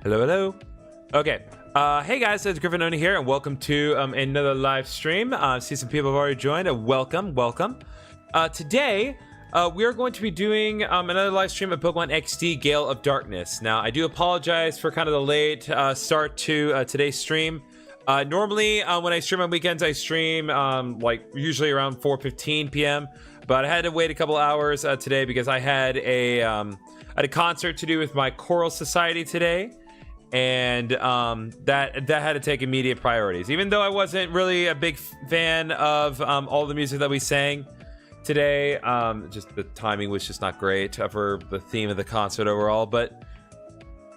Hello, hello. Okay. Hey guys, it's GriffinOni here, and welcome to another live stream. See some people have already joined. Welcome. Today, we are going to be doing another live stream of Pokémon XD Gale of Darkness. Now, I do apologize for kind of the late start to today's stream. Normally, when I stream on weekends, I stream like usually around 4:15 p.m. But I had to wait a couple hours today because I had a concert to do with my choral society today. And that had to take immediate priorities. Even though I wasn't really a big fan of all the music that we sang today, just the timing was just not great for the theme of the concert overall. But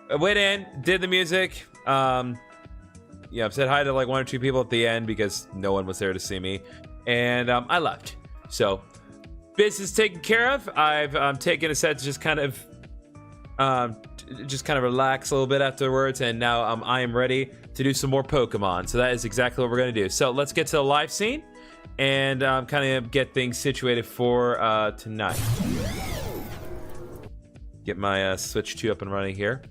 I went in, did the music. Yeah, I've said hi to like one or two people at the end because no one was there to see me, and I left. So business taken care of. I've taken a set to just kind of relax a little bit afterwards, and now I am ready to do some more Pokemon. So that is exactly what we're going to do. So let's get to the live scene and kind of get things situated for tonight. Get my Switch 2 up and running here.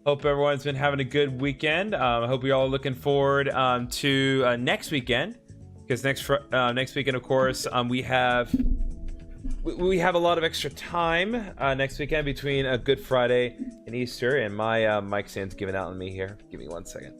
Hope everyone's been having a good weekend. I hope you're all looking forward to next weekend, because next weekend, of course, we have a lot of extra time next weekend between a Good Friday and Easter, and my mic stand's giving out on me here. Give me 1 second.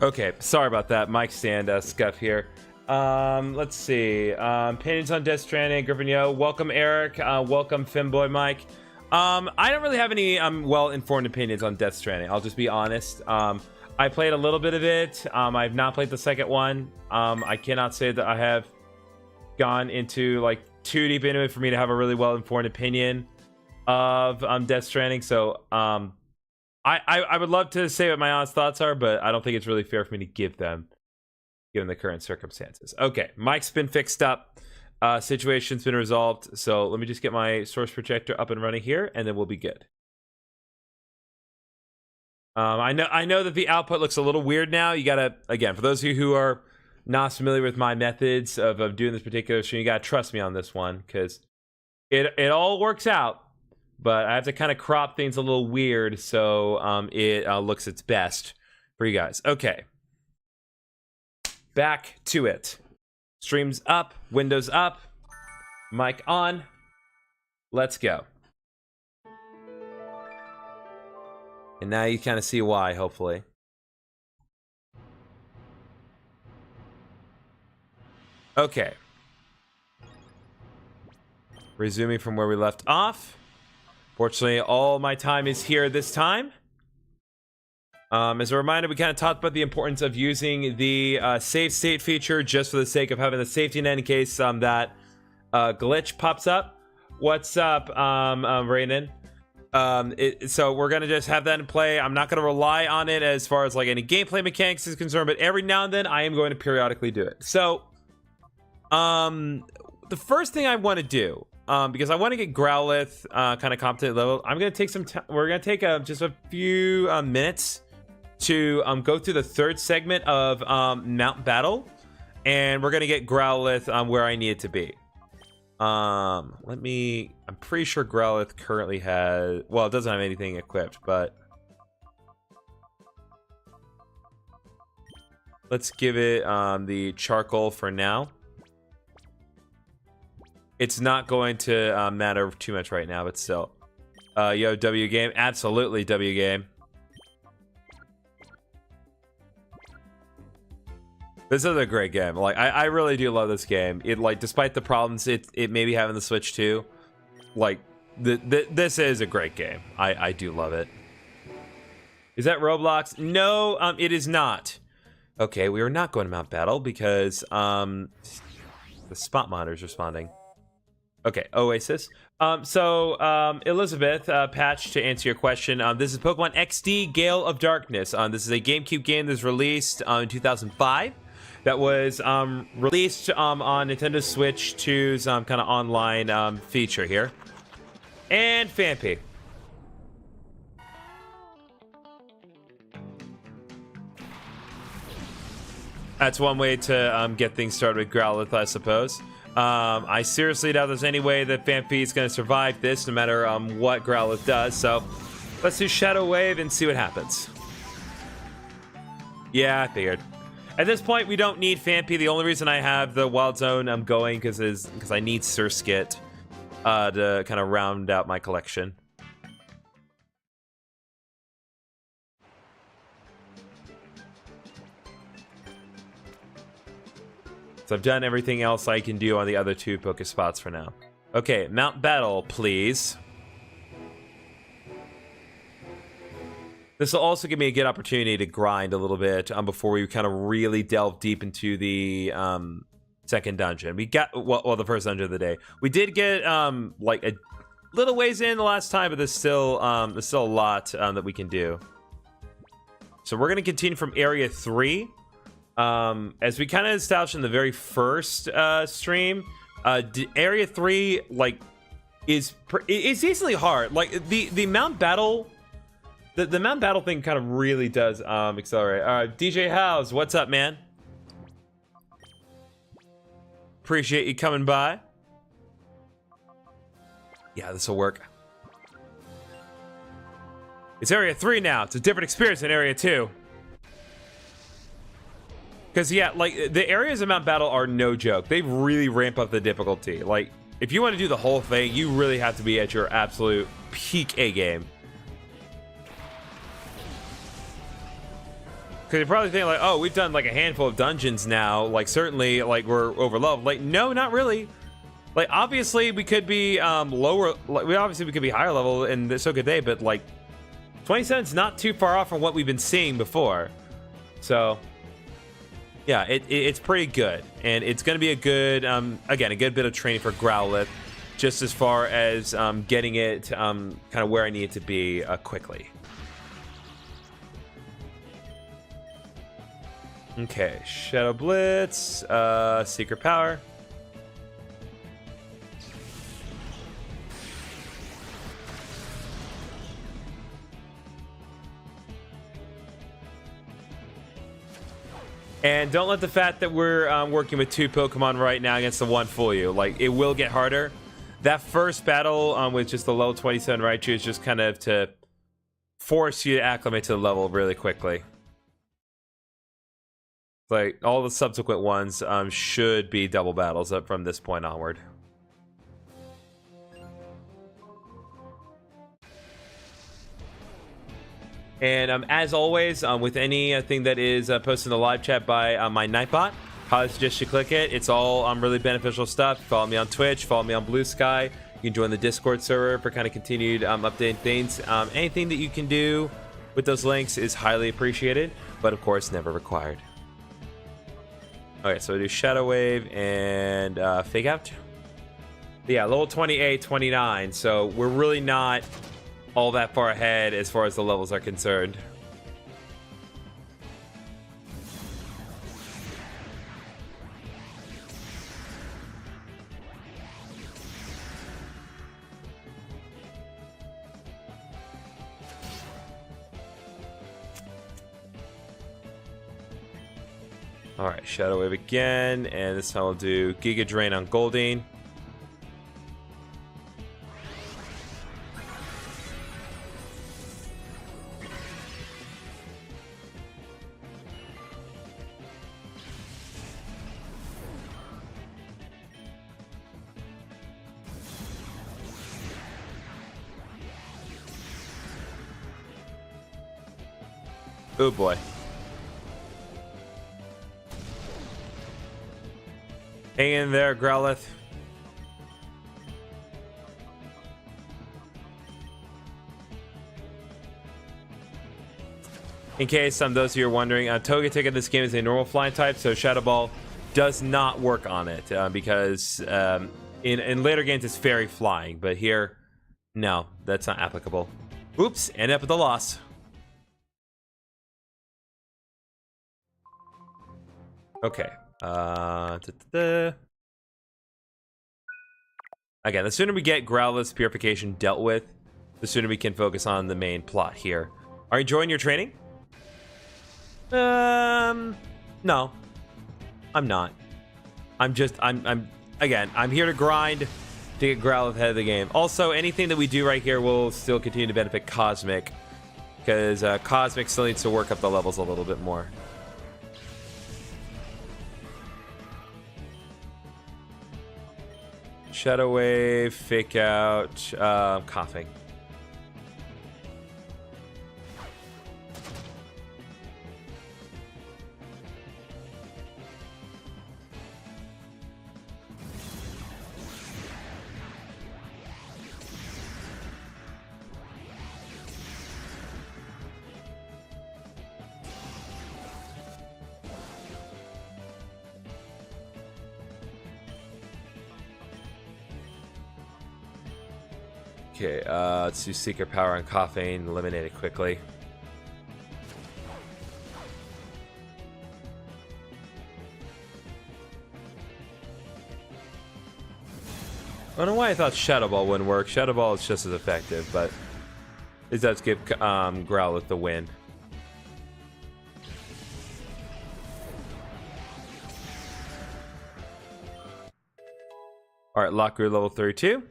Okay, sorry about that. Mic stand scuff here. Let's see. Opinions on Death Stranding, GriffinOni. Welcome, Eric. Welcome, Femboy Mike. I don't really have any well-informed opinions on Death Stranding. I'll just be honest. I played a little bit of it. I've not played the second one. I cannot say that I have gone into like too deep into it for me to have a really well-informed opinion of Death Stranding. So I would love to say what my honest thoughts are, but I don't think it's really fair for me to give them, given the current circumstances. Okay, mic's been fixed up. Situation's been resolved. So let me just get my source projector up and running here, and then we'll be good. I know that the output looks a little weird now. You gotta, again, for those of you who are not familiar with my methods of doing this particular stream, you gotta trust me on this one, because it all works out. But I have to kind of crop things a little weird so it looks its best for you guys. Okay. Back to it. Streams up, windows up, mic on. Let's go. And now you kind of see why, hopefully. Okay. Resuming from where we left off. Fortunately, all my time is here this time. As a reminder, we kind of talked about the importance of using the save state feature just for the sake of having the safety net in case that glitch pops up. What's up, Rainen? So we're gonna just have that in play. I'm not gonna rely on it as far as like any gameplay mechanics is concerned, but every now and then I am going to periodically do it. So the first thing I want to do, because I want to get Growlithe kind of competent level, I'm gonna take some time. We're gonna take just a few minutes to go through the third segment of Mount Battle, and we're gonna get Growlithe where I need it to be. I'm pretty sure Growlithe currently has, well, it doesn't have anything equipped, but let's give it the charcoal for now. It's not going to matter too much right now, but still. Yo, W game, absolutely W game. This is a great game. Like, I really do love this game. It, like, despite the problems it may be having the Switch too, like, this is a great game. I do love it. Is that Roblox? No, it is not. Okay, we are not going to Mount Battle because the spot monitor is responding. Okay, Oasis. Elizabeth, Patch, to answer your question, this is Pokemon XD Gale of Darkness. This is a GameCube game that was released in 2005. That was released on Nintendo Switch 2's kind of online feature here. And Phanpy. That's one way to get things started with Growlithe, I suppose. I seriously doubt there's any way that Phanpy is going to survive this, no matter what Growlithe does. So let's do Shadow Wave and see what happens. Yeah, I figured. At this point, we don't need Phanpy. The only reason I have the Wild Zone going because I need Surskit to kind of round out my collection. So I've done everything else I can do on the other two Pokespots for now. Okay, Mount Battle, please. This will also give me a good opportunity to grind a little bit before we kind of really delve deep into the second dungeon. We got, well, the first dungeon of the day. We did get like a little ways in the last time, but there's still a lot that we can do. So we're going to continue from Area 3. As we kind of established in the very first stream, Area 3 like it's decently hard. Like the Mount Battle, the Mount Battle thing kind of really does accelerate. DJ House, what's up, man? Appreciate you coming by. Yeah, this will work. It's Area 3 now. It's a different experience than Area 2. Because, yeah, like, the areas of Mount Battle are no joke. They really ramp up the difficulty. Like, if you want to do the whole thing, you really have to be at your absolute peak A game. Because you're probably thinking, like, oh, we've done, like, a handful of dungeons now. Like, certainly, like, we're overleveled. Like, no, not really. Like, obviously, we could be lower. Like, we could be higher level, and so could they. But, like, 27's not too far off from what we've been seeing before. So... yeah, it's pretty good, and it's going to be a good, again, a good bit of training for Growlithe, just as far as getting it kind of where I need it to be quickly. Okay, Shadow Blitz, Secret Power. And don't let the fact that we're working with two Pokemon right now against the one fool you. Like, it will get harder. That first battle with just the level 27 Raichu is just kind of to force you to acclimate to the level really quickly. Like, all the subsequent ones should be double battles up from this point onward. And as always, with anything that is posted in the live chat by my Nightbot, highly suggest you click it. It's all really beneficial stuff. Follow me on Twitch, follow me on Blue Sky. You can join the Discord server for kind of continued updating things. Anything that you can do with those links is highly appreciated, but of course never required. Okay, so we do Shadow Wave and Fake Out. Yeah, level 28, 29, so we're really not all that far ahead as far as the levels are concerned. Alright, Shadow Wave again, and this time we'll do Giga Drain on Goldeen. Oh boy. Hang in there, Growlithe. In case those of you are wondering, Togetic in this game is a normal flying type, so Shadow Ball does not work on it because in later games it's fairy flying, but here, no, that's not applicable. Oops, end up with a loss. Okay. Again, the sooner we get Growlithe's purification dealt with, the sooner we can focus on the main plot here. Are you enjoying your training? No. I'm not. I'm here to grind to get Growlithe ahead of the game. Also, anything that we do right here will still continue to benefit Cosmic, because Cosmic still needs to work up the levels a little bit more. Shadow Wave, Fake Out, Coughing. Okay, let's do Seeker Power on Coughing, eliminate it quickly. I don't know why I thought Shadow Ball wouldn't work. Shadow Ball is just as effective, but it does give Growlithe the win. Alright, Lockroot level 32.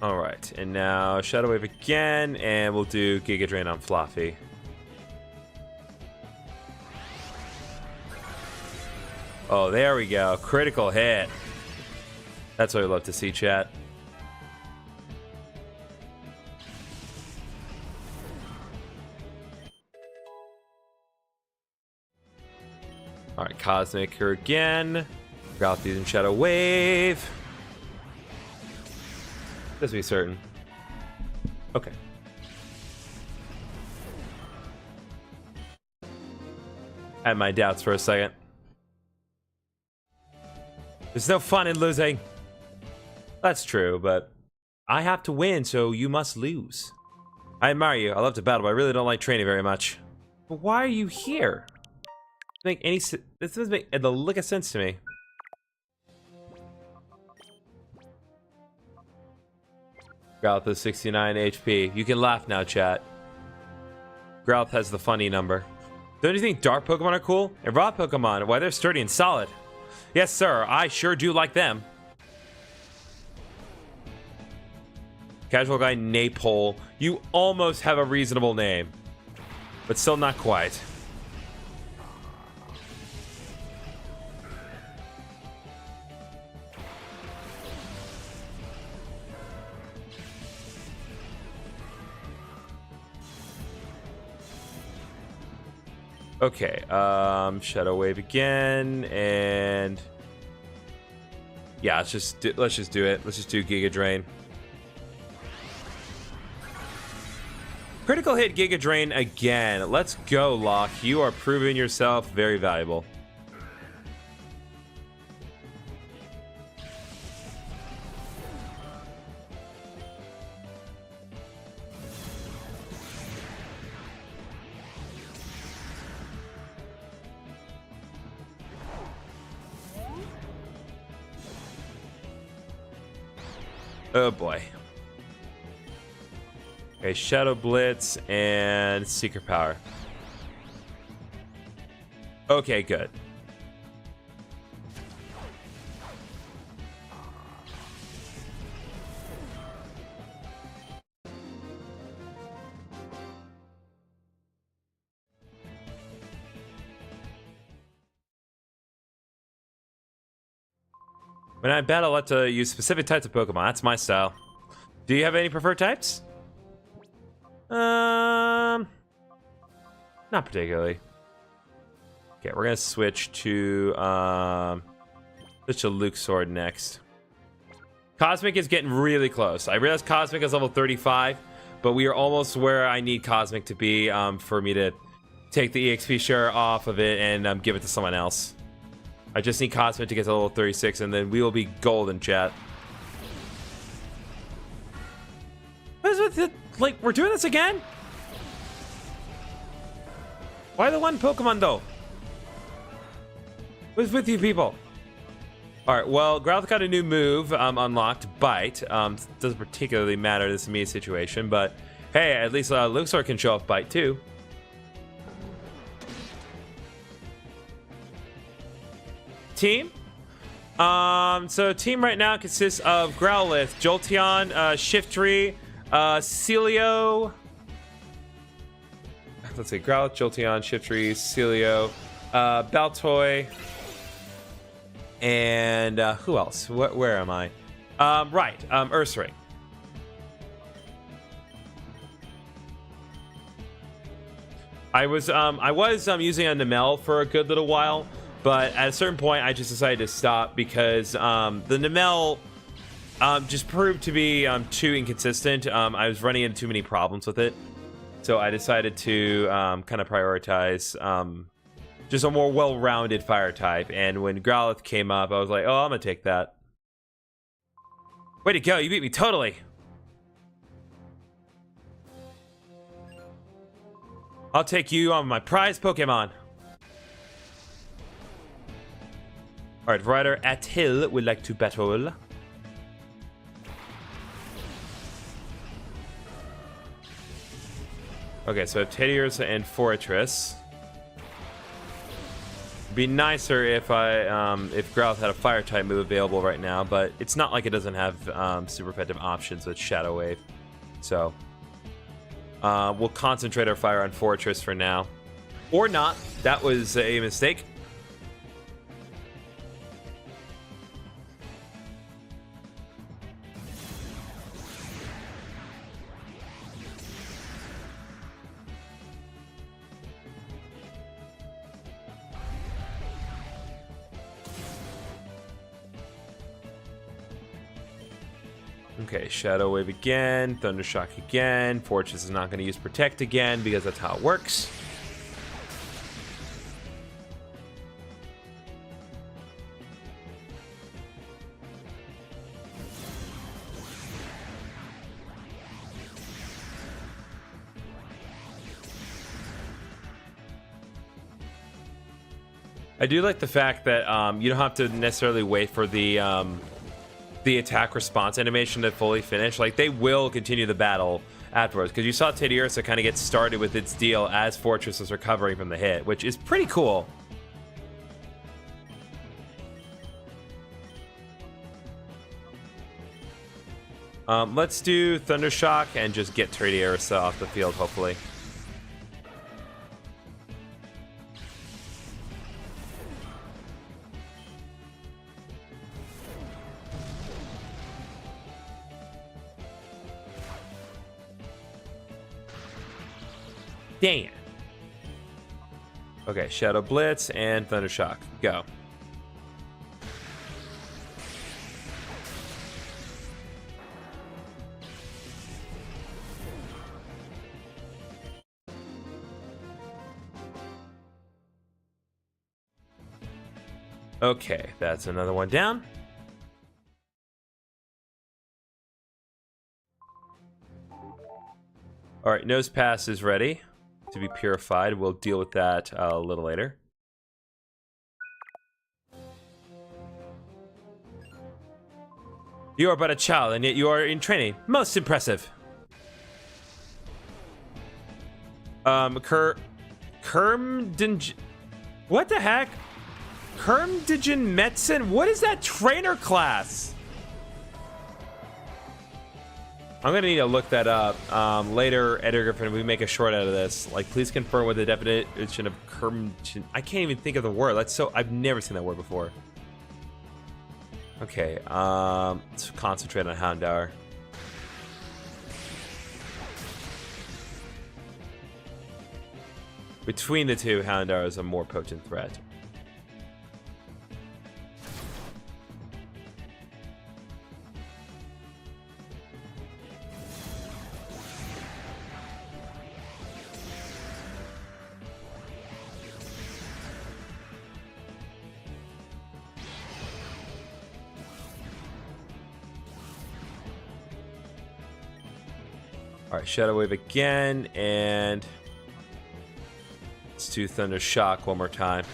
Alright, and now Shadow Wave again, and we'll do Giga Drain on Fluffy. Oh, there we go. Critical hit. That's what we love to see, chat. Alright, Cosmic here again. Growlithe using Shadow Wave. Just to be certain. Okay. I had my doubts for a second. There's no fun in losing. That's true, but I have to win, so you must lose. I admire you. I love to battle, but I really don't like training very much. But why are you here? This doesn't make the lick of sense to me. Growlithe is 69 HP. You can laugh now, chat. Growlithe has the funny number. Don't you think dark Pokemon are cool? And raw Pokemon, why they're sturdy and solid. Yes, sir, I sure do like them. Casual guy Napole. You almost have a reasonable name, but still not quite. Okay, Shadow Wave again, and yeah, let's just do it. Let's just do Giga Drain. Critical hit Giga Drain again. Let's go, Locke. You are proving yourself very valuable. Oh boy. Okay, Shadow Blitz and Secret Power. Okay, good. When I battle, I like to use specific types of Pokemon. That's my style. Do you have any preferred types? Not particularly. Okay, we're gonna switch to Luxord next. Cosmic is getting really close. I realize Cosmic is level 35, but we are almost where I need Cosmic to be for me to take the EXP share off of it and give it to someone else. I just need Cosmic to get to level 36, and then we will be golden, chat. What is with it? Like, we're doing this again? Why the one Pokemon, though? What's with you people? Alright, well, Growlithe got a new move unlocked, Bite. Doesn't particularly matter in this immediate situation, but hey, at least Luxord can show off Bite, too. Team? So team right now consists of Growlithe, Jolteon, Shiftry, Celio. Let's see, Growlithe, Jolteon, Shiftry, Celio, Baltoy, and who else? Where am I? Ursaring. I was using a Namel for a good little while, but at a certain point, I just decided to stop because the Namel just proved to be too inconsistent. I was running into too many problems with it. So I decided to kind of prioritize just a more well-rounded fire type. And when Growlithe came up, I was like, oh, I'm going to take that. Way to go. You beat me totally. I'll take you on my prized Pokemon. Alright, Ryder Attil would like to battle. Okay, so I have Teddiursa and Fortress. It'd be nicer if Growlithe had a fire type move available right now, but it's not like it doesn't have super effective options with Shadow Wave. So we'll concentrate our fire on Fortress for now. Or not. That was a mistake. Okay, Shadow Wave again, Thundershock again. Fortress is not going to use Protect again because that's how it works. I do like the fact that you don't have to necessarily wait for the attack response animation to fully finish. Like, they will continue the battle afterwards, because you saw Teddiursa kind of get started with its deal as Fortress was recovering from the hit, which is pretty cool. Let's do Thundershock and just get Teddiursa off the field, hopefully. Dang it. Okay, Shadow Blitz and Thunder Shock. Go. Okay, that's another one down. All right, Nose Pass is ready to be purified. We'll deal with that a little later. You are but a child, and yet you are in training. Most impressive. Kermdingen... What the heck? Kermdingen Metzen? What is that trainer class? I'm gonna need to look that up. Later, Editor Griffin, we make a short out of this. Like, please confirm what the definition of Kermdingen... I can't even think of the word. That's so... I've never seen that word before. Okay, let's concentrate on Houndour. Between the two, Houndour is a more potent threat. Alright, Shadow Wave again, and let's do Thunder Shock one more time.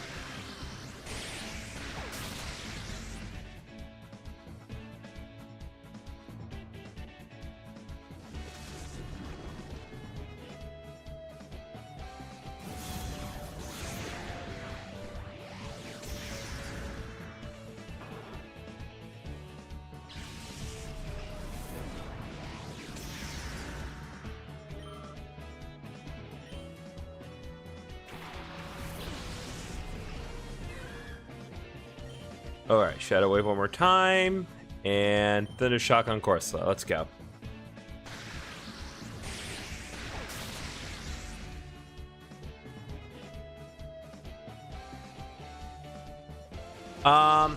Alright, Shadow Wave one more time. And Thunder Shock on Corsola. Let's go. A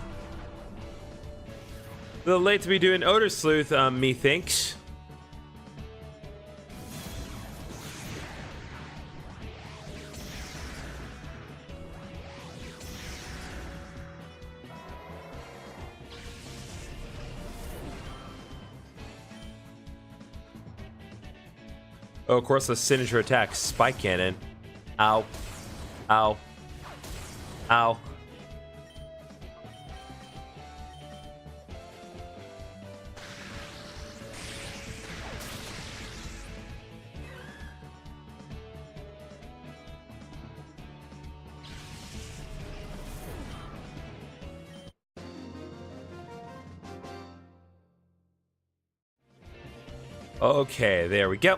little late to be doing Odor Sleuth, methinks. Oh, of course, the signature attack, Spike Cannon. Ow. Ow. Ow. Okay, there we go.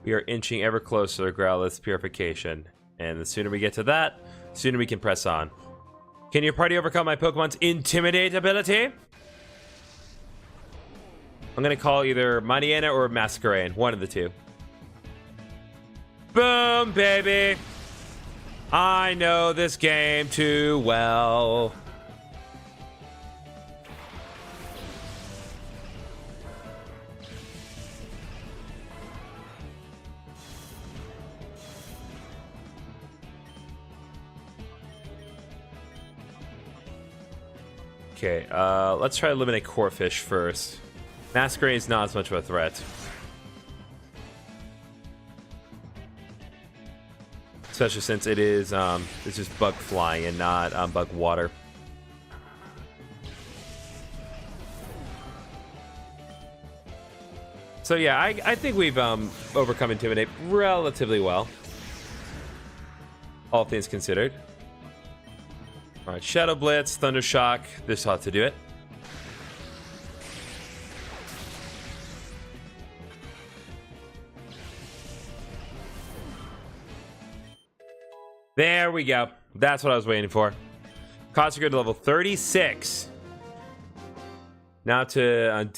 We are inching ever closer to Growlithe's purification. And the sooner we get to that, the sooner we can press on. Can your party overcome my Pokemon's Intimidate ability? I'm gonna call either Mightyena or Masquerain, one of the two. Boom, baby! I know this game too well. Okay, let's try to eliminate Corphish first. Masquerain is not as much of a threat. Especially since it is, it's just bug flying and not, bug water. So yeah, I think we've, overcome Intimidate relatively well. All things considered. Alright, Shadow Blitz, Thunder Shock. This ought to do it. There we go. That's what I was waiting for. Concentrate to level 36. Now to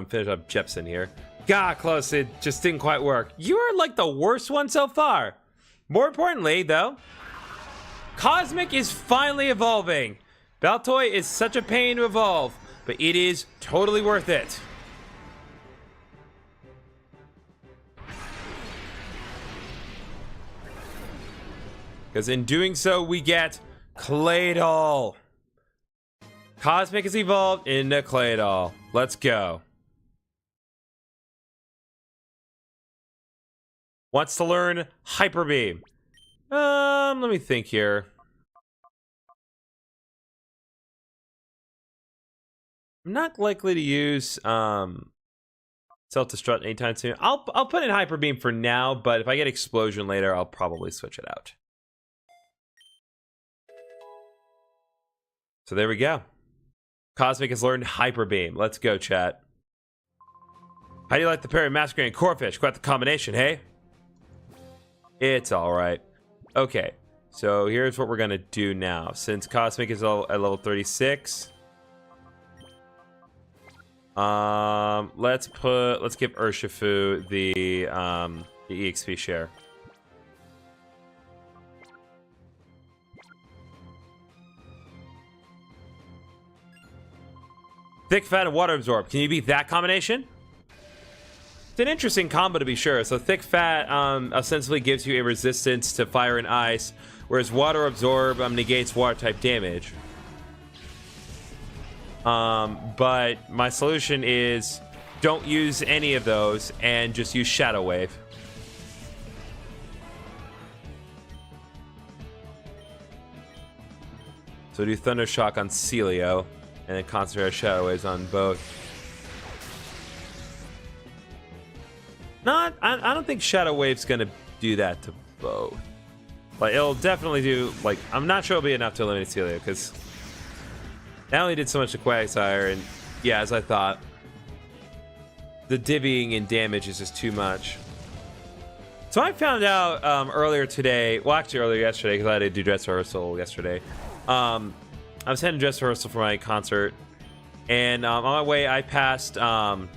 finish up Jepson here. God, close. It just didn't quite work. You are like the worst one so far. More importantly, though, Cosmic is finally evolving. Baltoy is such a pain to evolve, but it is totally worth it. Because in doing so, we get Claydol. Cosmic is evolved into Claydol. Let's go. Wants to learn Hyper Beam. Let me think here. I'm not likely to use self-destruct anytime soon. I'll put in Hyper Beam for now, but if I get Explosion later, I'll probably switch it out. So there we go. Cosmic has learned Hyper Beam. Let's go, chat. How do you like the Perry Masquerade and Corphish? Quite the combination, hey? It's alright. Okay, so here's what we're gonna do now. Since Cosmic is at level 36, let's give Urshifu the EXP share. Thick, Fat, and Water Absorb. Can you beat that combination? It's an interesting combo to be sure. So Thick Fat ostensibly gives you a resistance to fire and ice, whereas Water Absorb negates water type damage. But my solution is don't use any of those and just use Shadow Wave. So do Thunder Shock on Celio and then concentrate our Shadow Waves on both. I don't think Shadow Wave's gonna do that to both. Like, it'll definitely do, like, I'm not sure it'll be enough to eliminate Celio, because that only did so much to Quagsire, and yeah, as I thought, the divvying in damage is just too much. So I found out earlier today, well, actually earlier yesterday, because I had to do dress rehearsal yesterday. I was heading dress rehearsal for my concert, and on my way, I passed IHOP,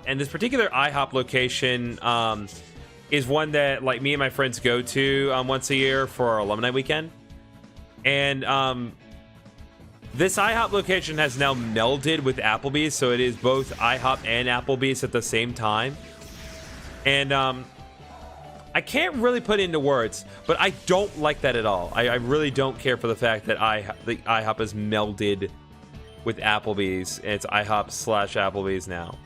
and this particular IHOP location is one that, like, me and my friends go to once a year for our alumni weekend. And this IHOP location has now melded with Applebee's, so it is both IHOP and Applebee's at the same time. And I can't really put into words, but I don't like that at all. I really don't care for the fact that the IHOP is melded with Applebee's, and it's IHOP / Applebee's now.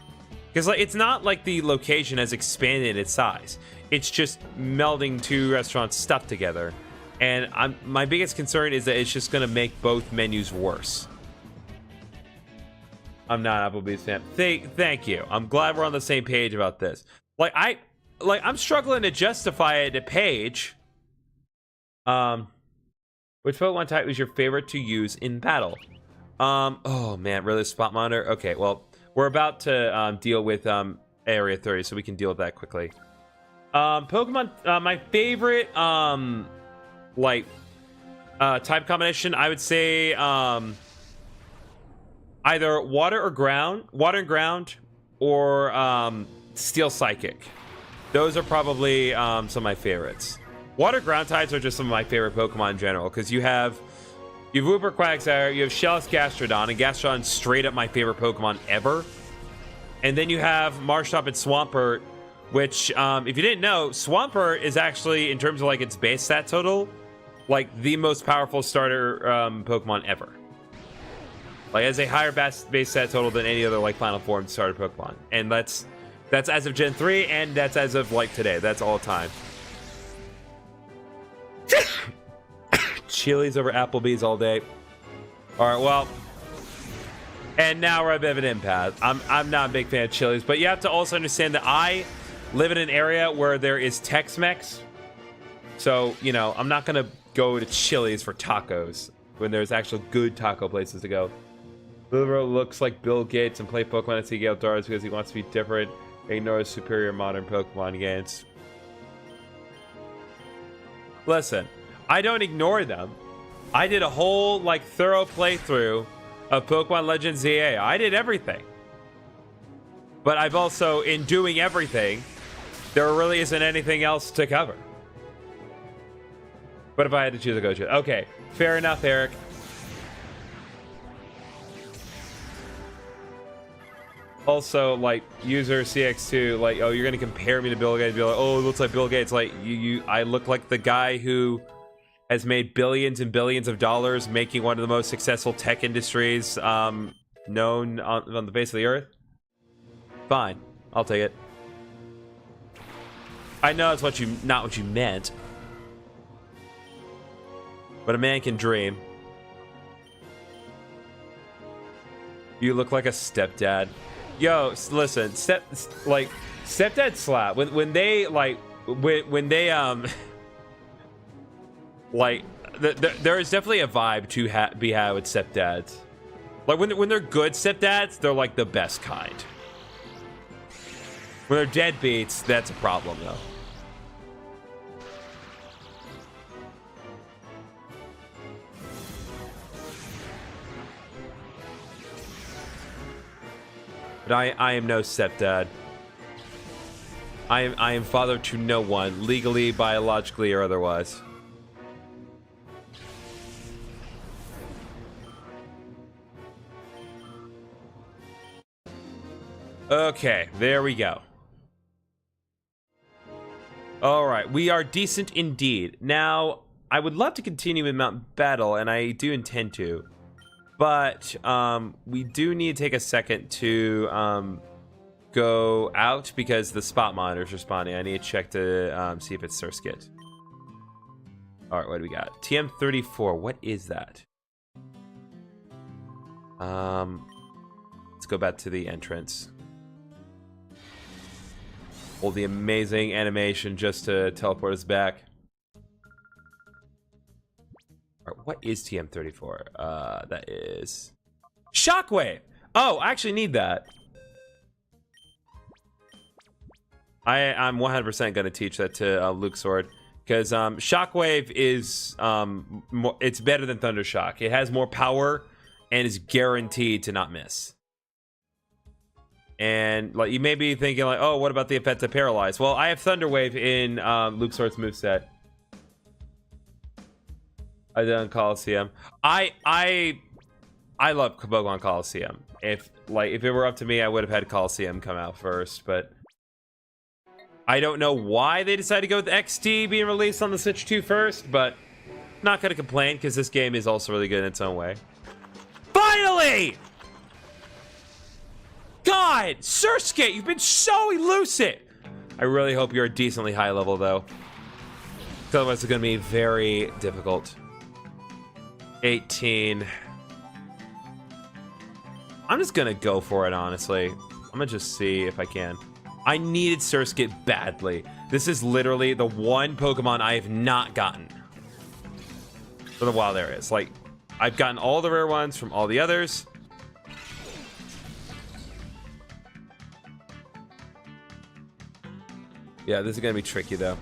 Because, like, it's not like the location has expanded its size. It's just melding two restaurants stuff together. And my biggest concern is that it's just going to make both menus worse. I'm not an Applebee's fan. Thank you. I'm glad we're on the same page about this. I'm struggling to justify it to Paige. Which Pokemon type was your favorite to use in battle? Oh man, really, Spot Monitor? Okay, well, we're about to deal with Area 30, so we can deal with that quickly. Pokemon, my favorite type combination, I would say either water and ground, or Steel Psychic. Those are probably some of my favorites. Water ground types are just some of my favorite Pokemon in general, because you have Wooper, Quagsire, you have Shellis, Gastrodon, and Gastrodon's straight up my favorite Pokemon ever. And then you have Marshtomp and Swampert, which, if you didn't know, Swampert is actually, in terms of like its base stat total, like the most powerful starter Pokemon ever. Like, it has a higher base stat total than any other like Final Form starter Pokemon, and that's as of Gen 3, and that's as of like today. That's all time. Chili's over Applebee's all day. All right, well, and now we're a bit of an impasse. I'm not a big fan of Chili's, but you have to also understand that I live in an area where there is Tex-Mex, so you know I'm not gonna go to Chili's for tacos when there's actual good taco places to go. Lillero looks like Bill Gates and play Pokemon at Gale of Darkness because he wants to be different. Ignores superior modern Pokemon games. Listen, I don't ignore them. I did a whole like thorough playthrough of Pokemon Legends ZA. I did everything. But I've also, in doing everything, there really isn't anything else to cover. But if I had to choose a go to, okay, fair enough, Eric. Also, like, user CX2, like, oh, you're gonna compare me to Bill Gates, be like, oh, it looks like Bill Gates. Like, I look like the guy who has made billions and billions of dollars making one of the most successful tech industries known on the face of the earth. Fine, I'll take it. I know it's not what you meant, but a man can dream. You look like a stepdad. Yo, listen, stepdad slap. When they like when they like there is definitely a vibe to be had with stepdads. Like when they're good stepdads, they're like the best kind. When they're deadbeats, that's a problem though. But I am no stepdad. I am father to no one, legally, biologically, or otherwise. Okay, there we go. Alright, we are decent indeed. Now, I would love to continue with Mount Battle, and I do intend to. But we do need to take a second to go out because the spot monitor is responding. I need to check to see if it's Surskit. All right, what do we got? TM34. What is that? Let's go back to the entrance. Hold the amazing animation just to teleport us back. What is TM34? That is Shockwave. Oh, I actually need that. I'm 100% gonna teach that to Luke Sword because Shockwave is it's better than Thunder Shock. It has more power and is guaranteed to not miss. And like you may be thinking like, oh, what about the effect of Paralyze? Well, I have Thunder Wave in Luke Sword's moveset. I done Coliseum. I love Pokemon Coliseum. If it were up to me, I would have had Coliseum come out first, but I don't know why they decided to go with XD being released on the Switch 2 first, but I'm not gonna complain because this game is also really good in its own way. Finally! God, Surskit, you've been so elusive. I really hope you're a decently high level though. Otherwise it's gonna be very difficult. 18. I'm just gonna go for it, honestly. I'm gonna just see if I can. I needed Surskit badly. This is literally the one Pokemon I have not gotten for the wild areas. Like, I've gotten all the rare ones from all the others. Yeah, this is gonna be tricky though.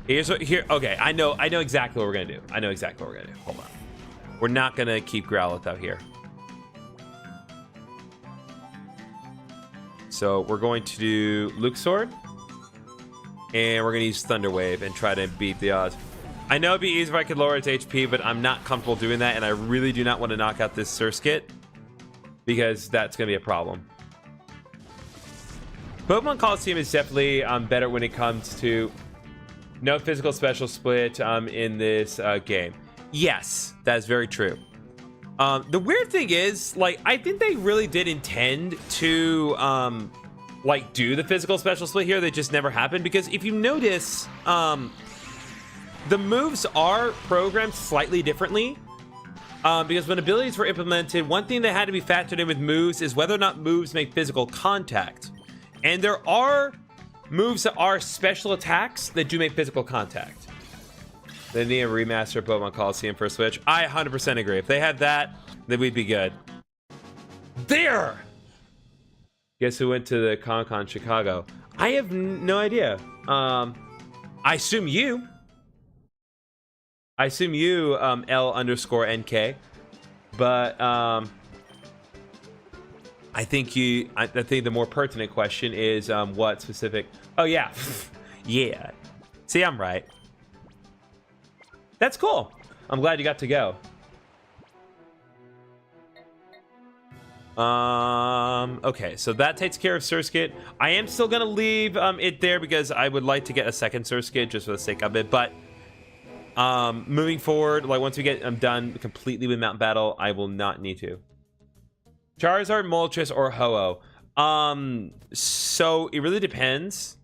Okay, I know exactly what we're gonna do. I know exactly what we're gonna do. Hold on. We're not gonna keep Growlithe out here. So we're going to do Luke Sword. And we're gonna use Thunder Wave and try to beat the odds. I know it'd be easier if I could lower its HP, but I'm not comfortable doing that, and I really do not want to knock out this Surskit because that's gonna be a problem. Pokemon Coliseum is definitely better when it comes to no physical special split in this game. Yes, that is very true. The weird thing is, like, I think they really did intend to, like, do the physical special split here. They just never happened because if you notice, the moves are programmed slightly differently. Because when abilities were implemented, one thing that had to be factored in with moves is whether or not moves make physical contact. And there are moves that are special attacks that do make physical contact. They need a remaster of Pokemon Coliseum for Switch. I 100% agree. If they had that, then we'd be good. There! Guess who went to the Con Chicago? I have no idea. I assume you. I assume you, L_NK. But, I I think the more pertinent question is what specific. Oh yeah, yeah. See, I'm right. That's cool. I'm glad you got to go. Okay, so that takes care of Surskit. I am still gonna leave it there because I would like to get a second Surskit just for the sake of it. But moving forward, like once we get done completely with Mountain Battle, I will not need to. Charizard, Moltres, or Ho-Oh. So it really depends.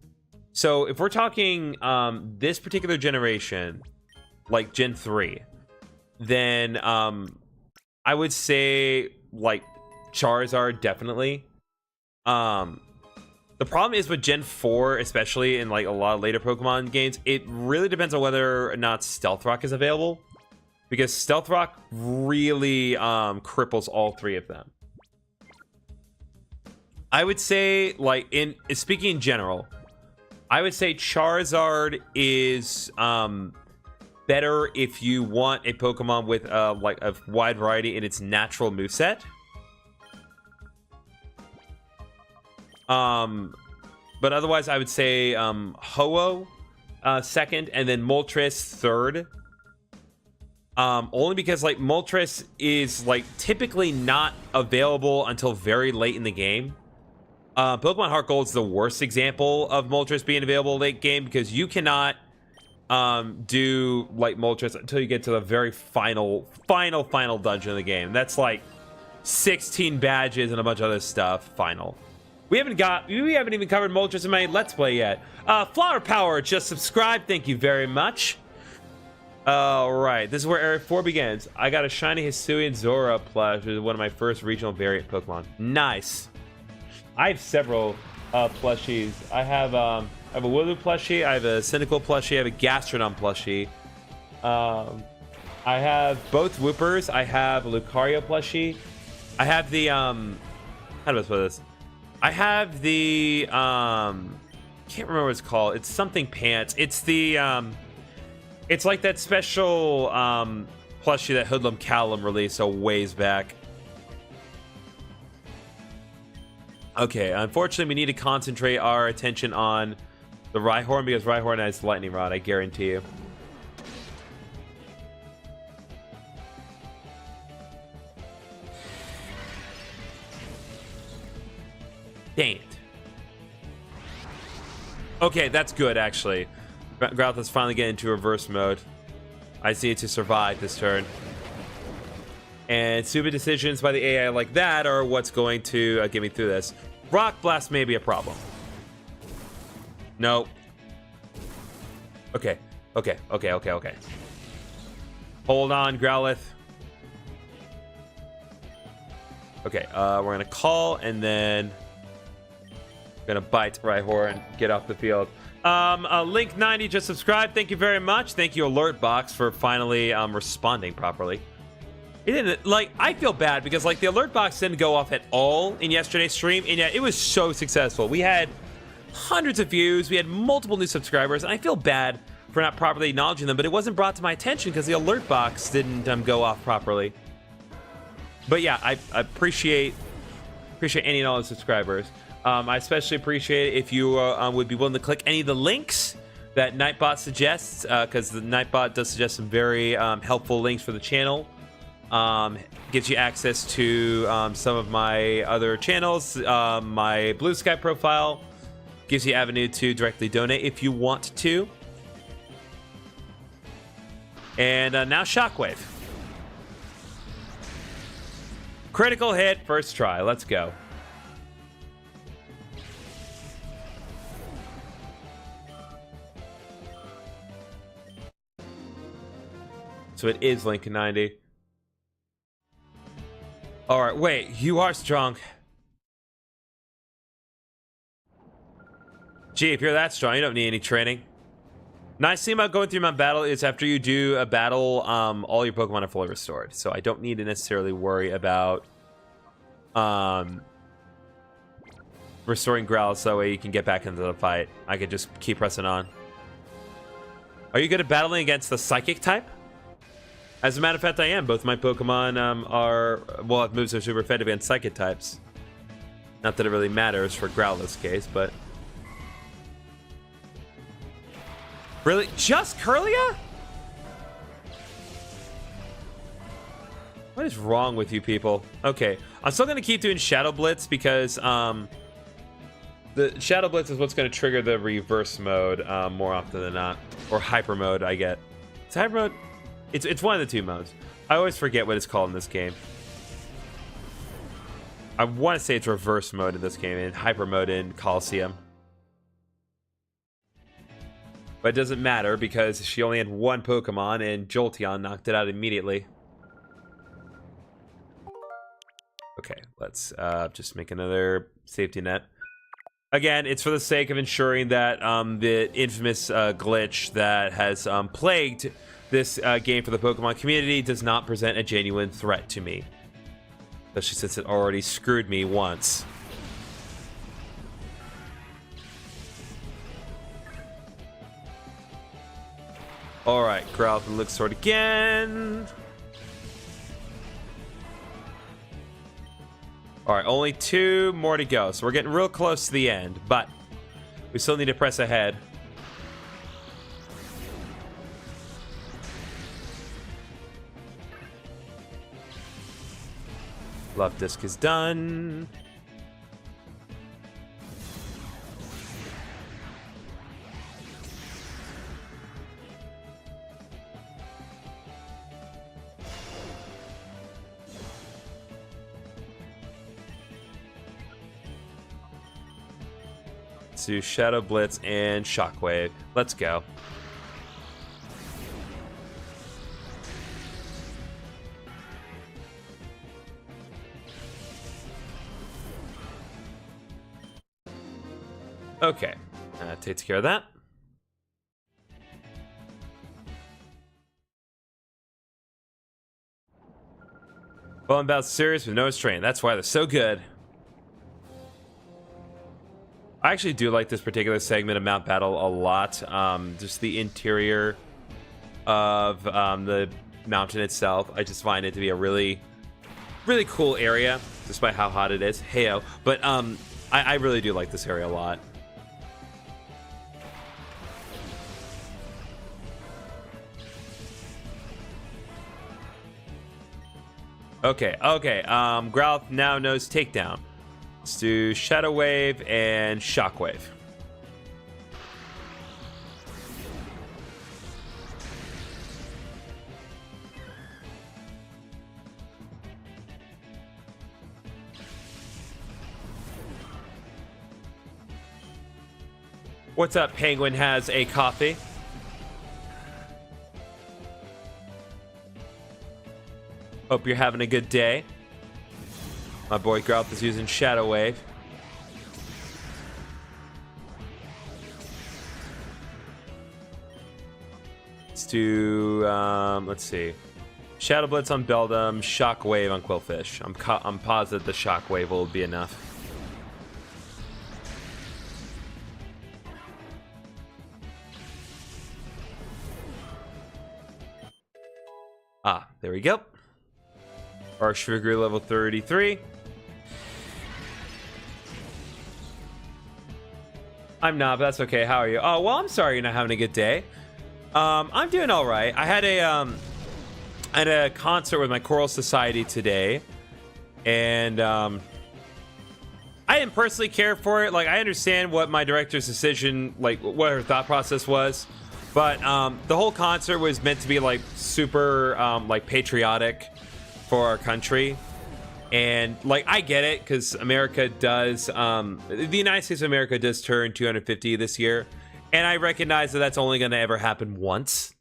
So if we're talking this particular generation, like Gen 3, then I would say like Charizard definitely. The problem is with Gen 4, especially in like a lot of later Pokemon games, it really depends on whether or not Stealth Rock is available, because Stealth Rock really cripples all three of them. I would say, like, speaking in general, I would say Charizard is better if you want a Pokemon with like a wide variety in its natural moveset. But otherwise, I would say Ho-Oh second, and then Moltres third. Only because like Moltres is like typically not available until very late in the game. Pokemon Heart Gold is the worst example of Moltres being available late game, because you cannot do like Moltres until you get to the very final dungeon of the game. That's like 16 badges and a bunch of other stuff. Final. We haven't even covered Moltres in my Let's Play yet. Flower Power just subscribed. Thank you very much. All right, this is where Area 4 begins. I got a shiny Hisuian Zora plush, which is one of my first regional variant Pokemon. Nice. I have several plushies. I have a Wooloo plushie, I have a Cynical plushie, I have a Gastrodon plushie. I have both Whoopers. I have a Lucario plushie. I have the how do I spell this? I have the can't remember what it's called. It's something pants. It's the it's like that special plushie that Hoodlum Callum released a ways back. Okay, unfortunately, we need to concentrate our attention on the Rhyhorn, because Rhyhorn has Lightning Rod, I guarantee you. Dang it. Okay, that's good, actually. Growlithe's finally getting into reverse mode. I see it to survive this turn. And stupid decisions by the AI like that are what's going to get me through this. Rock Blast may be a problem. No. Okay. Hold on, Growlithe. Okay, we're gonna call, and then gonna bite Rhyhorn and get off the field. Link90 just subscribed. Thank you very much. Thank you, Alertbox, for finally responding properly. It didn't, like, I feel bad because, like, the alert box didn't go off at all in yesterday's stream, and yet it was so successful. We had hundreds of views, we had multiple new subscribers, and I feel bad for not properly acknowledging them, but it wasn't brought to my attention because the alert box didn't go off properly. But yeah, I appreciate any and all the subscribers. I especially appreciate it if you would be willing to click any of the links that Nightbot suggests, because the Nightbot does suggest some very helpful links for the channel. Gives you access to some of my other channels, my Blue Sky profile, gives you avenue to directly donate if you want to. And now Shockwave. Critical hit, first try, let's go. So it is Lincoln 90. Alright, wait, you are strong. Gee, if you're that strong, you don't need any training. Nice thing about going through my battle is after you do a battle, all your Pokemon are fully restored. So I don't need to necessarily worry about restoring Growlithe, so that way you can get back into the fight. I could just keep pressing on. Are you good at battling against the Psychic type? As a matter of fact, I am. Both my Pokemon have moves that are super effective against Psychic types. Not that it really matters for Growlithe's case, but... Really? Just Curlia? What is wrong with you people? Okay, I'm still going to keep doing Shadow Blitz because the Shadow Blitz is what's going to trigger the reverse mode more often than not. Or hyper mode, I get. It's hyper mode? It's one of the two modes. I always forget what it's called in this game. I want to say it's reverse mode in this game and hyper mode in Coliseum. But it doesn't matter because she only had one Pokemon and Jolteon knocked it out immediately. Okay, let's just make another safety net. Again, it's for the sake of ensuring that the infamous glitch that has plagued this game for the Pokemon community does not present a genuine threat to me. Especially since it already screwed me once. Alright, Growlithe and Lick Sword again. Alright, only 2 more to go. So we're getting real close to the end, but we still need to press ahead. Love Disc is done. Let's do Shadow Blitz and Shockwave. Let's go. Okay, that takes care of that. Well, I'm about serious with no strain. That's why they're so good. I actually do like this particular segment of Mount Battle a lot. Just the interior of the mountain itself. I just find it to be a really, really cool area, despite how hot it is. Heyo. But I really do like this area a lot. Okay, Growlithe now knows Takedown. Let's do Shadow Wave and Shockwave. What's up, Penguin has a coffee? Hope you're having a good day. My boy Growlithe is using Shadow Wave. Let's do, let's see. Shadow Blitz on Beldum, Shock Wave on Quillfish. I'm positive the Shock Wave will be enough. Ah, there we go. Archfigure level 33. I'm not, but that's okay. How are you? Oh, well, I'm sorry you're not having a good day. I'm doing all right. I had a concert with my choral society today, and I didn't personally care for it. Like, I understand what my director's decision, like what her thought process was, but the whole concert was meant to be like super like patriotic for our country. And like, I get it, because America does, the United States of America does turn 250 this year, and I recognize that that's only going to ever happen once.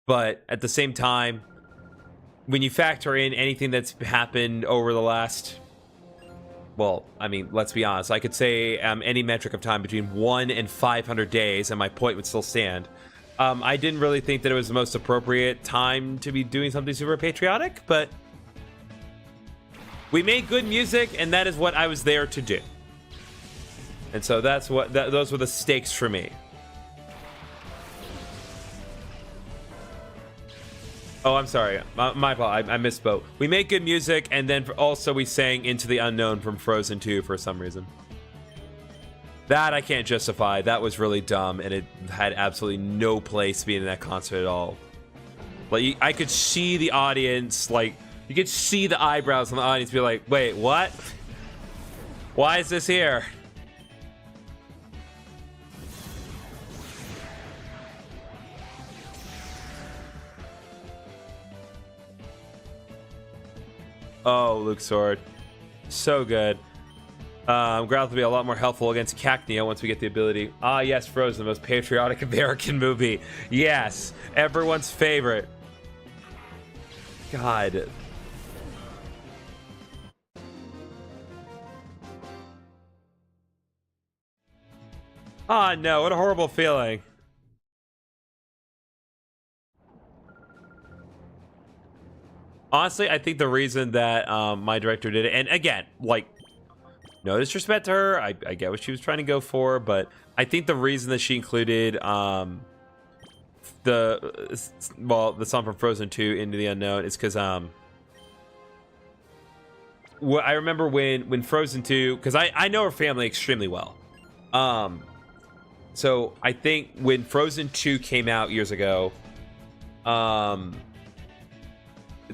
But at the same time, when you factor in anything that's happened over the last, well, I mean, let's be honest, I could say any metric of time between 1 and 500 days, and my point would still stand. I didn't really think that it was the most appropriate time to be doing something super patriotic, but we made good music, and that is what I was there to do. And so that's what those were the stakes for me. Oh, I'm sorry. My fault. I misspoke. We made good music, and then also we sang Into the Unknown from Frozen 2 for some reason. That I can't justify. That was really dumb, and it had absolutely no place being in that concert at all. Like, I could see the audience, like, you could see the eyebrows on the audience be like, wait, what? Why is this here? Oh, Luke's sword. So good. Growlithe will be a lot more helpful against Cacnea once we get the ability. Ah, yes, Frozen, the most patriotic American movie. Yes, everyone's favorite. God. Ah, no, what a horrible feeling. Honestly, I think the reason that my director did it, and again, like, no disrespect to her, I get what she was trying to go for, but I think the reason that she included the song from Frozen 2, Into the Unknown, is because I remember when Frozen 2, because I know her family extremely well, so I think when Frozen 2 came out years ago,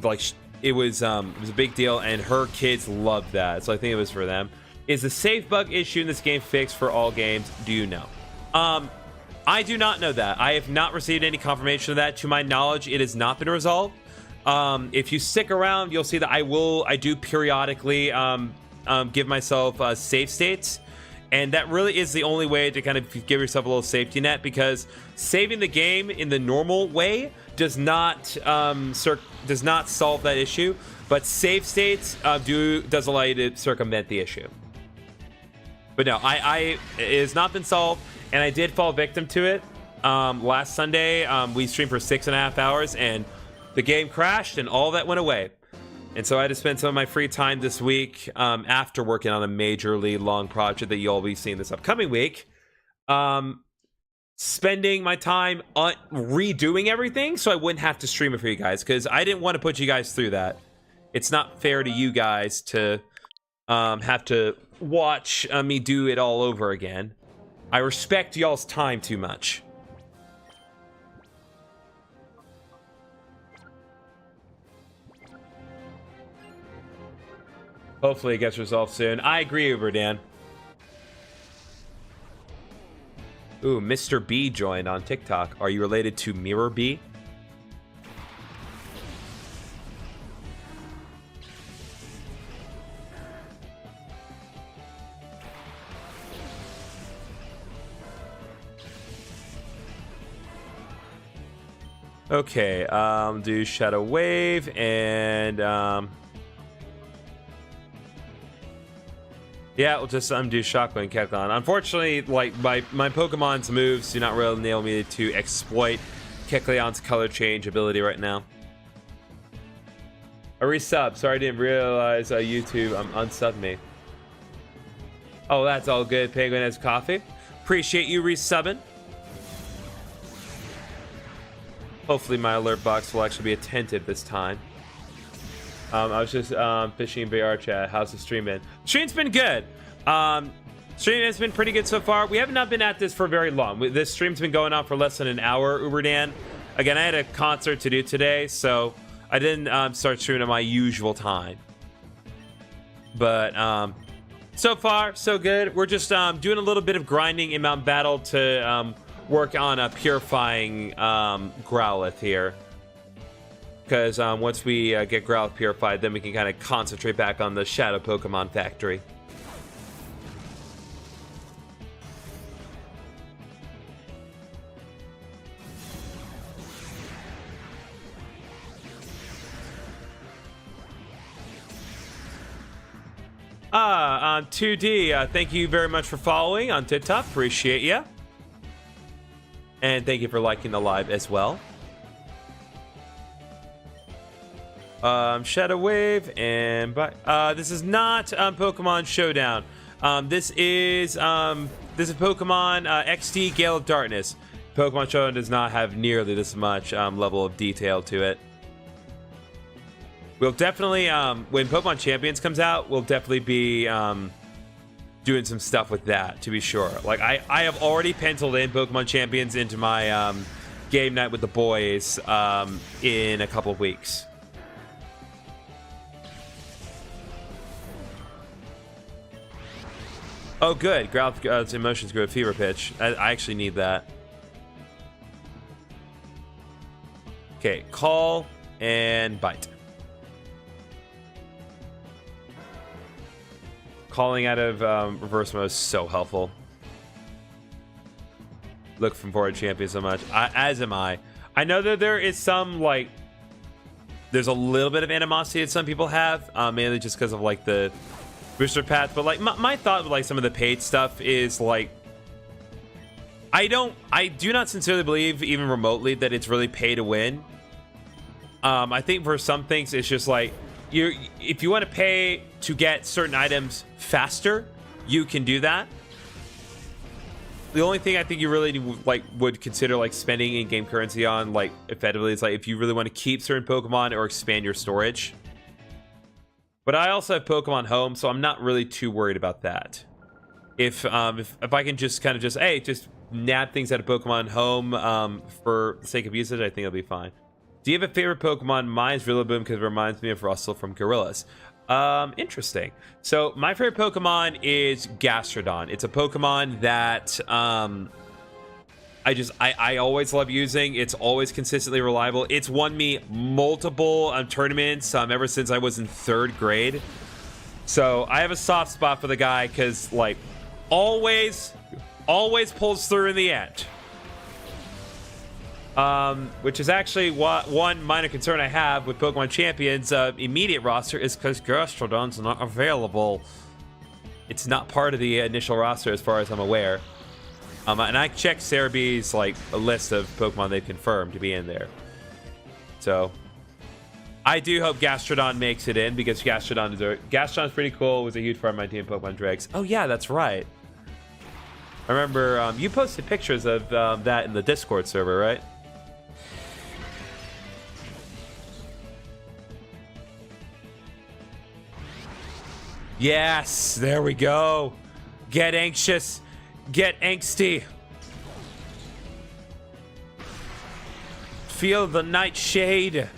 like, it was a big deal, and her kids loved that, so I think it was for them. Is the save bug issue in this game fixed for all games? Do you know? I do not know that. I have not received any confirmation of that. To my knowledge, it has not been resolved. If you stick around, you'll see that I do periodically give myself save states, and that really is the only way to kind of give yourself a little safety net, because saving the game in the normal way does not solve that issue, but save states does allow you to circumvent the issue. But no, it has not been solved, and I did fall victim to it last Sunday. We streamed for 6.5 hours, and the game crashed, and all that went away. And so I had to spend some of my free time this week after working on a majorly long project that you'll be seeing this upcoming week. Spending my time on redoing everything so I wouldn't have to stream it for you guys, because I didn't want to put you guys through that. It's not fair to you guys to have to watch me do it all over again. I respect y'all's time too much. Hopefully it gets resolved soon. I agree, Uber Dan. Ooh, Mr. B joined on TikTok. Are you related to Mirror B? Okay, do Shadow Wave and yeah, we'll just undo Shockwave and Kecleon. Unfortunately, like my Pokemon's moves do not really enable me to exploit Kecleon's color change ability right now. A resub. Sorry, I didn't realize YouTube unsubbed me. Oh, that's all good. Penguin has coffee. Appreciate you resubbing. Hopefully my alert box will actually be attentive this time. I was just fishing in VR chat. How's the stream been? Stream's been good. Stream has been pretty good so far. We have not been at this for very long. This stream's been going on for less than an hour, Uberdan. Again, I had a concert to do today, so I didn't start streaming at my usual time. But so far, so good. We're just doing a little bit of grinding in Mount Battle to work on purifying Growlithe here. Because once we get Growlithe purified, then we can kind of concentrate back on the Shadow Pokemon factory. On 2D, thank you very much for following on TikTok. Appreciate ya. And thank you for liking the live as well. Shadow Wave and this is not Pokemon Showdown. This is Pokemon XD Gale of Darkness. Pokemon Showdown does not have nearly this much level of detail to it. We'll definitely, when Pokemon Champions comes out, we'll definitely be doing some stuff with that, to be sure. Like, I have already penciled in Pokemon Champions into my game night with the boys in a couple of weeks. Oh, good. Growl's emotions grew a fever pitch. I actually need that. Okay, call and bite. Calling out of reverse mode is so helpful. Looking forward to Champion so much. As am I. I know that there is some, like... There's a little bit of animosity that some people have. Mainly just because of, like, the booster path. But, like, my thought with, like, some of the paid stuff is, like... I do not sincerely believe, even remotely, that it's really pay to win. I think for some things, it's just, like... If you want to pay to get certain items faster, you can do that. The only thing I think you really would consider like spending in-game currency on like effectively is like if you really want to keep certain Pokemon or expand your storage. But I also have Pokemon Home, so I'm not really too worried about that. If I can just kind of just nab things out of Pokemon Home for the sake of usage, I think it'll be fine. Do you have a favorite Pokemon? Mine's Rillaboom because it reminds me of Russell from Gorillas. Interesting. So my favorite Pokemon is Gastrodon. It's a Pokemon that I always love using. It's always consistently reliable. It's won me multiple tournaments ever since I was in 3rd grade. So I have a soft spot for the guy because like always pulls through in the end. Which is actually one minor concern I have with Pokemon Champions immediate roster is because Gastrodon's not available. It's not part of the initial roster as far as I'm aware. And I checked Cerebee's like a list of Pokemon they've confirmed to be in there. So I do hope Gastrodon makes it in because Gastrodon's pretty cool. It was a huge part of my team Pokemon Dregs. Oh yeah, that's right. I remember you posted pictures of that in the Discord server, right? Yes, there we go. Get anxious. Get angsty. Feel the nightshade.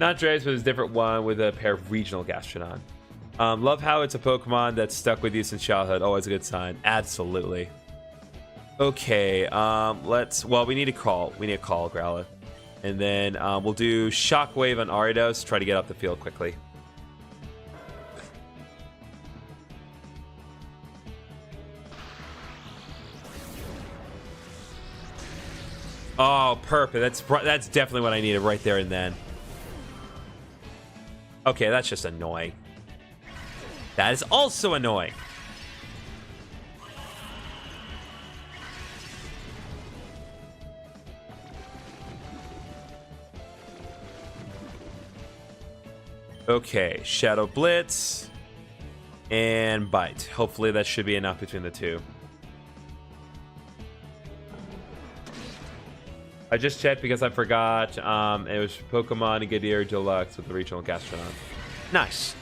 Not Dre's, but it's a different one with a pair of regional Gastrodon. Love how it's a Pokemon that's stuck with you since childhood. Always a good sign. Absolutely. Okay, well, we need a call. We need a call, Growlithe. And then we'll do Shockwave on Ariados, try to get off the field quickly. Oh, perfect. That's definitely what I needed right there and then. Okay, that's just annoying. That is also annoying. Okay, Shadow Blitz and Bite. Hopefully that should be enough between the two. I just checked because I forgot. It was Pokemon Gadir Deluxe with the regional Gastrodon. Nice.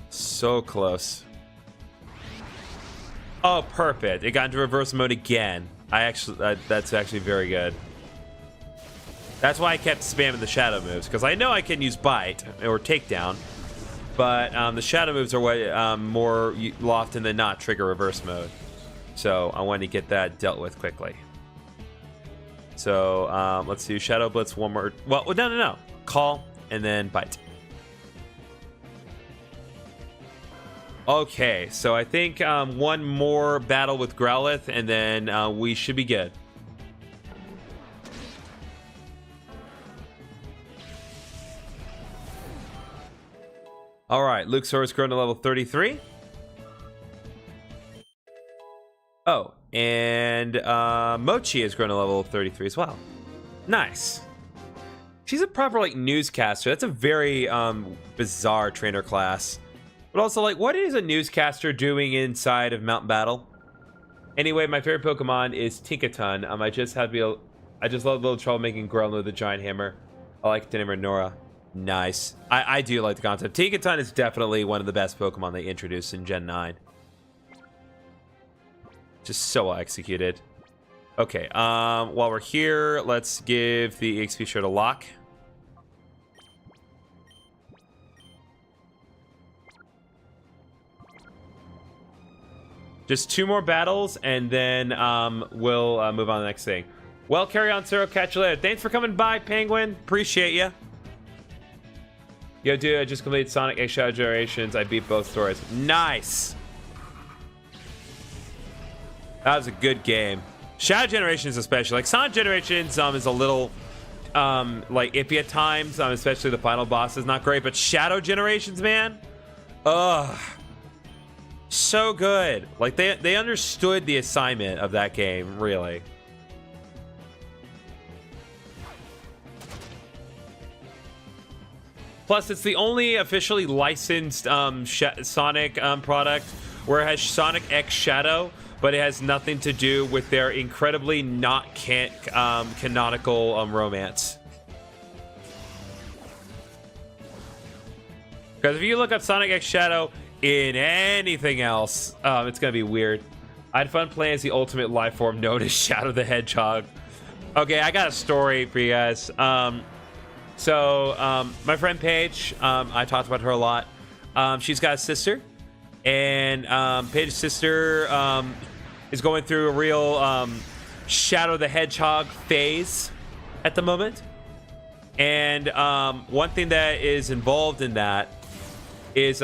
So close. Oh, perfect. It got into reverse mode again. That's actually very good. That's why I kept spamming the shadow moves, because I know I can use Bite or Takedown, but the shadow moves are what more often than not trigger reverse mode. So I wanted to get that dealt with quickly. So let's do Shadow Blitz one more. Well, no. Call and then Bite. Okay, so I think one more battle with Growlithe, and then we should be good. All right, Luxor's grown to level 33. Oh, and Mochi has grown to level 33 as well. Nice. She's a proper like newscaster. That's a very bizarre trainer class. But also, like, what is a newscaster doing inside of Mountain Battle? Anyway, my favorite Pokemon is Tinkaton. I just love little trouble making Growlithe with a giant hammer. I like to name her Nora. Nice. I do like the concept. Tinkaton is definitely one of the best Pokemon they introduced in Gen 9. Just so well executed. Okay, while we're here, let's give the EXP share to Locke. Just 2 more battles, and then we'll move on to the next thing. Well, carry on, Ciro. Catch you later. Thanks for coming by, Penguin. Appreciate ya. Yo, dude, I just completed Sonic X Shadow Generations. I beat both stories. Nice. That was a good game. Shadow Generations especially. Like, Sonic Generations is a little, like, iffy at times. Especially the final boss is not great. But Shadow Generations, man. Ugh. So good. Like, they understood the assignment of that game, really. Plus, it's the only officially licensed Sonic product where it has Sonic X Shadow, but it has nothing to do with their incredibly not canonical romance. Because if you look up Sonic X Shadow in anything else, it's going to be weird. I had fun playing as the ultimate life form known as Shadow the Hedgehog. Okay, I got a story for you guys. So, my friend Paige, I talked about her a lot. She's got a sister, and Paige's sister is going through a real Shadow the Hedgehog phase at the moment. And one thing that is involved in that is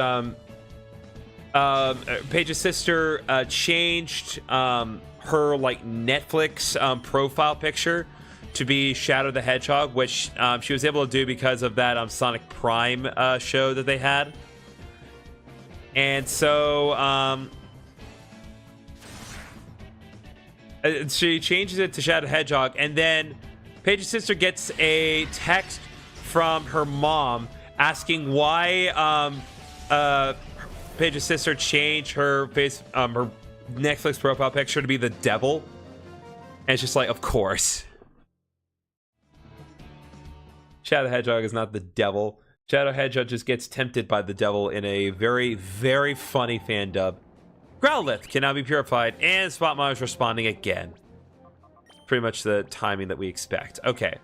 Paige's sister changed her like Netflix profile picture to be Shadow the Hedgehog, which she was able to do because of that Sonic Prime show that they had. And so she changes it to Shadow the Hedgehog, and then Paige's sister gets a text from her mom asking why Paige's sister changed her her Netflix profile picture to be the devil. And it's just like, of course. Shadow the Hedgehog is not the devil. Shadow Hedgehog just gets tempted by the devil in a very, very funny fan dub. Growlithe can now be purified, and Spotmire is responding again. Pretty much the timing that we expect. Okay.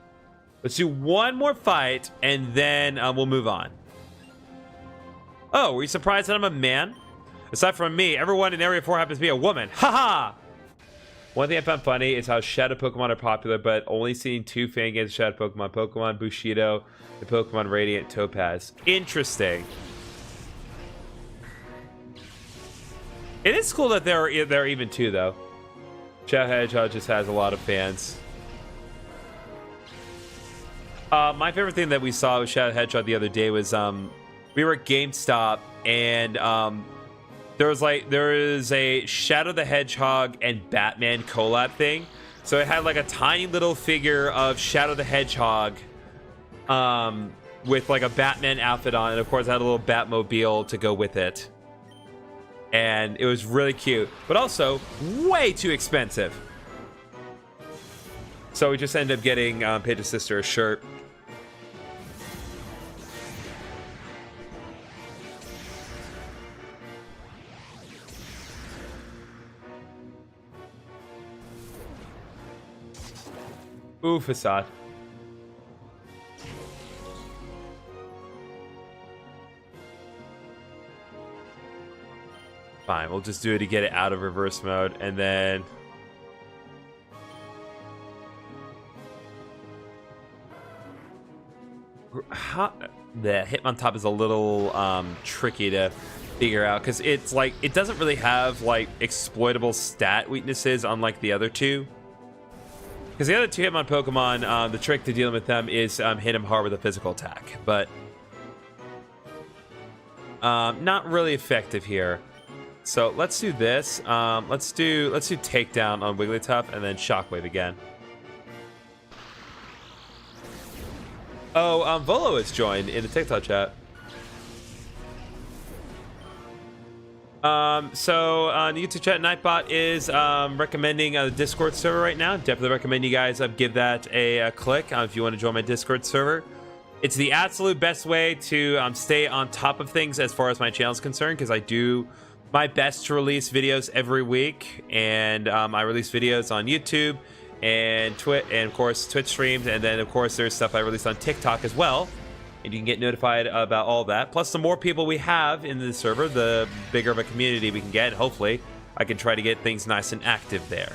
Let's do one more fight, and then we'll move on. Oh, were you surprised that I'm a man? Aside from me, everyone in Area 4 happens to be a woman. Haha! One thing I found funny is how Shadow Pokemon are popular, but only seeing 2 fan games of Shadow Pokemon, Pokemon Bushido and Pokemon Radiant Topaz. Interesting. It is cool that there are even 2, though. Shadow Hedgehog just has a lot of fans. My favorite thing that we saw with Shadow Hedgehog the other day was we were at GameStop, and there is a Shadow the Hedgehog and Batman collab thing. So it had like a tiny little figure of Shadow the Hedgehog with like a Batman outfit on, and of course it had a little Batmobile to go with it. And it was really cute, but also way too expensive. So we just ended up getting Paige's sister a shirt. Ooh, Facade. Fine, we'll just do it to get it out of reverse mode, and then... The Hitmontop is a little tricky to figure out, because it's like, it doesn't really have like exploitable stat weaknesses unlike the other 2. Because the other 2 Hitmon Pokemon, the trick to dealing with them is hit them hard with a physical attack, but not really effective here. So let's do this. Let's do Takedown on Wigglytuff and then Shockwave again. Oh, Volo has joined in the TikTok chat. The YouTube chat, Nightbot is recommending the Discord server right now. Definitely recommend you guys give that a click if you want to join my Discord server. It's the absolute best way to stay on top of things as far as my channel is concerned, because I do my best to release videos every week, and I release videos on YouTube and Twitch, and of course Twitch streams, and then of course there's stuff I release on TikTok as well. And you can get notified about all that. Plus, the more people we have in the server, the bigger of a community we can get. Hopefully, I can try to get things nice and active there.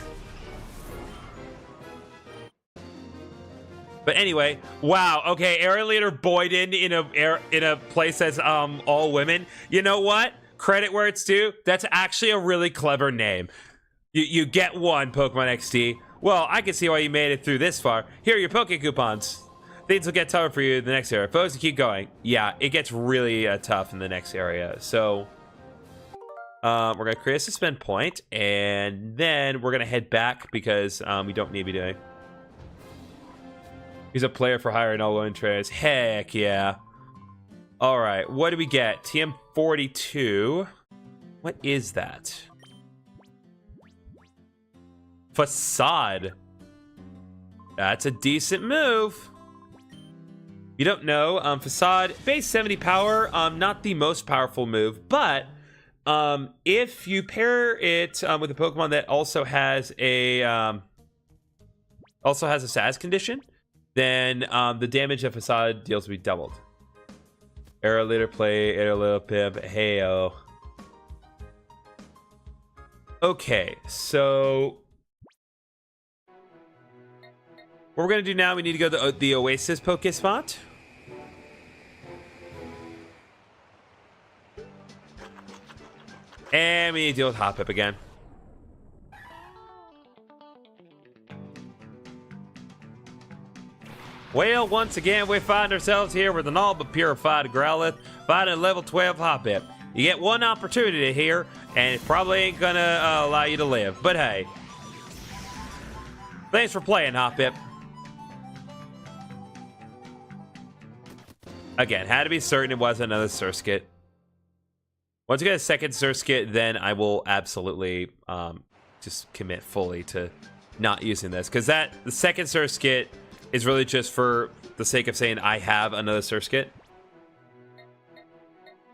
But anyway, wow. Okay, area leader Boyden in a place that's all women. You know what? Credit where it's due. That's actually a really clever name. You get one, Pokemon XD. Well, I can see why you made it through this far. Here are your Poke coupons. Things will get tougher for you in the next area. Folks, keep going. Yeah, it gets really tough in the next area. So, we're going to create a suspend point, and then we're going to head back because we don't need to be doing. He's a player for hire and all loan trades. Heck yeah. All right, what do we get? TM42. What is that? Facade. That's a decent move. You don't know, Facade, base 70 power, not the most powerful move, but if you pair it with a Pokemon that also has a SAS condition, then the damage that Facade deals will be doubled. Arrow Leader play, Arrow Little Pimp, heyo. Okay, so what we're going to do now, we need to go to the Oasis Poke spot. And we need to deal with Hoppip again. Well, once again, we find ourselves here with an all but purified Growlithe fighting a level 12 Hoppip. You get one opportunity here, and it probably ain't going to allow you to live. But hey, thanks for playing, Hoppip. Again, had to be certain it wasn't another Surskit. Once you get a second Surskit, then I will absolutely just commit fully to not using this. Because the second Surskit is really just for the sake of saying I have another Surskit.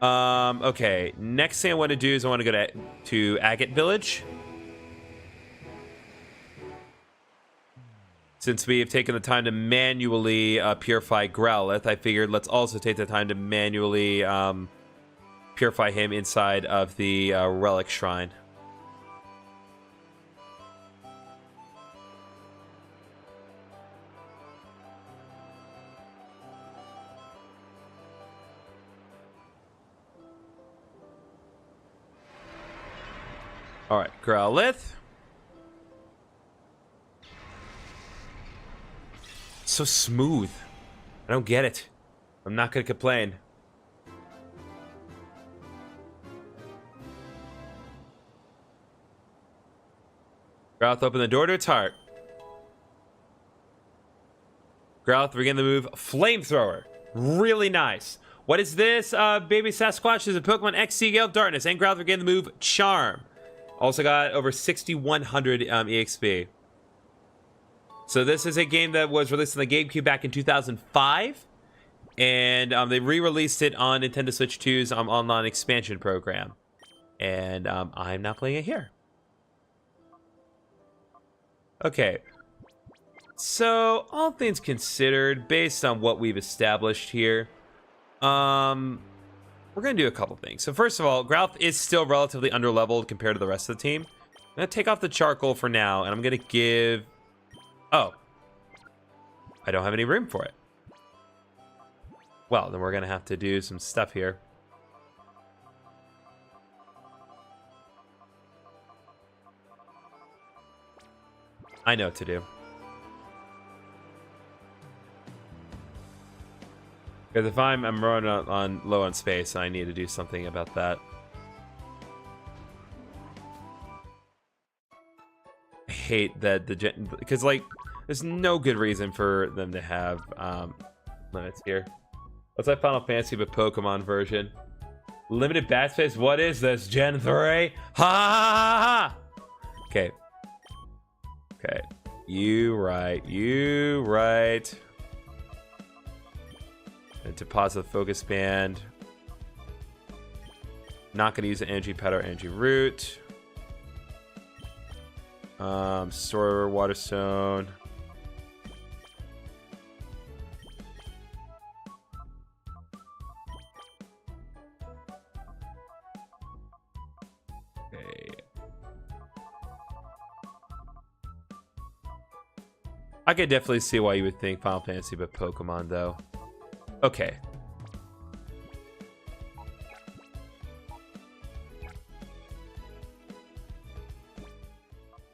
Okay, next thing I want to do is I want to go to Agate Village. Since we have taken the time to manually purify Growlithe, I figured let's also take the time to manually purify him inside of the Relic Shrine. All right, Growlithe. So smooth. I don't get it. I'm not gonna complain. Growlithe open the door to its heart. Growlithe regain the move Flamethrower. Really nice. What is this? Baby Sasquatch is a Pokemon XD Gale of Darkness, and Growlithe regain the move Charm. Also got over 6,100 EXP. So this is a game that was released on the GameCube back in 2005. And they re-released it on Nintendo Switch 2's online expansion program. And I'm not playing it here. Okay. So, all things considered, based on what we've established here, we're going to do a couple things. So first of all, Growlithe is still relatively underleveled compared to the rest of the team. I'm going to take off the charcoal for now, and I'm going to give... Oh. I don't have any room for it. Well, then we're going to have to do some stuff here. I know what to do. Because if I'm running on low on space, I need to do something about that. I hate that because like there's no good reason for them to have limits here. What's that Final Fantasy but Pokemon version? Limited bat space. What is this? Gen 3? Ha ha ha ha! Okay. Okay. You right. And deposit the focus band. Not gonna use the energy pad or energy root. Store water stone. Okay. I could definitely see why you would think Final Fantasy, but Pokemon though. Okay.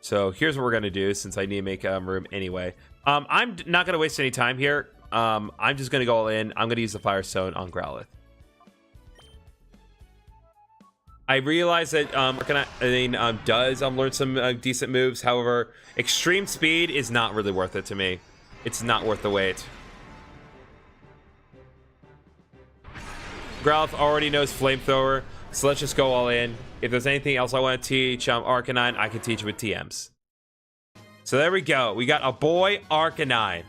So here's what we're gonna do, since I need to make room anyway. I'm not gonna waste any time here. I'm just gonna go all in. I'm gonna use the Firestone on Growlithe. I realize that Arcanine does learn some decent moves. However, extreme speed is not really worth it to me. It's not worth the wait. Growlithe already knows Flamethrower, so let's just go all in. If there's anything else I want to teach Arcanine, I can teach it with TMs. So there we go. We got a boy Arcanine.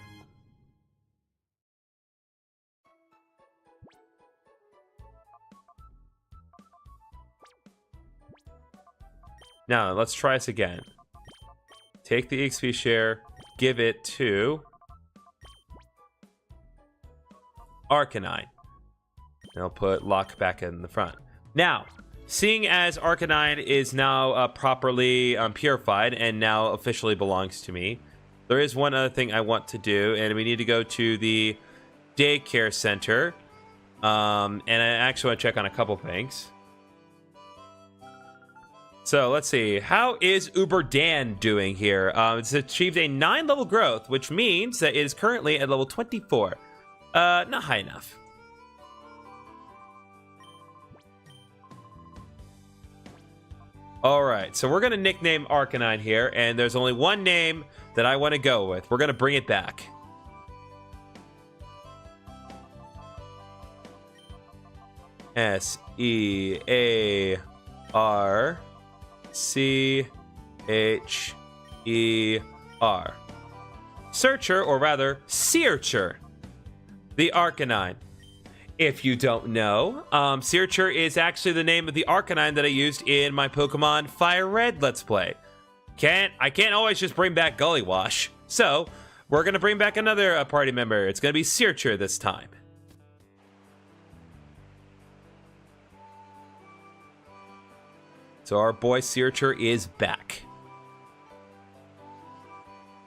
Now, let's try this again. Take the XP share, give it to Arcanine. And I'll put Lock back in the front. Now, seeing as Arcanine is now properly purified and now officially belongs to me, there is one other thing I want to do, and we need to go to the daycare center. And I actually want to check on a couple things. So let's see. How is Uber Dan doing here? It's achieved a 9 level growth, which means that it is currently at level 24. Not high enough. Alright, so we're going to nickname Arcanine here, and there's only one name that I want to go with. We're going to bring it back. S-E-A-R-C-H-E-R. Searcher, or rather, Searcher. The Arcanine. If you don't know, Searcher is actually the name of the Arcanine that I used in my Pokemon Fire Red Let's Play. I can't always just bring back Gullywash. So, we're going to bring back another party member. It's going to be Searcher this time. So our boy Searcher is back.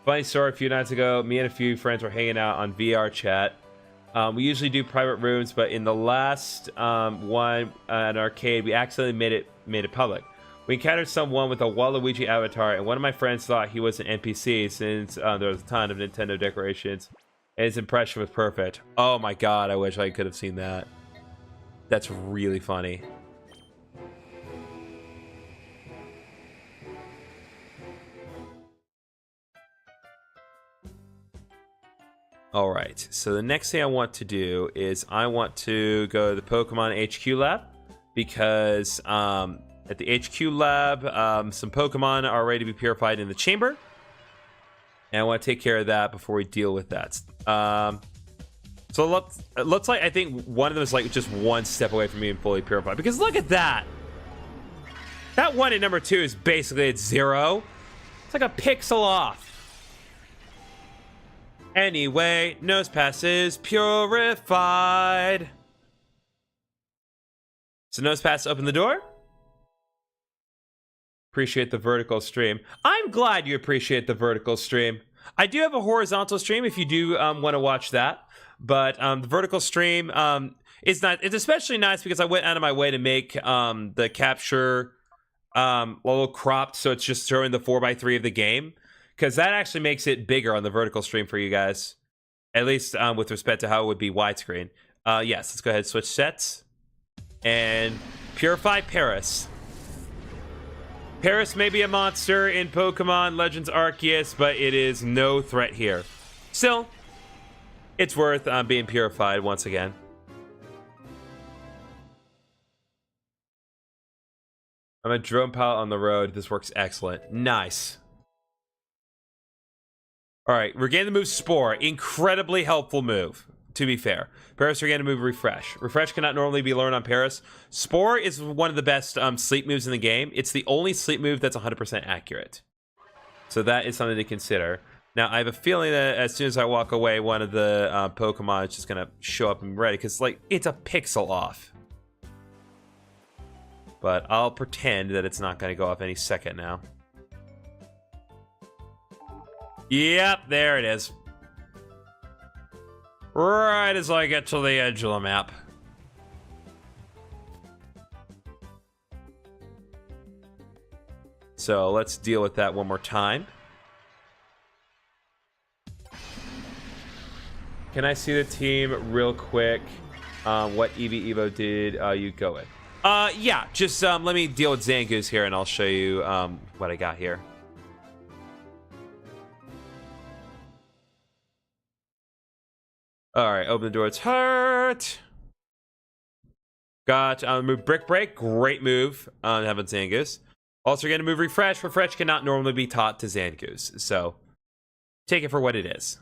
Funny story, a few nights ago, me and a few friends were hanging out on VR chat. We usually do private rooms, but in the last one at an arcade, we accidentally made it public. We encountered someone with a Waluigi avatar, and one of my friends thought he was an NPC since there was a ton of Nintendo decorations, and his impression was perfect. Oh my god, I wish I could have seen that. That's really funny. Alright, so the next thing I want to do is I want to go to the Pokemon HQ lab, because at the HQ lab, some Pokemon are ready to be purified in the chamber, and I want to take care of that before we deal with that. So it looks like I think one of them is like just one step away from being fully purified, because look at that! That one at number 2 is basically at 0. It's like a pixel off. Anyway, Nosepass is purified. So Nosepass, open the door. Appreciate the vertical stream. I'm glad you appreciate the vertical stream. I do have a horizontal stream if you do want to watch that. But the vertical stream is not. It's especially nice because I went out of my way to make the capture a little cropped, so it's just showing the 4x3 of the game. Because that actually makes it bigger on the vertical stream for you guys. At least with respect to how it would be widescreen. Yes, let's go ahead and switch sets. And purify Paris. Paris may be a monster in Pokemon Legends Arceus, but it is no threat here. Still, it's worth being purified once again. I'm a drone pilot on the road. This works excellent. Nice. All right, regain the move Spore. Incredibly helpful move, to be fair. Paris, regain the move Refresh. Refresh cannot normally be learned on Paris. Spore is one of the best sleep moves in the game. It's the only sleep move that's 100% accurate. So that is something to consider. Now, I have a feeling that as soon as I walk away, one of the Pokemon is just going to show up and ready, because, like, it's a pixel off. But I'll pretend that it's not going to go off any second now. Yep, there it is. Right as I get to the edge of the map. So let's deal with that one more time. Can I see the team real quick? What Eevee did you go with? Yeah, just let me deal with Zangoose here and I'll show you what I got here. All right, open the door. It's hurt. Got move Brick Break. Great move on having Zangoose. Also, you're going to move Refresh. Refresh cannot normally be taught to Zangoose, so take it for what it is.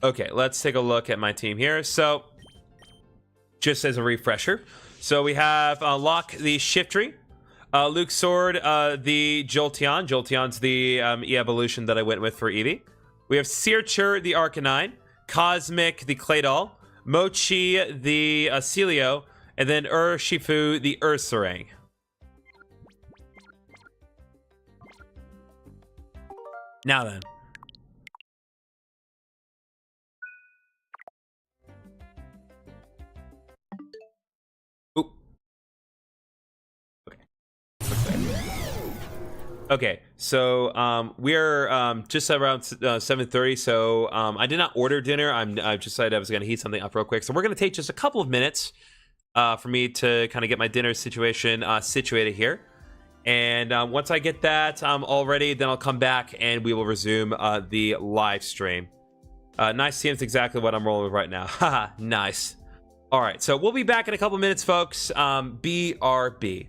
Okay, let's take a look at my team here. So, just as a refresher, so we have Locke, the Shiftry. Luke Sword, the Jolteon. Jolteon's the e-evolution that I went with for Eevee. We have Searcher, the Arcanine. Cosmic, the Claydol. Mochi, the Celio. And then Urshifu, the Ursaring. Now then. Oop. Okay, so we're just around 7:30. So I did not order dinner. I just decided I was going to heat something up real quick. So we're going to take just a couple of minutes for me to kind of get my dinner situation situated here. And once I get that all ready, then I'll come back and we will resume the live stream. Nice team's exactly what I'm rolling with right now. Haha, nice. All right, so we'll be back in a couple minutes, folks. BRB.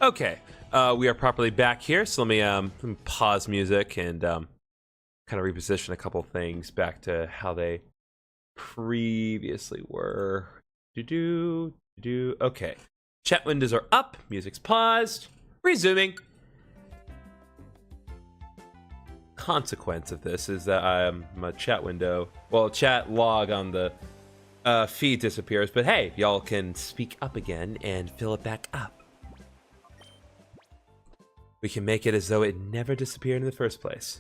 Okay, we are properly back here, so let me pause music and kind of reposition a couple things back to how they previously were. Okay, chat windows are up, music's paused, resuming. Consequence of this is that my chat window, well, chat log on the feed disappears, but hey, y'all can speak up again and fill it back up. We can make it as though it never disappeared in the first place.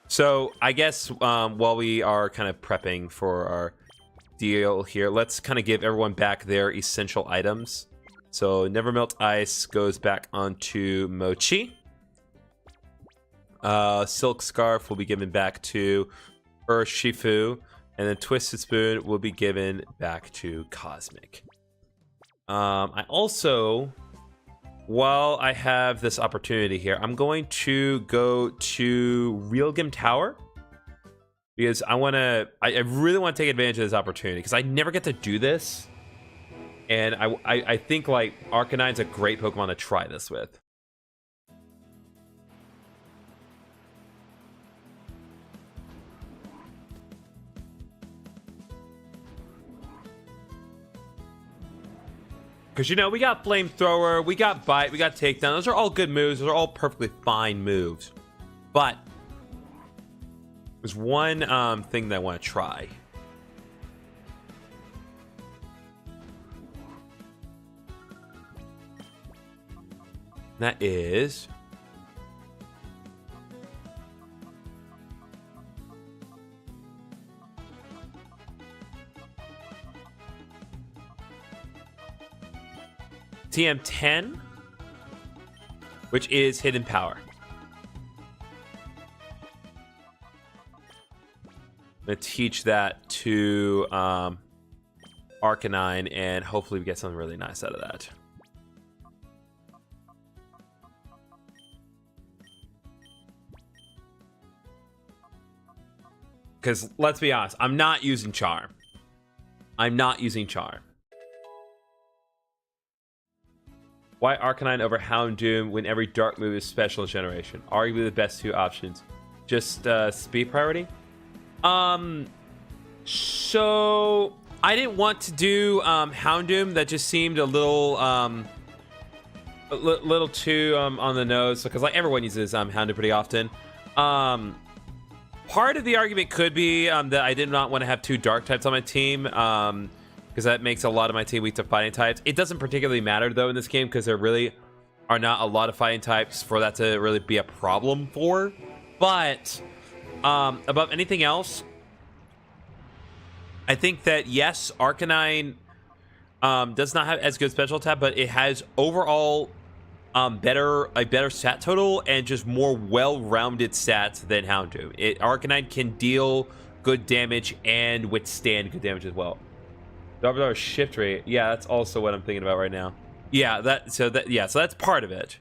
So I guess while we are kind of prepping for our deal here, let's kind of give everyone back their essential items. So Never Melt Ice goes back onto Mochi. Silk Scarf will be given back to Shifu, and then Twisted Spoon will be given back to Cosmic. I also, while I have this opportunity here, I'm going to go to Realgam Tower because I really want to take advantage of this opportunity because I never get to do this, and I think like Arcanine's a great Pokemon to try this with. Because, you know, we got Flamethrower, we got Bite, we got Takedown. Those are all good moves. Those are all perfectly fine moves. But there's one thing that I want to try. That is... TM10, which is Hidden Power. I'm going to teach that to Arcanine, and hopefully we get something really nice out of that. Because, let's be honest, I'm not using Charm. Why Arcanine over Houndoom when every dark move is special generation? Arguably the best two options. Just speed priority? So I didn't want to do Houndoom. That just seemed a little too on the nose, because like everyone uses Houndoom pretty often. Part of the argument could be that I did not want to have two dark types on my team. Because that makes a lot of my team weak to fighting types. It doesn't particularly matter, though, in this game, because there really are not a lot of fighting types for that to really be a problem for. But, above anything else, I think that, yes, Arcanine does not have as good special attack, but it has overall a better stat total and just more well-rounded stats than Houndoom. Arcanine can deal good damage and withstand good damage as well. Double shift rate. Yeah, that's also what I'm thinking about right now. Yeah, so that's part of it.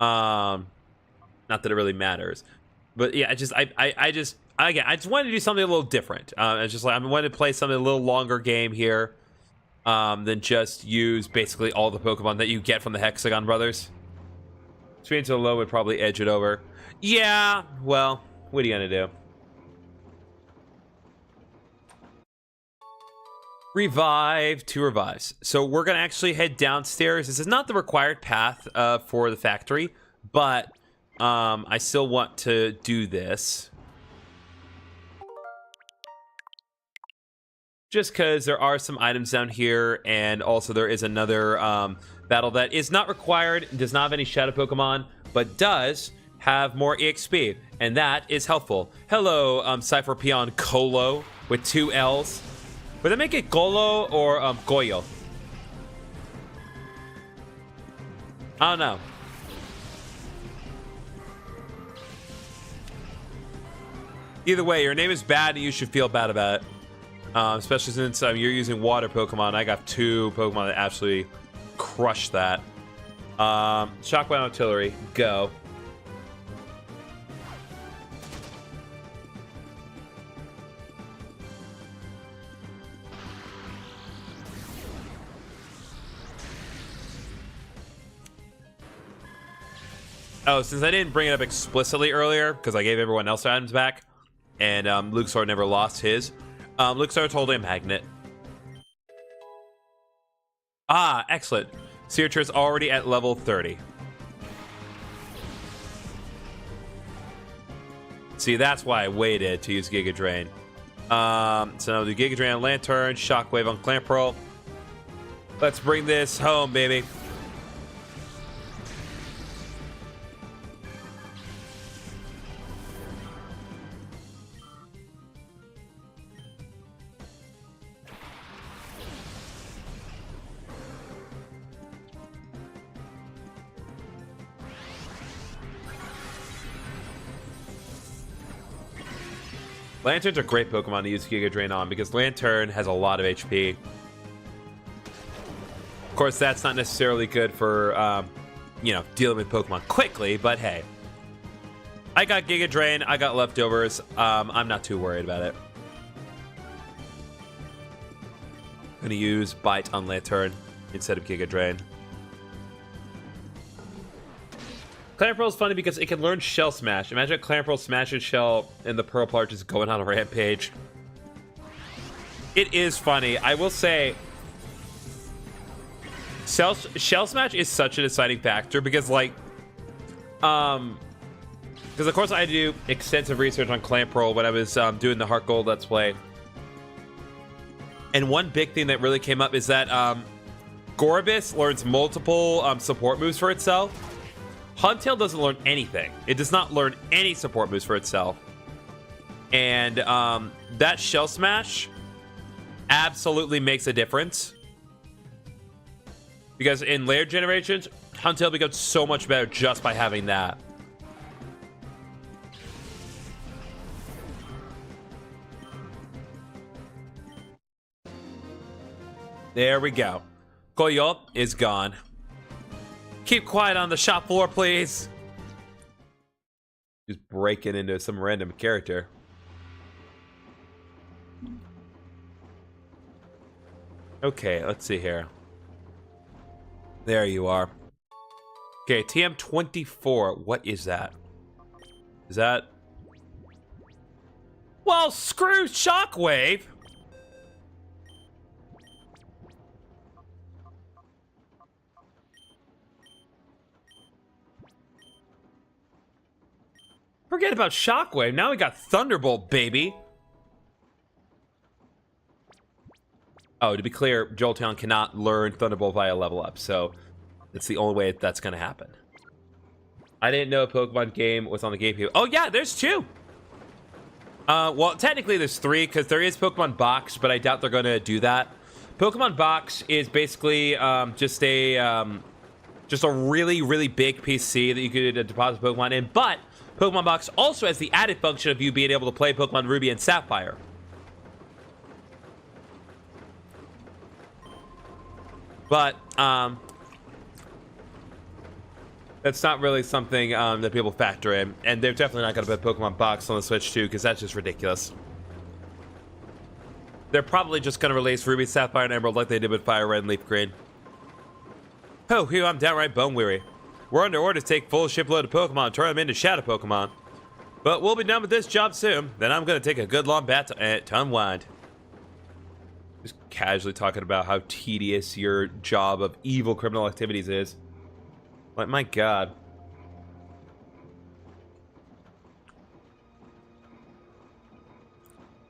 Not that it really matters. But yeah, I just wanted to do something a little different. It's just like I wanted to play something a little longer game here. Than just use basically all the Pokemon that you get from the Hexagon Brothers. Speed to the low would probably edge it over. Yeah, well, what are you gonna do? Revive, 2 revives. So we're gonna actually head downstairs. This is not the required path for the factory, but I still want to do this. Just because there are some items down here, and also there is another battle that is not required, does not have any Shadow Pokemon, but does have more EXP, and that is helpful. Hello, Cipher Peon Colo with 2 L's. Would they make it Golo or Goyo? I don't know. Either way, your name is bad and you should feel bad about it. Especially since you're using water Pokemon. I got 2 Pokemon that absolutely crush that. Shockwave Artillery, go. Oh, since I didn't bring it up explicitly earlier, because I gave everyone else items back, and Luxor never lost his, Luxor told a magnet. Ah, excellent. Searcher is already at level 30. See, that's why I waited to use Giga Drain. So now I'll do Giga Drain on Lantern, Shockwave on Clamperl. Let's bring this home, baby. Lantern's a great Pokemon to use Giga Drain on because Lantern has a lot of HP. Of course, that's not necessarily good for, you know, dealing with Pokemon quickly, but hey. I got Giga Drain, I got leftovers. I'm not too worried about it. I'm gonna use Bite on Lantern instead of Giga Drain. Clamperl is funny because it can learn Shell Smash. Imagine Clamperl smashes Shell and the Purplar just going on a rampage. It is funny. I will say, Shell Smash is such a deciding factor because, like, because of course I do extensive research on Clamperl when I was doing the Heart Gold Let's Play. And one big thing that really came up is that Gorbis learns multiple support moves for itself. Huntail doesn't learn anything. It does not learn any support moves for itself. And that Shell Smash absolutely makes a difference. Because in later generations, Huntail becomes so much better just by having that. There we go. Coyote is gone. Keep quiet on the shop floor, please. Just breaking into some random character. Okay, let's see here. There you are. Okay, TM24. What is that? Is that... Well, screw Shockwave! Forget about Shockwave. Now we got Thunderbolt, baby. Oh, to be clear, Jolteon cannot learn Thunderbolt via level up, so it's the only way that's going to happen. I didn't know a Pokemon game was on the GameCube. Oh, yeah, there's 2. Well, technically there's 3, because there is Pokemon Box, but I doubt they're going to do that. Pokemon Box is basically just a really, really big PC that you could deposit Pokemon in, but Pokemon Box also has the added function of you being able to play Pokemon Ruby and Sapphire. But, that's not really something that people factor in. And they're definitely not going to put Pokemon Box on the Switch too, because that's just ridiculous. They're probably just going to release Ruby, Sapphire, and Emerald like they did with Fire Red and Leaf Green. Oh, Hugh, I'm downright bone weary. We're under order to take full shipload of Pokemon and turn them into Shadow Pokemon. But we'll be done with this job soon. Then I'm going to take a good long bath to unwind. Just casually talking about how tedious your job of evil criminal activities is. Like, my God.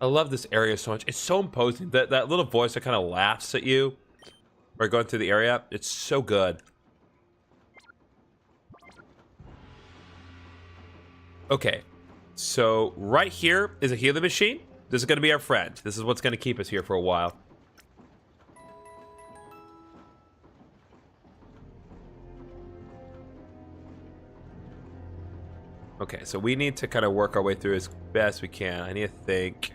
I love this area so much. It's so imposing. That little voice that kind of laughs at you while going through the area. It's so good. Okay, so right here is a healing machine. This is going to be our friend. This is what's going to keep us here for a while. Okay, so we need to kind of work our way through as best we can. I need to think.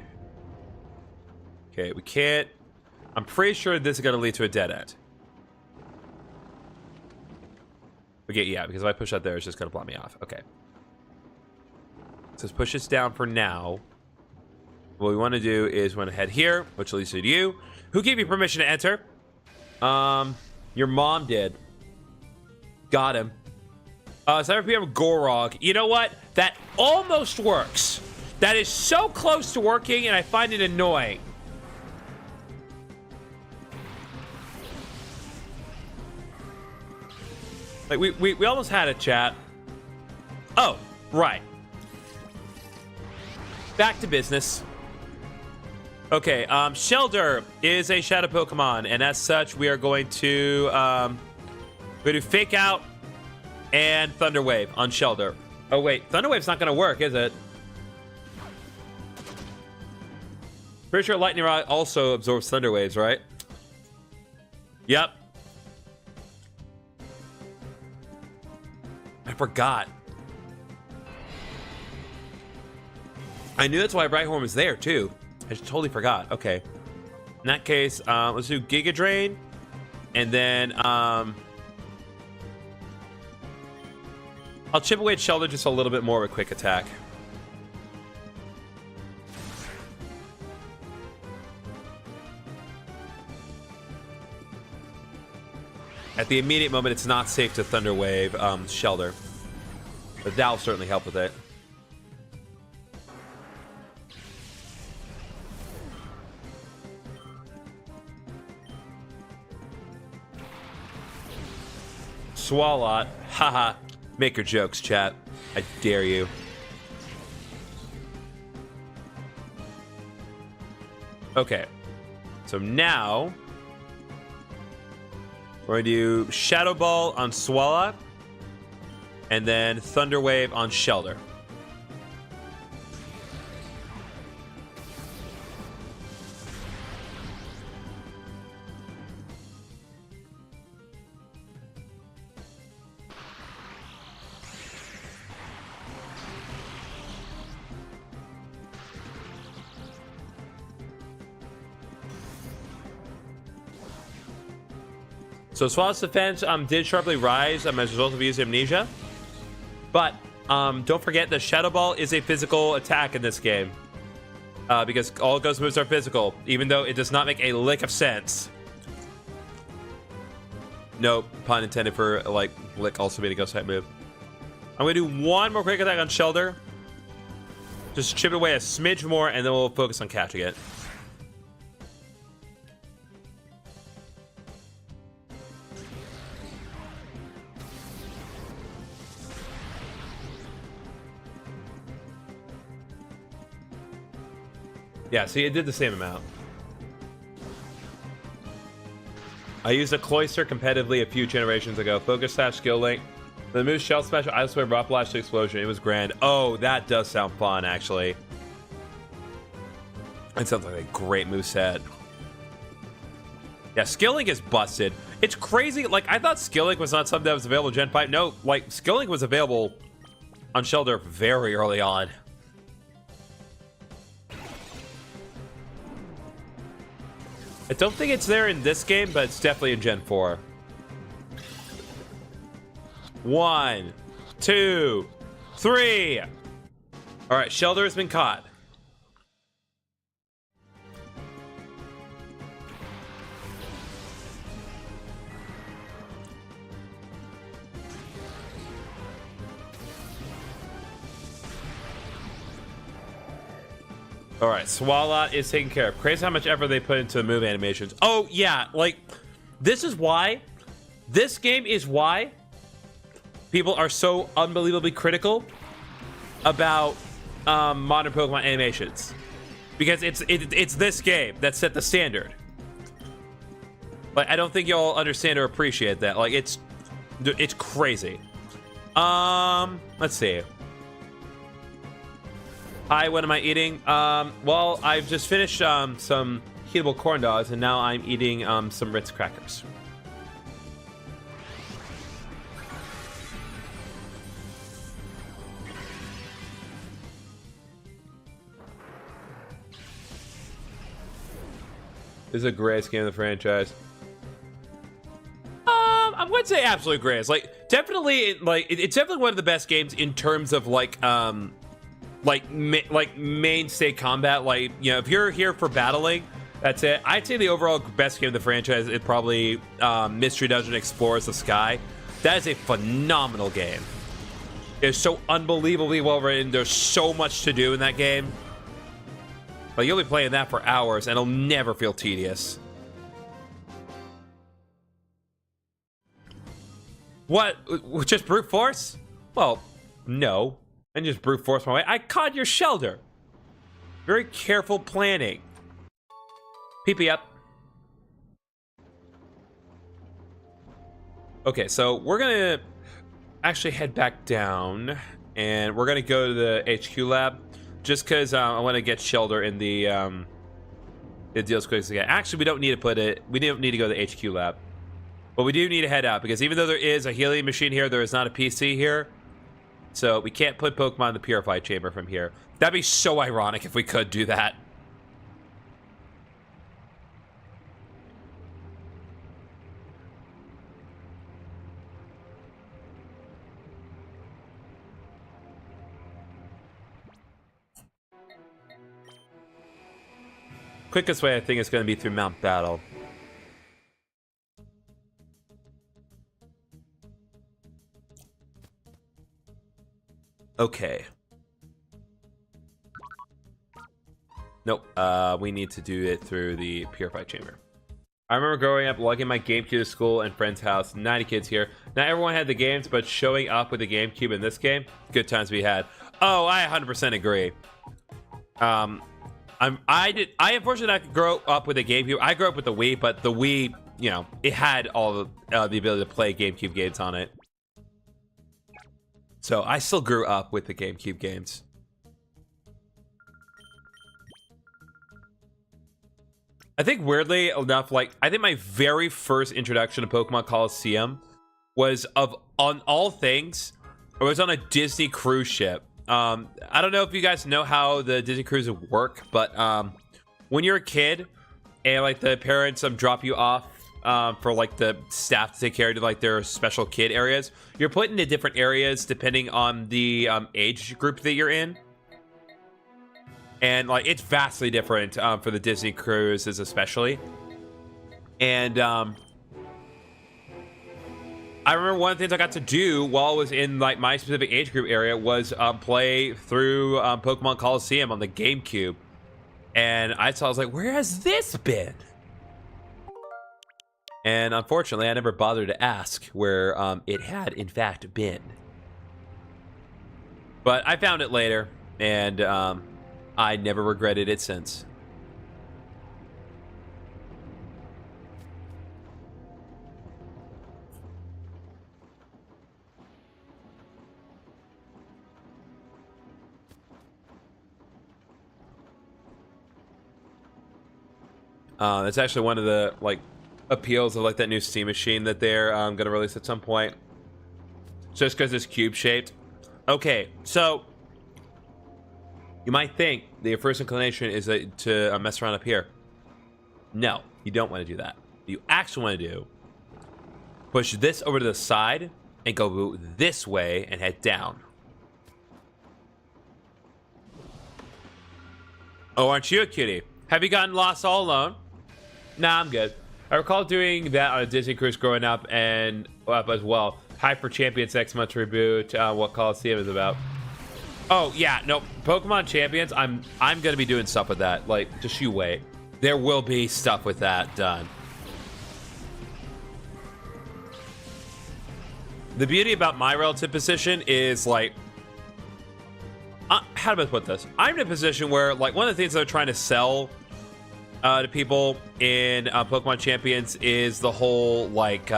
Okay, we can't... I'm pretty sure this is going to lead to a dead end. Okay, yeah, because if I push that there, it's just going to block me off. Okay. So let's push this down for now. What we want to do is want to head here, which leads to you. Who gave you permission to enter? Your mom did. Got him. Cypher PM Gorog. You know what? That almost works. That is so close to working, and I find it annoying. Like, we almost had a chat. Oh, right. Back to business. Okay, Shelder is a Shadow Pokemon, and as such, we are going to Fake Out and Thunder Wave on Shelder. Oh, wait. Thunder Wave's not going to work, is it? Pretty sure Lightning Rod also absorbs Thunder Waves, right? Yep. I forgot. I knew that's why Brighthorn was there, too. I just totally forgot. Okay. In that case, let's do Giga Drain. And then, I'll chip away at Shelter just a little bit more with Quick Attack. At the immediate moment, it's not safe to Thunder Wave Shelter. But that'll certainly help with it. Swalot. Haha. Make your jokes, chat. I dare you. Okay. So now we're going to do Shadow Ball on Swalot, and then Thunder Wave on Shelter. So Swalot's defense did sharply rise as a result of using Amnesia. But don't forget that Shadow Ball is a physical attack in this game. Because all Ghost moves are physical, even though it does not make a lick of sense. Nope, pun intended for, like, lick also being a Ghost type move. I'm going to do one more quick attack on Shelter. Just chip it away a smidge more, and then we'll focus on catching it. Yeah, see, it did the same amount. I used a Cloyster competitively a few generations ago. Focus Sash, Skill Link. The move Shell Special, I swear, Rock Blast to Explosion. It was grand. Oh, that does sound fun, actually. That sounds like a great moveset. Yeah, Skill Link is busted. It's crazy. Like, I thought Skill Link was not something that was available in Gen 5. No, like, Skill Link was available on Shelter very early on. I don't think it's there in this game, but it's definitely in Gen 4. 1, 2, 3. All right, Shelter has been caught. All right, Swalot is taken care of. Crazy how much effort they put into the move animations. Oh, yeah, like, this is why, this game is why people are so unbelievably critical about modern Pokemon animations. Because it's this game that set the standard. Like, I don't think y'all understand or appreciate that. Like, it's crazy. Let's see. Hi, what am I eating? Well, I've just finished some heatable corn dogs, and now I'm eating some Ritz crackers. This is the greatest game of the franchise. I wouldn't say absolute greatest. Like, definitely, it's definitely one of the best games in terms of like mainstay combat. Like, you know, if you're here for battling, that's it. I'd say the overall best game of the franchise is probably Mystery Dungeon Explorers of Sky. That is a phenomenal game. is so unbelievably well written. There's so much to do in that game. Like, you'll be playing that for hours, and it'll never feel tedious. What? Just brute force? Well, no. And just brute force my way. I caught your shelter. Very careful planning. PP up. Okay, so we're gonna actually head back down, and we're gonna go to the HQ lab, just because I want to get shelter in the deals quick as again. Actually, we don't need to put it. We don't need to go to the HQ lab. But we do need to head out, because even though there is a healing machine here, there is not a PC here. So we can't put Pokemon in the Purified Chamber from here. That'd be so ironic if we could do that. Quickest way, I think, is going to be through Mount Battle. Okay. Nope. We need to do it through the Purified Chamber. I remember growing up, lugging my GameCube to school and friend's house. 90 kids here. Not everyone had the games, but showing up with the GameCube in this game, good times we had. Oh, I 100% agree. I unfortunately not grow up with a GameCube. I grew up with the Wii, but the Wii, you know, it had all the ability to play GameCube games on it. So I still grew up with the GameCube games. I think weirdly enough, like, I think my very first introduction to Pokemon Coliseum was on all things, it was on a Disney cruise ship. I don't know if you guys know how the Disney cruises work, but when you're a kid and like the parents drop you off for like the staff to take care of like their special kid areas, you're put into different areas depending on the age group that you're in. And like it's vastly different for the Disney cruises especially. And I remember one of the things I got to do while I was in like my specific age group area was play through Pokemon Coliseum on the GameCube. And I was like, where has this been? And unfortunately, I never bothered to ask where it had in fact been. But I found it later, and I never regretted it since. It's actually one of the like appeals of like that new Steam machine that they're gonna release at some point. Just because it's cube shaped. Okay, so you might think that your first inclination is to mess around up here. No, you don't want to do that. You actually want to do push this over to the side and go this way and head down. Oh, aren't you a cutie? Have you gotten lost all alone? Nah, I'm good. I recall doing that on a Disney cruise growing up and up as well. Hyper Champions next month's reboot. What Coliseum is about. Oh yeah, no, Pokemon Champions. I'm gonna be doing stuff with that. Like, just you wait. There will be stuff with that done. The beauty about my relative position is like, how do I put this? I'm in a position where like one of the things that I'm trying to sell to people in Pokemon Champions is the whole like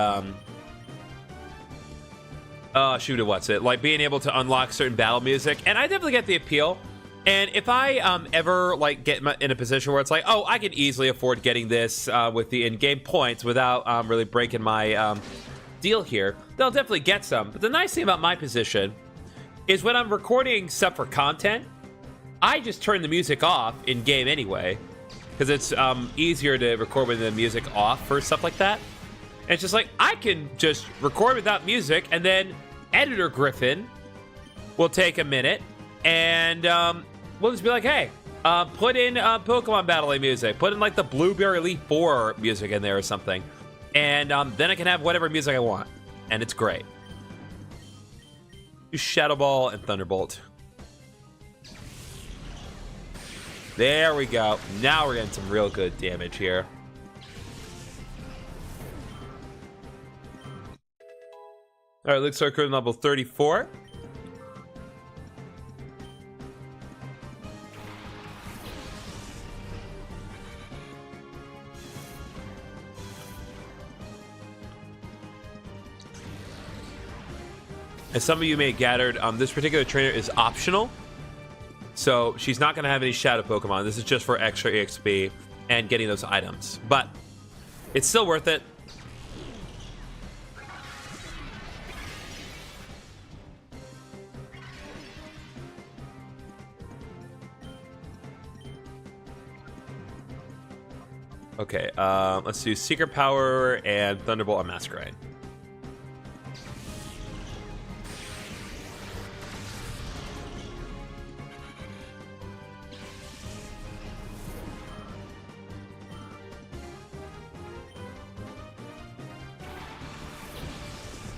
like being able to unlock certain battle music, and I definitely get the appeal. And if I ever like get in a position where it's like, oh, I can easily afford getting this with the in-game points without really breaking my deal here, then I'll definitely get some. But the nice thing about my position is when I'm recording stuff for content, I just turn the music off in game anyway, because it's easier to record with the music off for stuff like that. And it's just like, I can just record without music, and then Editor Griffin will take a minute, and we'll just be like, hey, put in Pokemon battling music. Put in like the Blueberry Leaf 4 music in there or something. And then I can have whatever music I want. And it's great. do Shadow Ball and Thunderbolt. There we go. Now we're getting some real good damage here. All right, let's start coding level 34. As some of you may have gathered, this particular trainer is optional. So she's not going to have any Shadow Pokemon. This is just for extra EXP and getting those items. But it's still worth it. Okay, let's do Secret Power and Thunderbolt on Masquerade.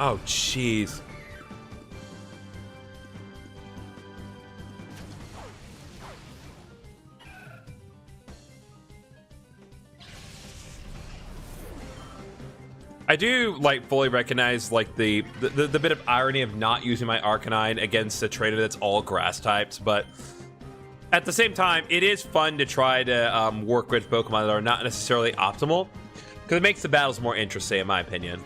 Oh, jeez. I do like fully recognize like the bit of irony of not using my Arcanine against a trainer that's all grass types, but at the same time, it is fun to try to work with Pokemon that are not necessarily optimal, because it makes the battles more interesting, in my opinion.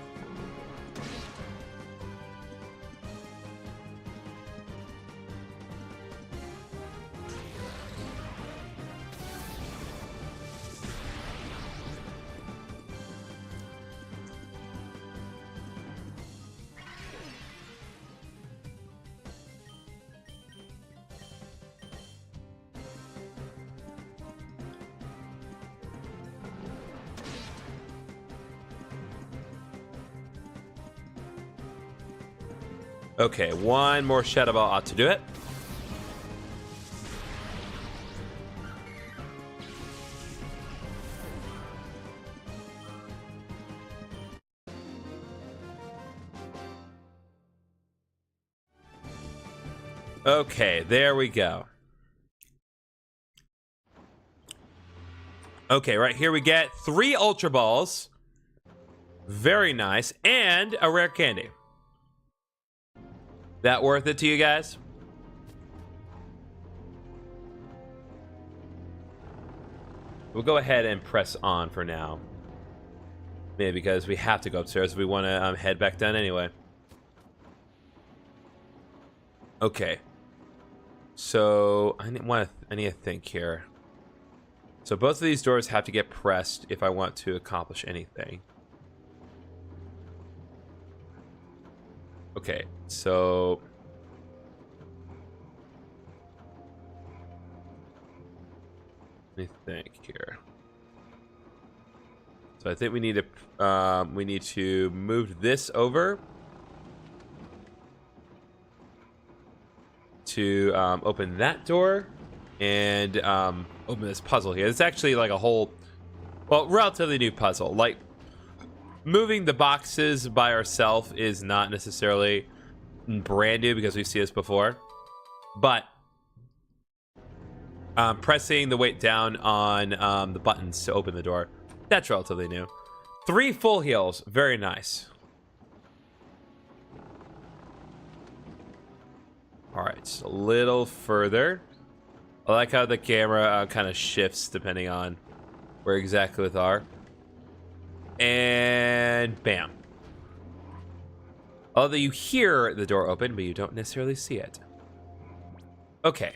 Okay, one more Shadow Ball ought to do it. Okay, there we go. Okay, right here we get 3 Ultra Balls. Very nice. And a rare candy. That worth it to you guys? We'll go ahead and press on for now. Maybe because we have to go upstairs. We want to head back down anyway. Okay. So I need to think here. So both of these doors have to get pressed if I want to accomplish anything. Okay, so let me think here. So I think we need to move this over to open that door and open this puzzle here. It's actually like a whole, well, relatively new puzzle. Like, moving the boxes by ourselves is not necessarily brand new because we've seen this before, but pressing the weight down on the buttons to open the door, that's relatively new. 3 full heals, very nice. All right, just a little further. I like how the camera kind of shifts depending on where exactly we are. And bam. Although you hear the door open, but you don't necessarily see it. Okay.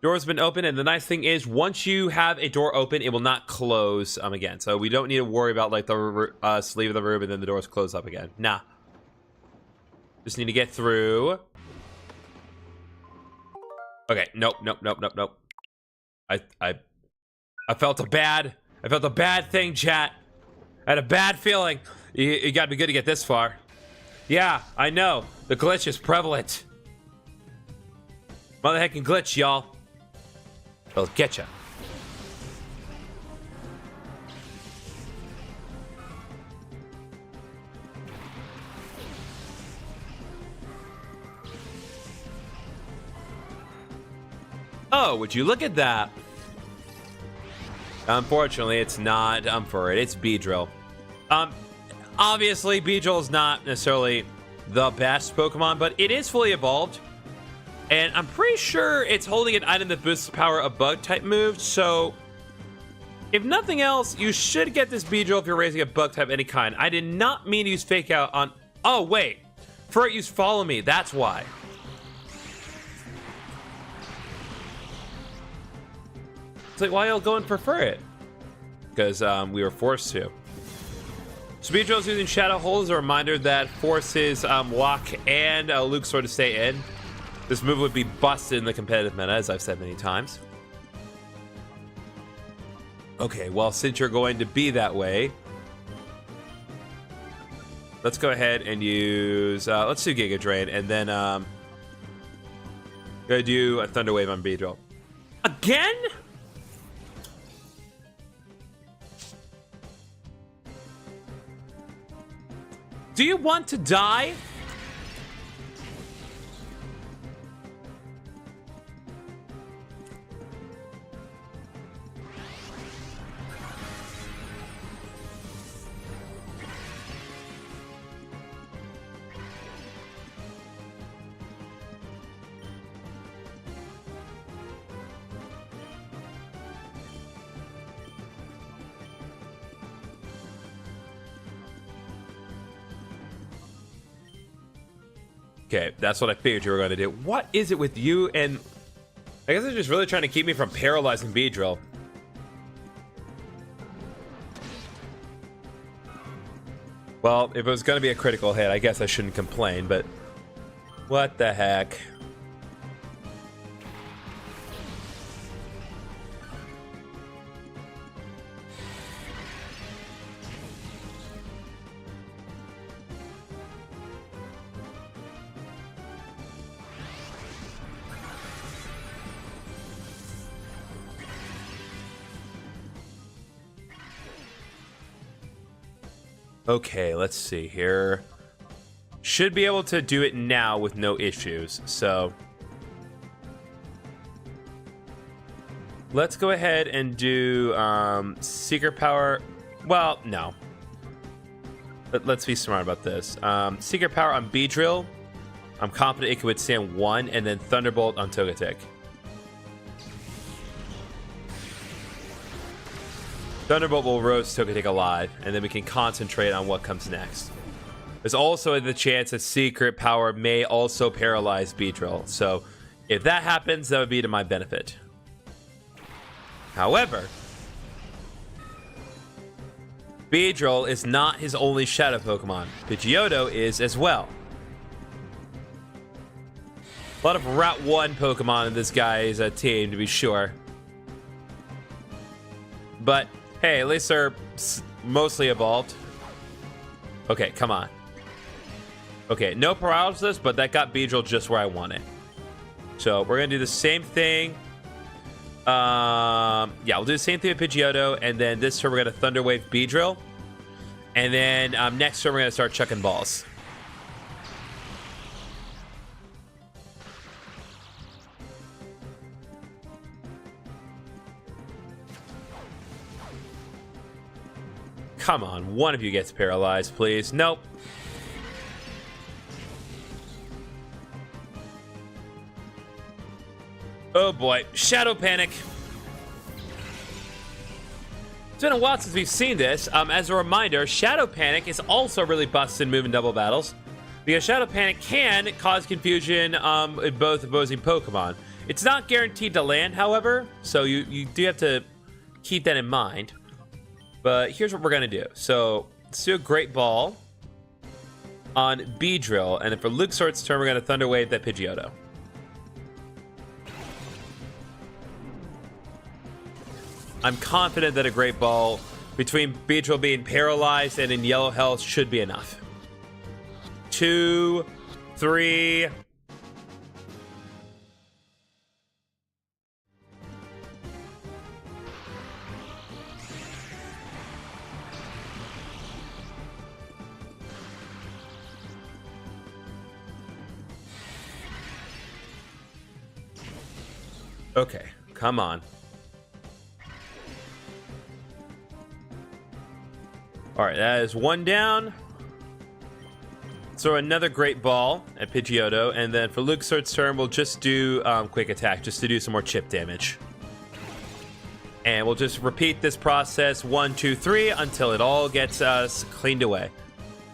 Door's been open, and the nice thing is, once you have a door open, it will not close again. So we don't need to worry about like the sleeve of the room and then the doors close up again. Nah. Just need to get through. Okay. Nope. I felt a bad thing, chat. I had a bad feeling. You gotta be good to get this far. Yeah, I know. The glitch is prevalent. Mother heckin' glitch, y'all. It'll get ya. Oh, would you look at that? Unfortunately, it's not for it. It's Beedrill. Obviously, Beedrill is not necessarily the best Pokemon, but it is fully evolved. And I'm pretty sure it's holding an item that boosts the power of Bug-type moves, so if nothing else, you should get this Beedrill if you're raising a Bug-type of any kind. I did not mean to use Fake Out on... Oh, wait. For it, use Follow Me. That's why. It's like, why y'all going for Furret? Because we were forced to. So Beedrill's using Shadow Hole as a reminder that forces Walk and Luxord to stay in. This move would be busted in the competitive meta, as I've said many times. Okay, well, since you're going to be that way, let's go ahead and use... let's do Giga Drain, and then... gonna do a Thunder Wave on Beedrill. Again? Do you want to die? Okay, that's what I figured you were going to do. What is it with you and... I guess they're just really trying to keep me from paralyzing Beedrill. Well, if it was going to be a critical hit, I guess I shouldn't complain, but... What the heck? Okay, let's see here. Should be able to do it now with no issues, so... Let's go ahead and do Secret Power. Well, no. Let's be smart about this. Secret Power on Beedrill. I'm confident it can withstand one, and then Thunderbolt on Togetic. Thunderbolt will roast Togetic alive, and then we can concentrate on what comes next. There's also the chance that Secret Power may also paralyze Beedrill, so if that happens, that would be to my benefit. However, Beedrill is not his only Shadow Pokemon. Pidgeotto is as well. A lot of Route 1 Pokemon in this guy's team, to be sure. But, hey, at least they're mostly evolved. Okay, come on. Okay, no paralysis, but that got Beedrill just where I want it. So, we're going to do the same thing. Yeah, we'll do the same thing with Pidgeotto, and then this turn we're going to Thunder Wave Beedrill. And then next turn we're going to start chucking balls. Come on, one of you gets paralyzed, please. Nope. Oh boy, Shadow Panic. It's been a while since we've seen this. As a reminder, Shadow Panic is also really busted in move and double battles, because Shadow Panic can cause confusion in both opposing Pokemon. It's not guaranteed to land, however, so you do have to keep that in mind. But here's what we're going to do. So, let's do a Great Ball on Beedrill, and then for Luxort's turn, we're going to Thunder Wave that Pidgeotto. I'm confident that a Great Ball between Beedrill being paralyzed and in yellow health should be enough. 2, 3... Okay, come on. All right, that is one down. So another great ball at Pidgeotto, and then for Luxord's turn, we'll just do quick attack, just to do some more chip damage. And we'll just repeat this process 1, 2, 3 until it all gets cleaned away.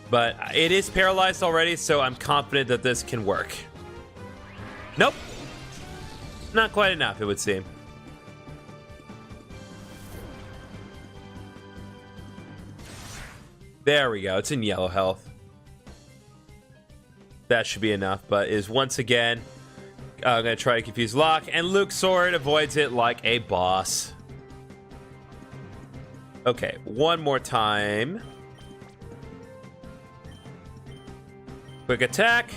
But it is paralyzed already, so I'm confident that this can work. Nope. Not quite enough, it would seem. There we go. It's in yellow health. That should be enough, but is once again going to try to confuse Locke, and Luxord avoids it like a boss. Okay, one more time. Quick attack.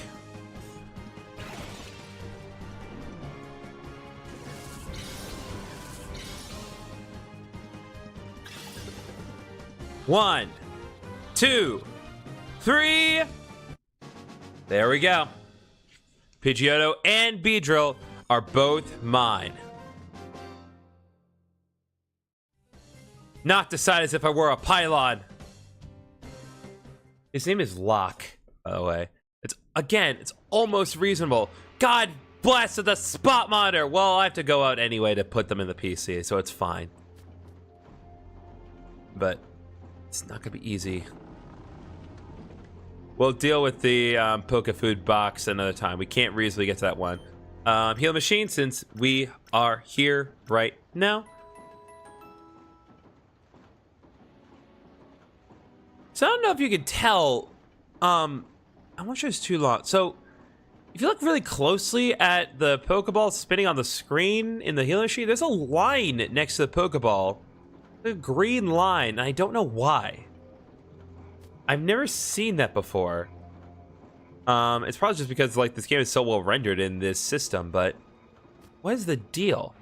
One, 2, 3. There we go. Pidgeotto and Beedrill are both mine. Not decide as if I were a pylon. His name is Locke, by the way. It's almost reasonable. God bless the spot monitor. Well, I have to go out anyway to put them in the PC, so it's fine. But it's not gonna be easy. We'll deal with the Poke Food box another time. We can't reasonably get to that one. Heal Machine, since we are here right now. So I don't know if you can tell. I'm not sure it's too long. So if you look really closely at the Pokeball spinning on the screen in the healing machine, there's a line next to the Pokeball. A green line. I don't know why. I've never seen that before. It's probably just because like this game is so well rendered in this system, but what is the deal?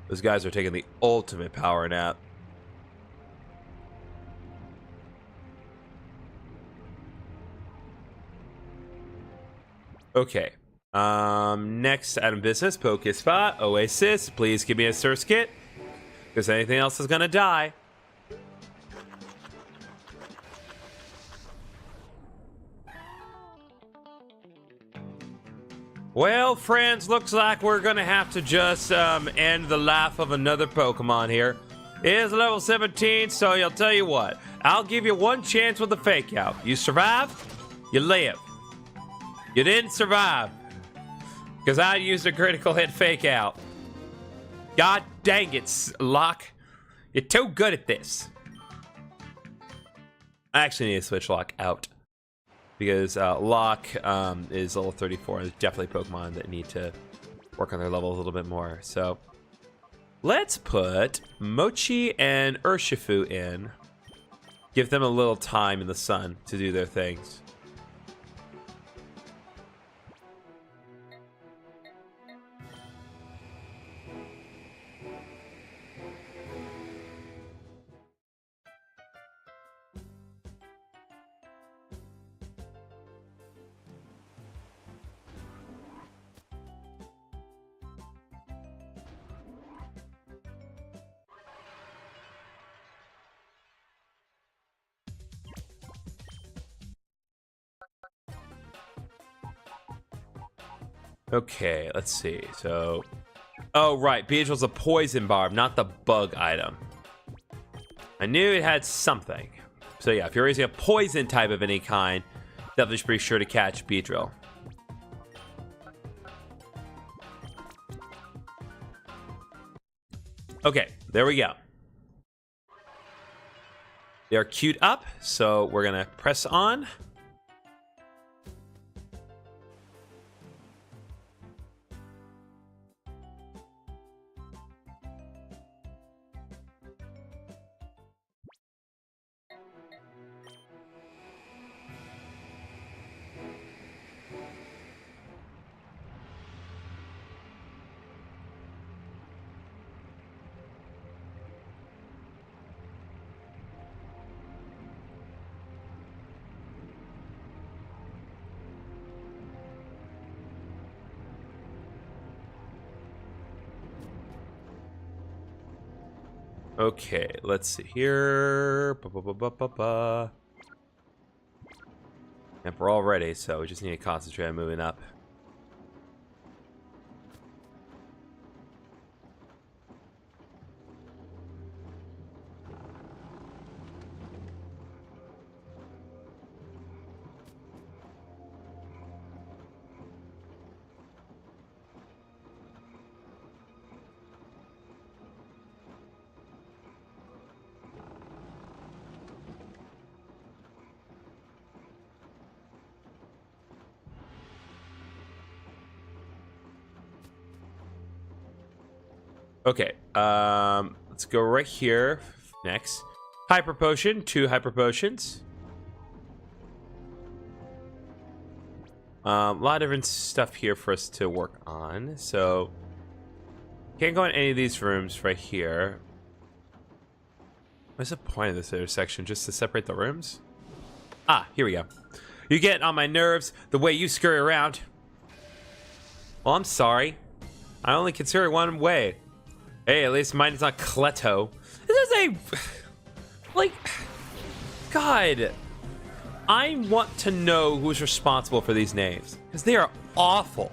Those guys are taking the ultimate power nap. Okay. Next item of business, Pokespot, Oasis. Please give me a Surf Kit, because anything else is gonna die. Well, friends, looks like we're gonna have to just end the life of another Pokemon here. It is level 17, so I'll tell you what. I'll give you one chance with the fake out. You survive, you live. You didn't survive, because I used a critical hit fake out. God dang it, Locke. You're too good at this. I actually need to switch Locke out, because Locke is level 34. There's definitely Pokemon that need to work on their levels a little bit more. So let's put Mochi and Urshifu in. Give them a little time in the sun to do their things. Okay, let's see. So, oh right, Beedrill's a poison barb, not the bug item. I knew it had something. So yeah, if you're raising a poison type of any kind, definitely should be sure to catch Beedrill. Okay, there we go. They're queued up, so we're gonna press on. Okay, let's see here. Yep, we're all ready, so we just need to concentrate on moving up. Okay, let's go right here next. Hyper potion, 2 hyper potions. A lot of different stuff here for us to work on. So, can't go in any of these rooms right here. What's the point of this intersection? Just to separate the rooms? Ah, here we go. You get on my nerves the way you scurry around. Well, I'm sorry. I only consider it one way. Hey, at least mine is not Cleto. This is a... Like... God. I want to know who's responsible for these names. Because they are awful.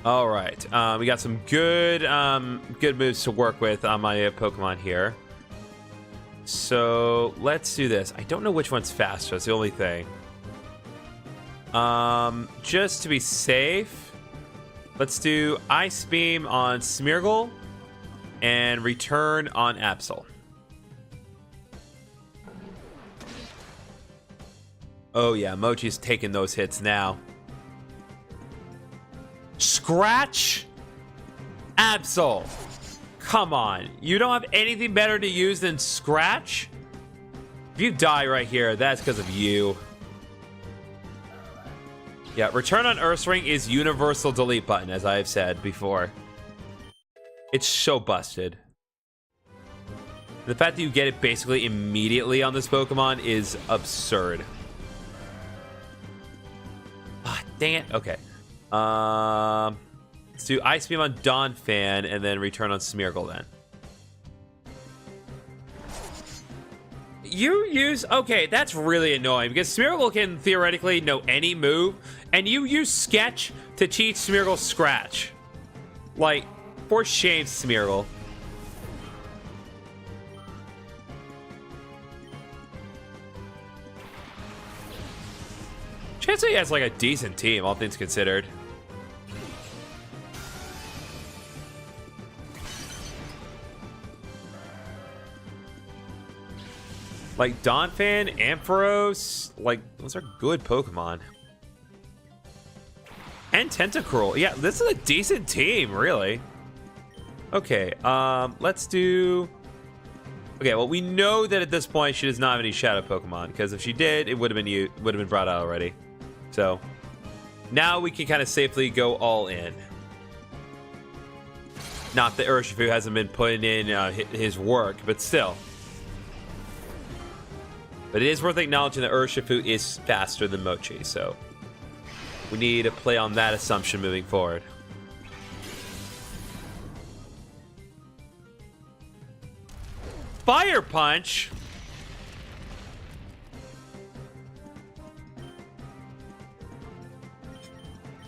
Alright. We got some good moves to work with on my Pokemon here. So, let's do this. I don't know which one's faster. That's the only thing. Just to be safe, let's do Ice Beam on Smeargle and Return on Absol. Oh yeah, Mochi's taking those hits now. Scratch Absol. Come on, you don't have anything better to use than Scratch? If you die right here, that's because of you. Yeah, Return on Ursaring is universal delete button, as I have said before. It's so busted. The fact that you get it basically immediately on this Pokemon is absurd. Ah, dang it. Okay. Let's do Ice Beam on Donphan and then Return on Smeargle then. You use... Okay, that's really annoying because Smeargle can theoretically know any move, and you use Sketch to cheat Smeargle's Scratch. Like, for shame, Smeargle. Chansey has like a decent team, all things considered. Like Donphan, Ampharos, like those are good Pokemon. And Tentacruel. Yeah, this is a decent team, really. Okay, let's do... Okay, well, we know that at this point she does not have any Shadow Pokemon, because if she did, it would have been brought out already. So, now we can kind of safely go all in. Not that Urshifu hasn't been putting in his work, but still. But it is worth acknowledging that Urshifu is faster than Mochi, so we need to play on that assumption moving forward. Fire Punch?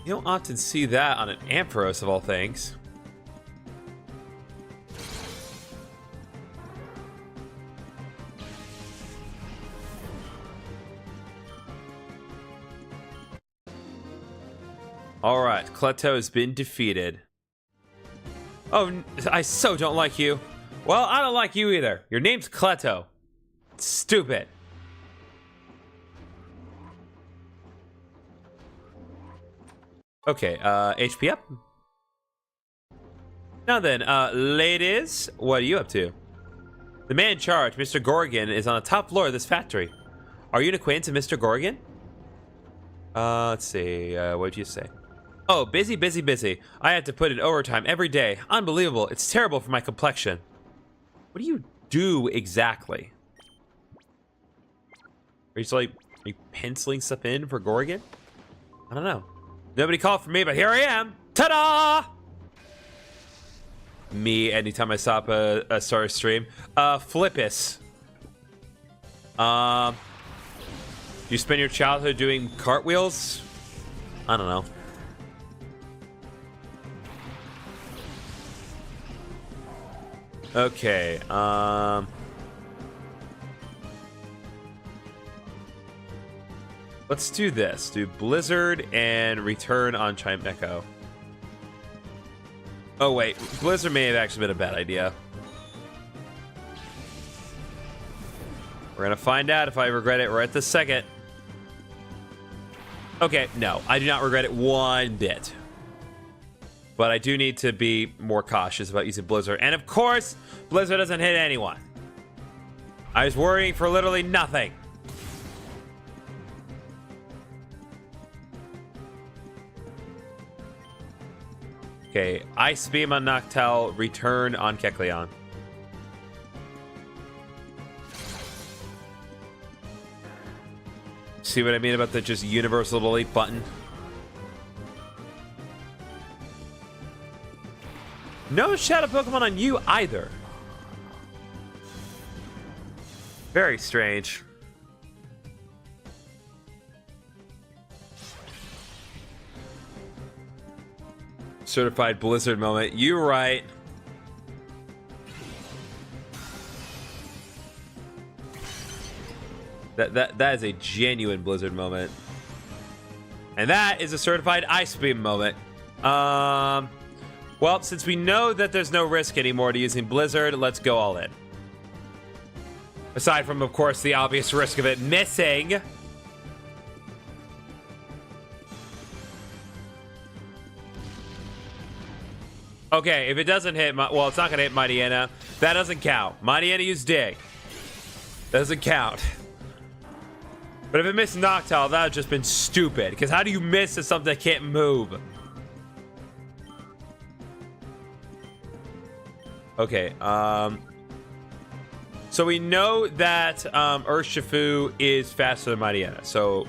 You don't often see that on an Ampharos of all things. Alright, Cleto has been defeated. Oh, I so don't like you. Well, I don't like you either. Your name's Cleto. Stupid. Okay, HP up. Now then, ladies, what are you up to? The man in charge, Mr. Gorgon, is on the top floor of this factory. Are you an acquaintance of Mr. Gorgon? Let's see, what did you say? Oh, busy, busy, busy. I have to put in overtime every day. Unbelievable. It's terrible for my complexion. What do you do exactly? Are you just like, are you penciling stuff in for Gorgon? I don't know. Nobody called for me, but here I am. Ta-da! Me, anytime I stop a start a stream. Flippus. You spend your childhood doing cartwheels? I don't know. Okay, let's do this. Do Blizzard and return on Chime Echo. Oh wait, Blizzard may have actually been a bad idea. We're gonna find out if I regret it right this second. Okay, no, I do not regret it one bit. But I do need to be more cautious about using Blizzard. And of course, Blizzard doesn't hit anyone. I was worrying for literally nothing. Okay, Ice Beam on Noctowl, return on Kecleon. See what I mean about the just universal delete button? No Shadow Pokemon on you either. Very strange. Certified Blizzard moment. You're right. That is a genuine Blizzard moment. And that is a certified Ice Beam moment. Well, since we know that there's no risk anymore to using Blizzard, let's go all in. Aside from, of course, the obvious risk of it missing. Okay, if it doesn't hit, well, it's not going to hit Mightyena. That doesn't count. Mightyena used Dig. Doesn't count. But if it missed Noctowl, that would have just been stupid. Because how do you miss something that can't move? Okay, so we know that Urshifu is faster than Mightyena. So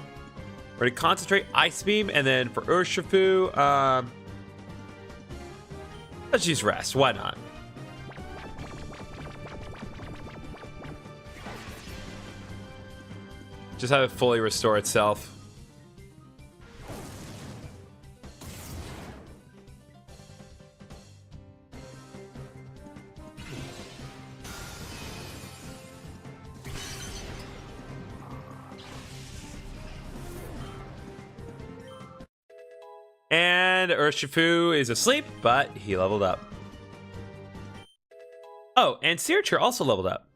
we're going to concentrate Ice Beam, and then for Urshifu, let's use Rest. Why not? Just have it fully restore itself. And Urshifu is asleep, but he leveled up. Oh, and Searcher also leveled up.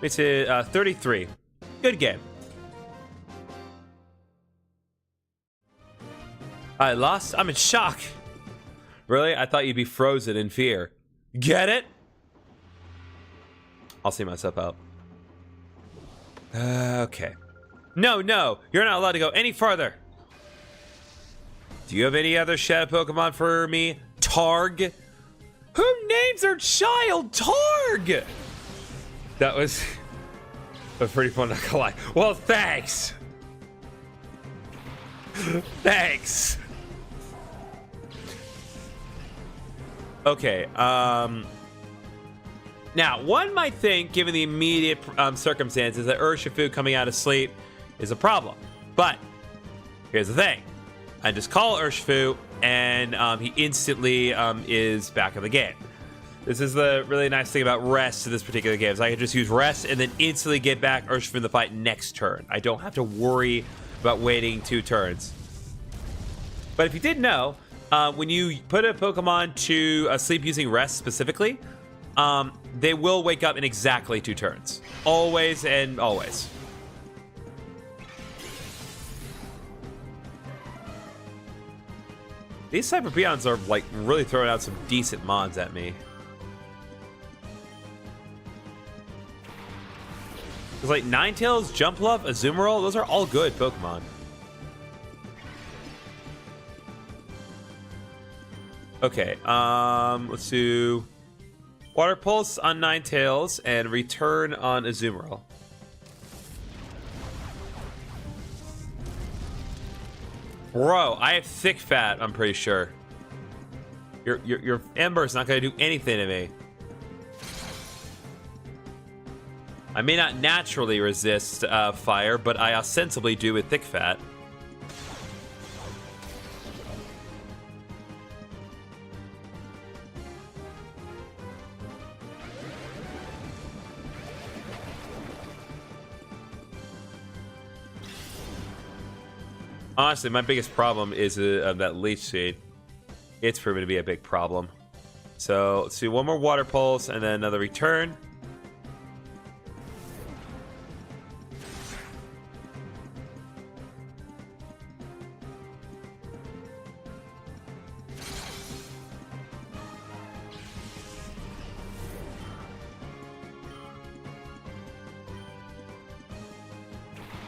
It's 33. Good game. I lost? I'm in shock. Really? I thought you'd be frozen in fear. Get it? I'll see myself out. Okay. No, you're not allowed to go any further. Do you have any other Shadow Pokemon for me? Targ? Who names their child Targ? That was pretty fun, not gonna lie. Well, thanks. Thanks. Okay, now, one might think, given the immediate circumstances, that Urshifu coming out of sleep is a problem. But, here's the thing. I just call Urshifu, and he instantly is back in the game. This is the really nice thing about Rest in this particular game, is I can just use Rest and then instantly get back Urshifu in the fight next turn. I don't have to worry about waiting 2 turns. But if you didn't know, when you put a Pokemon to sleep using Rest specifically, they will wake up in exactly 2 turns. Always and always. These Cyber Peons are, like, really throwing out some decent mods at me. Because, like, Ninetales, Jumpluff, Azumarill, those are all good Pokemon. Okay, let's do Water Pulse on Ninetales and Return on Azumarill. Bro, I have thick fat, I'm pretty sure. Your Ember is not going to do anything to me. I may not naturally resist fire, but I ostensibly do with thick fat. Honestly, my biggest problem is that leech seed. It's proven to be a big problem. So let's do one more water pulse and then another return.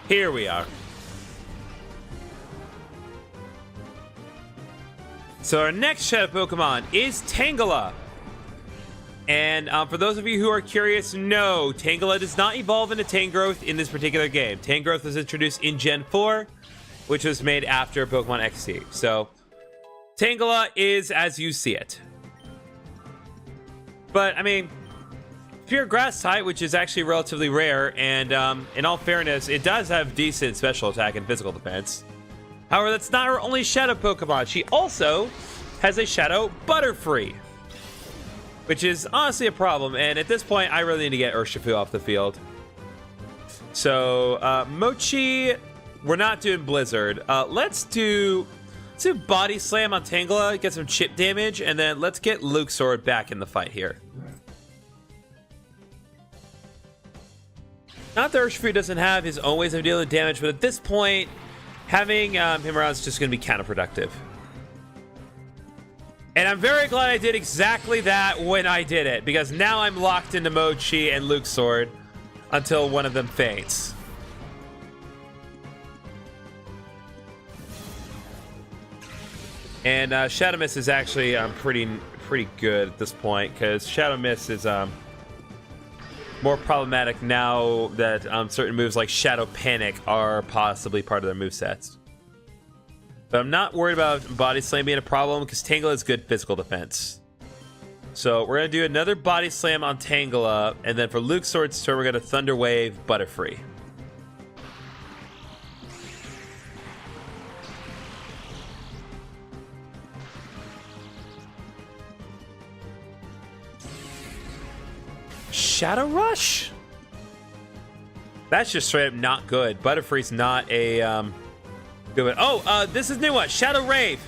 Here we are. So our next Shadow Pokemon is Tangela. And for those of you who are curious, no, Tangela does not evolve into Tangrowth in this particular game. Tangrowth was introduced in Gen 4, which was made after Pokémon XD. So Tangela is as you see it. But, I mean, pure grass type, which is actually relatively rare, and in all fairness, it does have decent special attack and physical defense. However, that's not her only Shadow Pokemon. She also has a Shadow Butterfree, which is honestly a problem. And at this point, I really need to get Urshifu off the field. So, Mochi, we're not doing Blizzard. Let's do Body Slam on Tangela, get some chip damage, and then let's get Luxord back in the fight here. Not that Urshifu doesn't have his own ways of dealing with damage, but at this point, having him around is just going to be counterproductive. And I'm very glad I did exactly that when I did it, because now I'm locked into Mochi and Luxord until one of them faints. And Shadow Mist is actually pretty good at this point, because Shadow Mist is more problematic now that certain moves like Shadow Panic are possibly part of their movesets. But I'm not worried about Body Slam being a problem because Tangela has good physical defense. So we're going to do another Body Slam on Tangela, and then for Luxord's turn, we're going to Thunder Wave Butterfree. Shadow Rush? That's just straight up not good. Butterfree's not a good one. Oh, this is new one. Shadow Rave.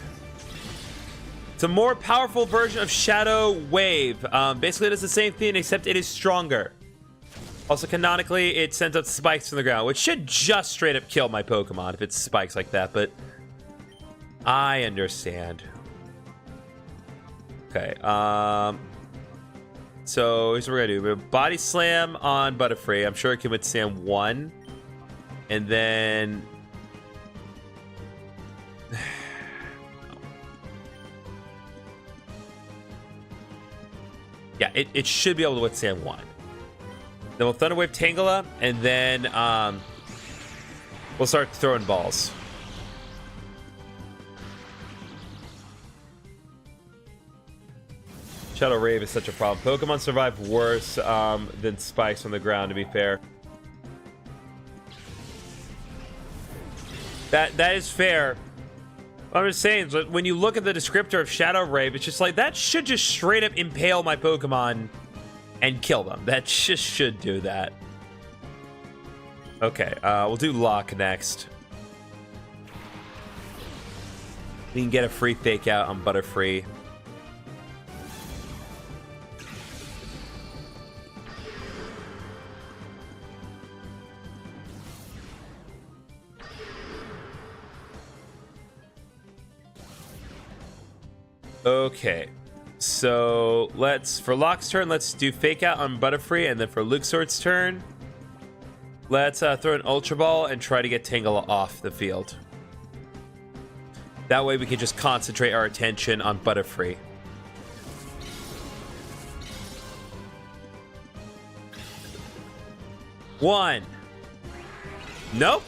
It's a more powerful version of Shadow Wave. Basically, it does the same thing, except it is stronger. Also, canonically, it sends out spikes from the ground, which should just straight up kill my Pokemon if it spikes like that, but I understand. Okay, so here's what we're gonna do. We're gonna Body Slam on Butterfree. I'm sure it can withstand one. And then... yeah, it should be able to withstand one. Then we'll Thunder Wave Tangela, and then we'll start throwing balls. Shadow Rave is such a problem. Pokemon survive worse than spikes on the ground, to be fair. That is fair. What I'm just saying, when you look at the descriptor of Shadow Rave, it's just like, that should just straight up impale my Pokemon and kill them. That just should do that. Okay, we'll do Lock next. We can get a free Fake Out on Butterfree. Okay, so for Lock's turn, let's do Fake Out on Butterfree, and then for Luxord's turn, let's throw an Ultra Ball and try to get Tangela off the field. That way we can just concentrate our attention on Butterfree. One. Nope.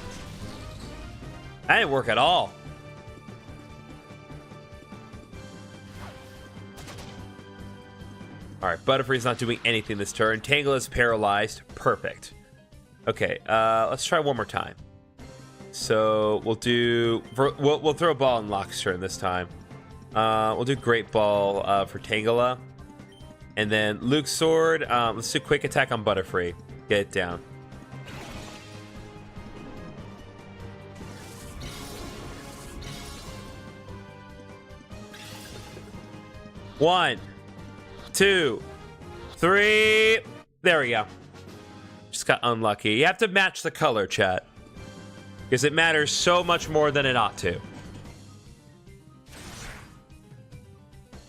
That didn't work at all. All right, Butterfree's not doing anything this turn. Tangle is paralyzed. Perfect. Okay, let's try one more time. So we'll do... We'll throw a ball in Locke's turn this time. We'll do Great Ball for Tangela. And then Luke's Sword. Let's do Quick Attack on Butterfree. Get it down. One, two, three. There we go. Just got unlucky. You have to match the color, chat. Because it matters so much more than it ought to.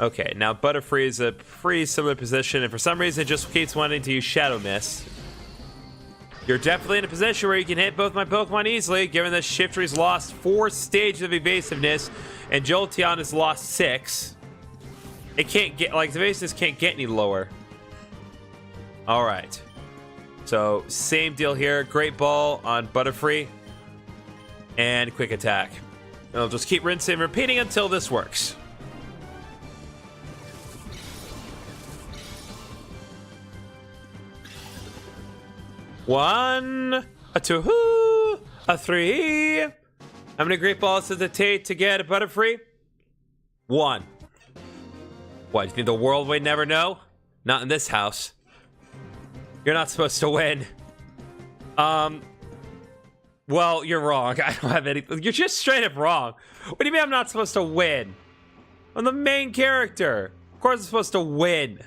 Okay, now Butterfree is a pretty similar position, and for some reason it just keeps wanting to use Shadow Mist. You're definitely in a position where you can hit both my Pokemon easily, given that Shiftry's lost 4 stages of evasiveness, and Jolteon has lost 6. It can't get, like, the evasiveness can't get any lower. Alright. So, same deal here. Great Ball on Butterfree. And Quick Attack. And I'll just keep rinsing and repeating until this works. One, a two, a three. How many Great Balls does it take to get a Butterfree? 1. What, you think the world would never know? Not in this house. You're not supposed to win. Well, you're wrong. I don't have any... You're just straight up wrong. What do you mean I'm not supposed to win? I'm the main character. Of course I'm supposed to win.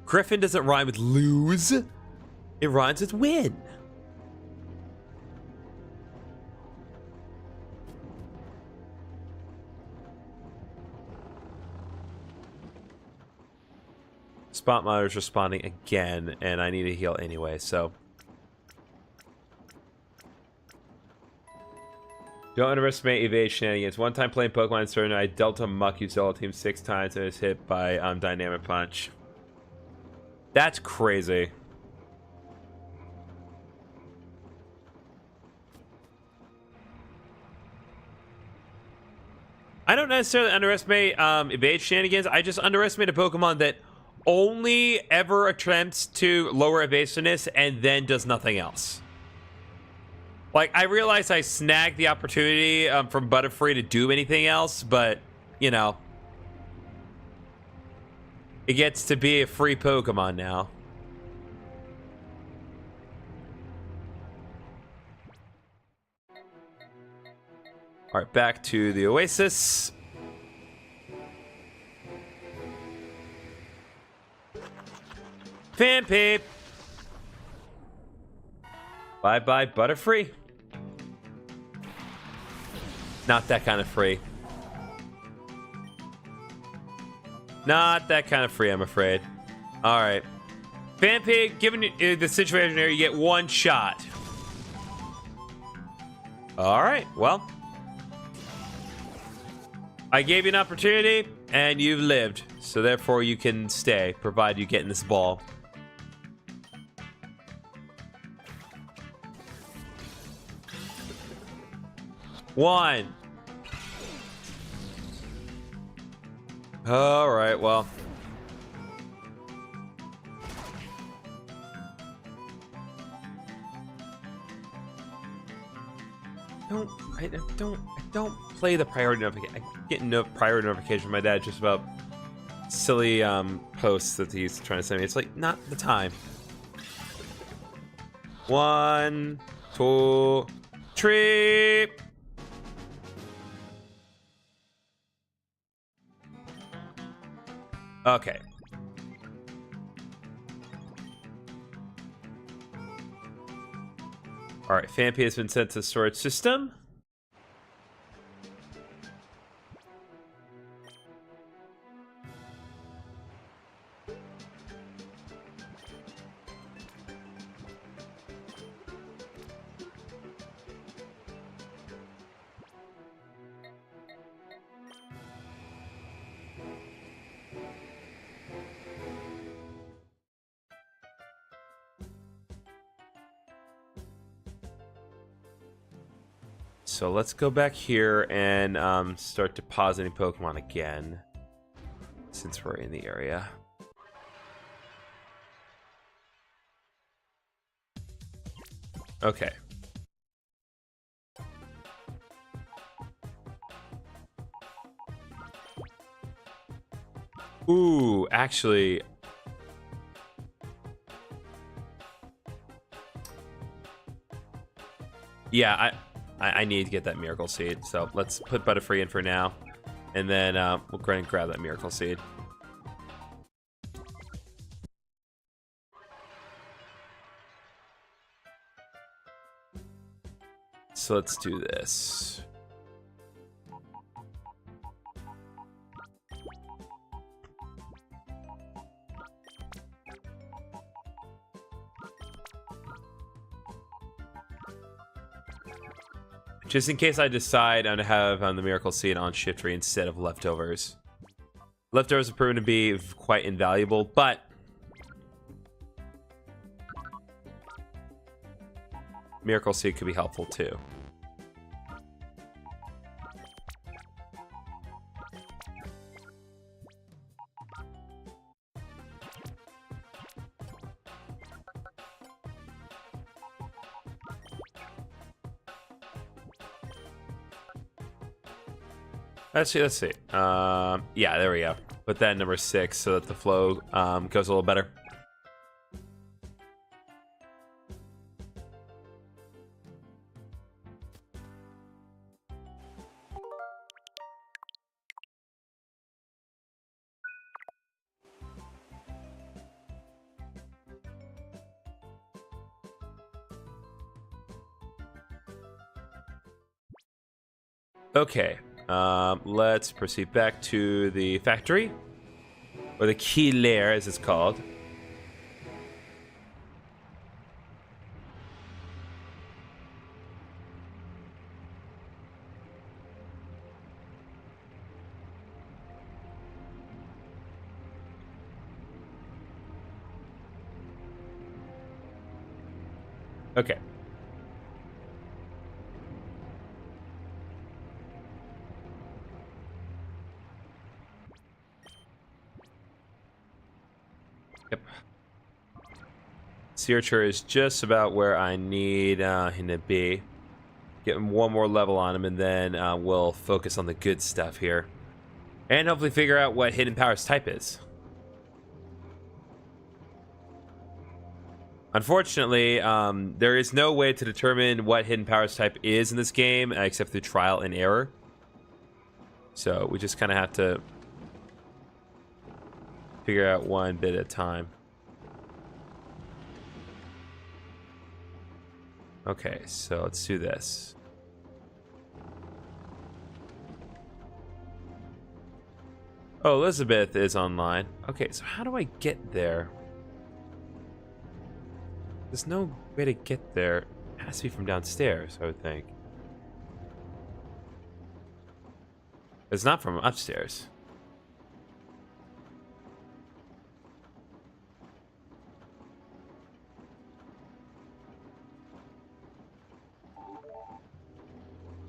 Griffin doesn't rhyme with lose. It rhymes with win. Spot Monitor's responding again, and I need to heal anyway, so... Don't underestimate evade shenanigans. One time playing Pokemon Stern, I dealt a Muck Uzella team 6 times and was hit by Dynamic Punch. That's crazy. I don't necessarily underestimate evade shenanigans. I just underestimate a Pokemon that only ever attempts to lower evasiveness and then does nothing else. Like, I realize I snagged the opportunity from Butterfree to do anything else, but, you know. It gets to be a free Pokemon now. Alright, back to the Oasis. Fanpip! Bye-bye, Butterfree. Not that kind of free. Not that kind of free, I'm afraid. Alright. Fanpig, given the situation here, you get 1 shot. Alright, well. I gave you an opportunity, and you've lived. So therefore you can stay, provided you get in this ball. One. Alright, well. I don't play the priority notification. I get no priority notification from my dad just about silly posts that he's trying to send me. It's like, not the time. 1, 2, 3. Okay. Alright, Phanpy has been sent to the storage system. So let's go back here and start depositing Pokemon again, since we're in the area. Okay. Ooh, actually... Yeah, I need to get that Miracle Seed, so let's put Butterfree in for now, and then we'll go ahead and grab that Miracle Seed. So let's do this. Just in case I decide to have the Miracle Seed on Shiftry instead of Leftovers. Leftovers have proven to be quite invaluable, but Miracle Seed could be helpful too. Let's see. Yeah, there we go. Put that at number 6 so that the flow goes a little better. Okay, let's proceed back to the factory, or the key lair as it's called. Okay. Yep. Searcher is just about where I need him to be. Getting one more level on him, and then we'll focus on the good stuff here. And hopefully figure out what Hidden Power's type is. Unfortunately, there is no way to determine what Hidden Power's type is in this game, except through trial and error. So we just kind of have to figure out one bit at a time. Okay, so let's do this. Oh, Elizabeth is online. Okay, so how do I get there? There's no way to get there. It has to be from downstairs, I would think. It's not from upstairs.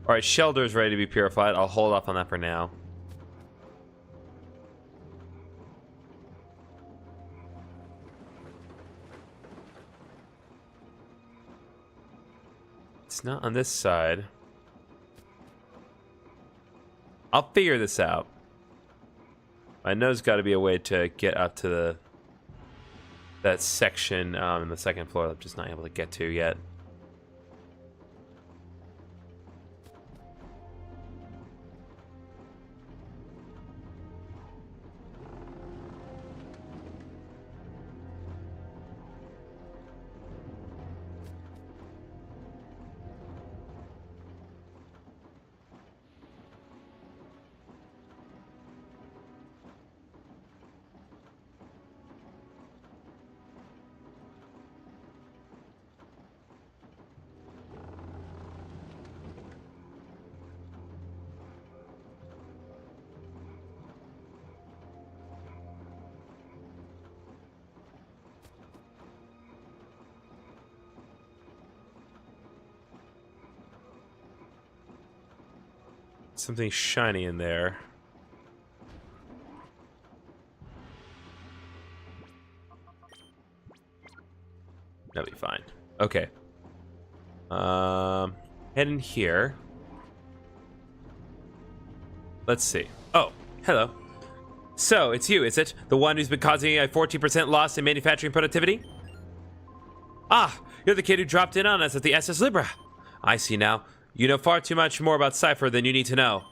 Alright, Shelter's ready to be purified. I'll hold off on that for now. It's not on this side. I'll figure this out. I know there's got to be a way to get up to that section in the second floor that I'm just not able to get to yet. something shiny in there. That'll be fine. Okay. Head in here. Let's see. Oh, hello. So, it's you, is it? The one who's been causing a 14% loss in manufacturing productivity? Ah, you're the kid who dropped in on us at the SS Libra. I see now. You know far too much more about Cipher than you need to know.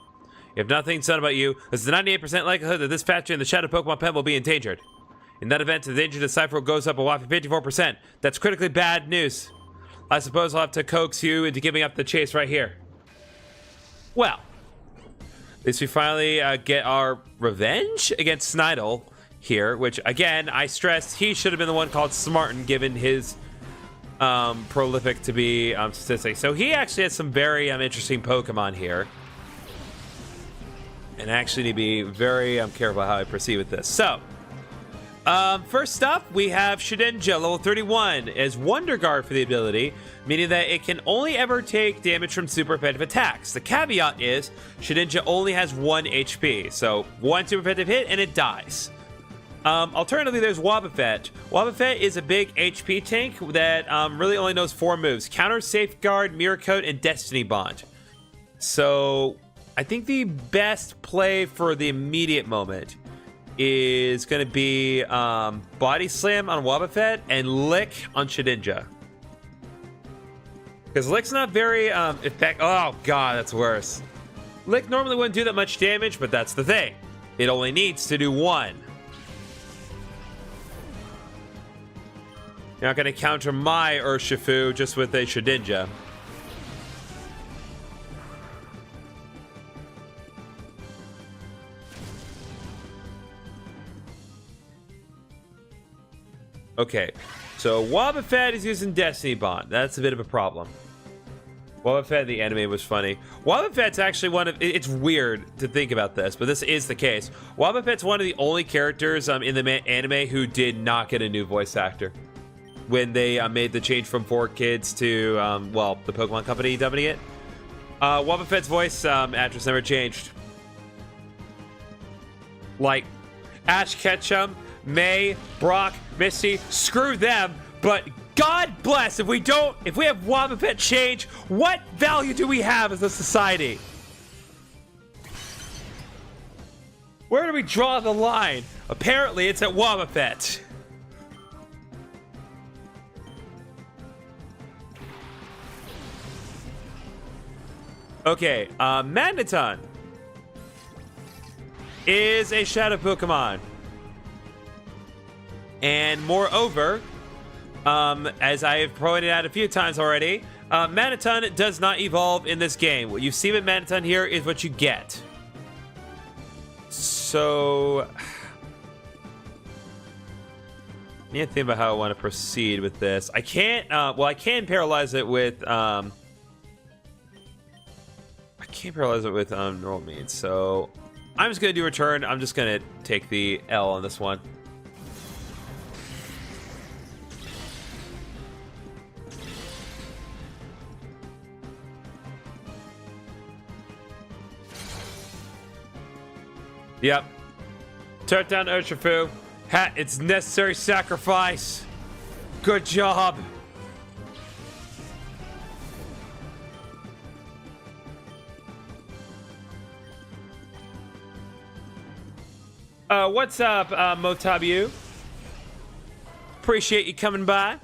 If nothing's done about you, there's a 98% likelihood that this factory and the Shadow Pokémon pen will be endangered. In that event, the danger to Cipher goes up a whopping 54%. That's critically bad news. I suppose I'll have to coax you into giving up the chase right here. Well, at least we finally get our revenge against Snidel here, which, again, I stressed he should have been the one called Smarten, given his prolific to be statistics. So he actually has some very interesting Pokemon here. And I actually need to be very careful how I proceed with this. So, first up, we have Shedinja, level 31, as Wonder Guard for the ability, meaning that it can only ever take damage from super effective attacks. The caveat is, Shedinja only has 1 HP, so 1 super effective hit and it dies. Alternatively, there's Wobbuffet. Wobbuffet is a big HP tank that really only knows 4 moves: Counter, Safeguard, Mirror Coat, and Destiny Bond. So, I think the best play for the immediate moment is going to be Body Slam on Wobbuffet and Lick on Shedinja. Because Lick's not very effective. Oh god, that's worse. Lick normally wouldn't do that much damage, but that's the thing. It only needs to do 1. You're not going to counter my Urshifu just with a Shedinja. Okay, so Wobbuffet is using Destiny Bond. That's a bit of a problem. Wobbuffet, the anime was funny. Wobbuffet's actually one of... It's weird to think about this, but this is the case. Wobbuffet's one of the only characters in the anime who did not get a new voice actor when they made the change from 4Kids to, well, the Pokemon Company dubbing it. Wobbuffet's voice actress never changed. Like, Ash Ketchum, May, Brock, Misty, screw them, but God bless if we have Wobbuffet change, what value do we have as a society? Where do we draw the line? Apparently it's at Wobbuffet. Okay, Magneton is a Shadow Pokemon. And moreover, as I have pointed out a few times already, Magneton does not evolve in this game. What you see with Magneton here is what you get. So, I need to think about how I want to proceed with this. I can't, well, I can paralyze it with, normal means. So, I'm just going to do return. I'm just going to take the L on this one. Yep. Turn down Urshifu. It's necessary sacrifice. Good job. What's up, Motabu? Appreciate you coming by.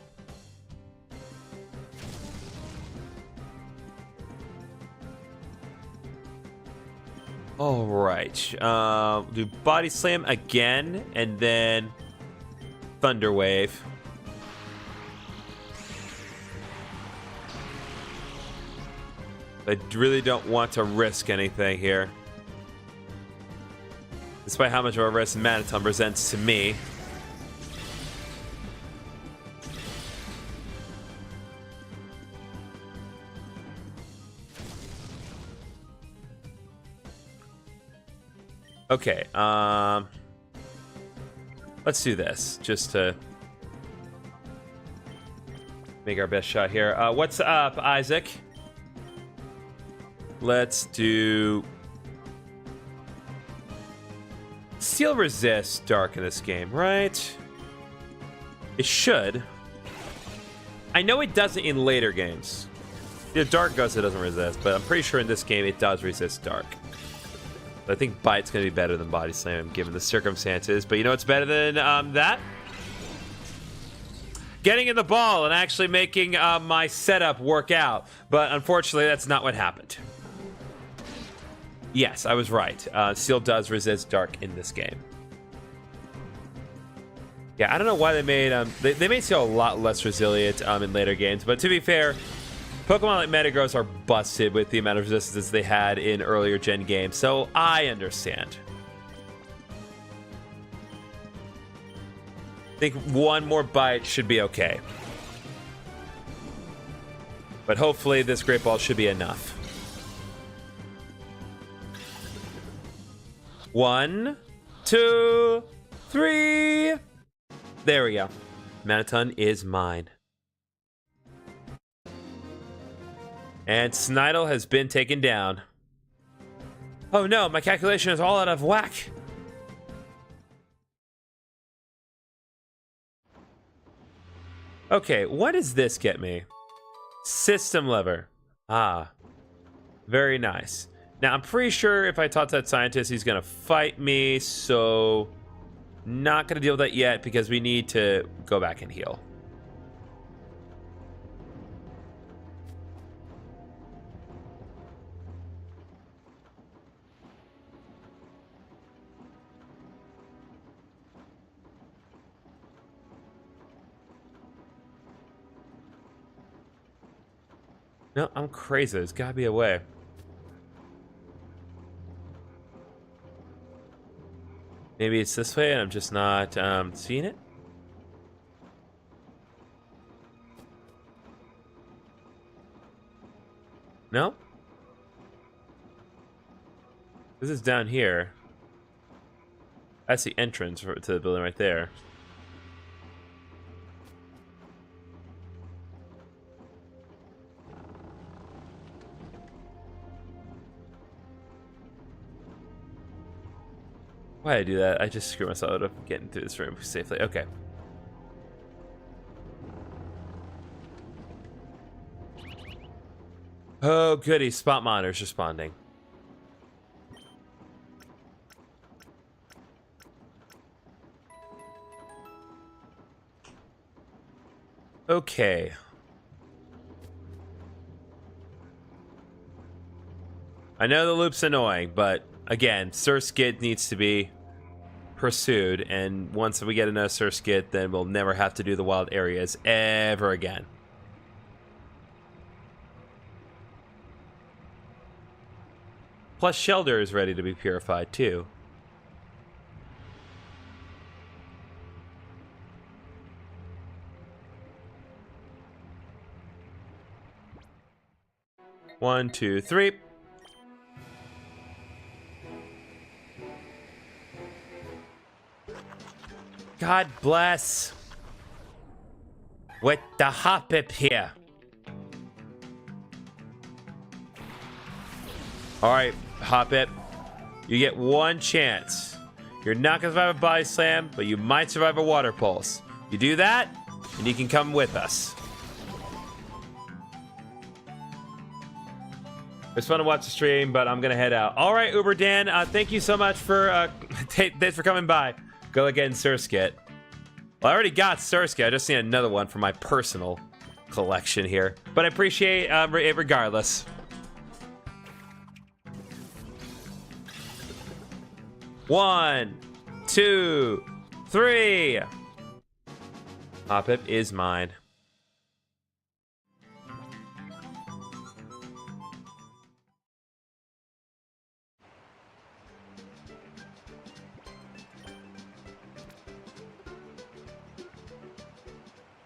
All right. Do Body Slam again, and then Thunder Wave. I really don't want to risk anything here, despite how much of a risk Magneton presents to me. Okay, let's do this, just to make our best shot here. What's up, Isaac? Let's do Steel resists dark in this game, right? It should. I know it doesn't in later games. The dark ghost it doesn't resist, but I'm pretty sure in this game it does resist dark. But I think Bite's going to be better than Body Slam given the circumstances. But you know what's better than that? Getting in the ball and actually making my setup work out. But unfortunately, that's not what happened. Yes, I was right. Steel does resist dark in this game. Yeah, I don't know why they made they made Steel a lot less resilient in later games. But to be fair, Pokemon like Metagross are busted with the amount of resistance they had in earlier gen games, so I understand. I think one more bite should be okay. But hopefully this Great Ball should be enough. 1, 2, 3. There we go. Manaton is mine. And Snidle has been taken down. Oh no, my calculation is all out of whack. Okay, what does this get me? System lever. Ah, very nice. Now, I'm pretty sure if I talk to that scientist, he's going to fight me, so not going to deal with that yet because we need to go back and heal. No, I'm crazy. There's gotta be a way. Maybe it's this way and I'm just not seeing it? No? This is down here. That's the entrance to the building right there. Why did I do that? I just screwed myself out of getting through this room safely. Okay. Oh, goody. Spot monitor's responding. Okay. I know the loop's annoying, but again, Surskit needs to be pursued, and once we get another Surskit, then we'll never have to do the wild areas ever again. Plus, Shelter is ready to be purified, too. One, two, three. God bless. With the Hoppip here. Alright, Hoppip. You get one chance. You're not going to survive a Body Slam, but you might survive a Water Pulse. You do that, and you can come with us. It's fun to watch the stream, but I'm going to head out. Alright, Uber Dan, thank you so much for thanks for coming by. Go again, Surskit. Well, I already got Surskit. I just need another one for my personal collection here. But I appreciate it regardless. One, two, three. Hoppip is mine.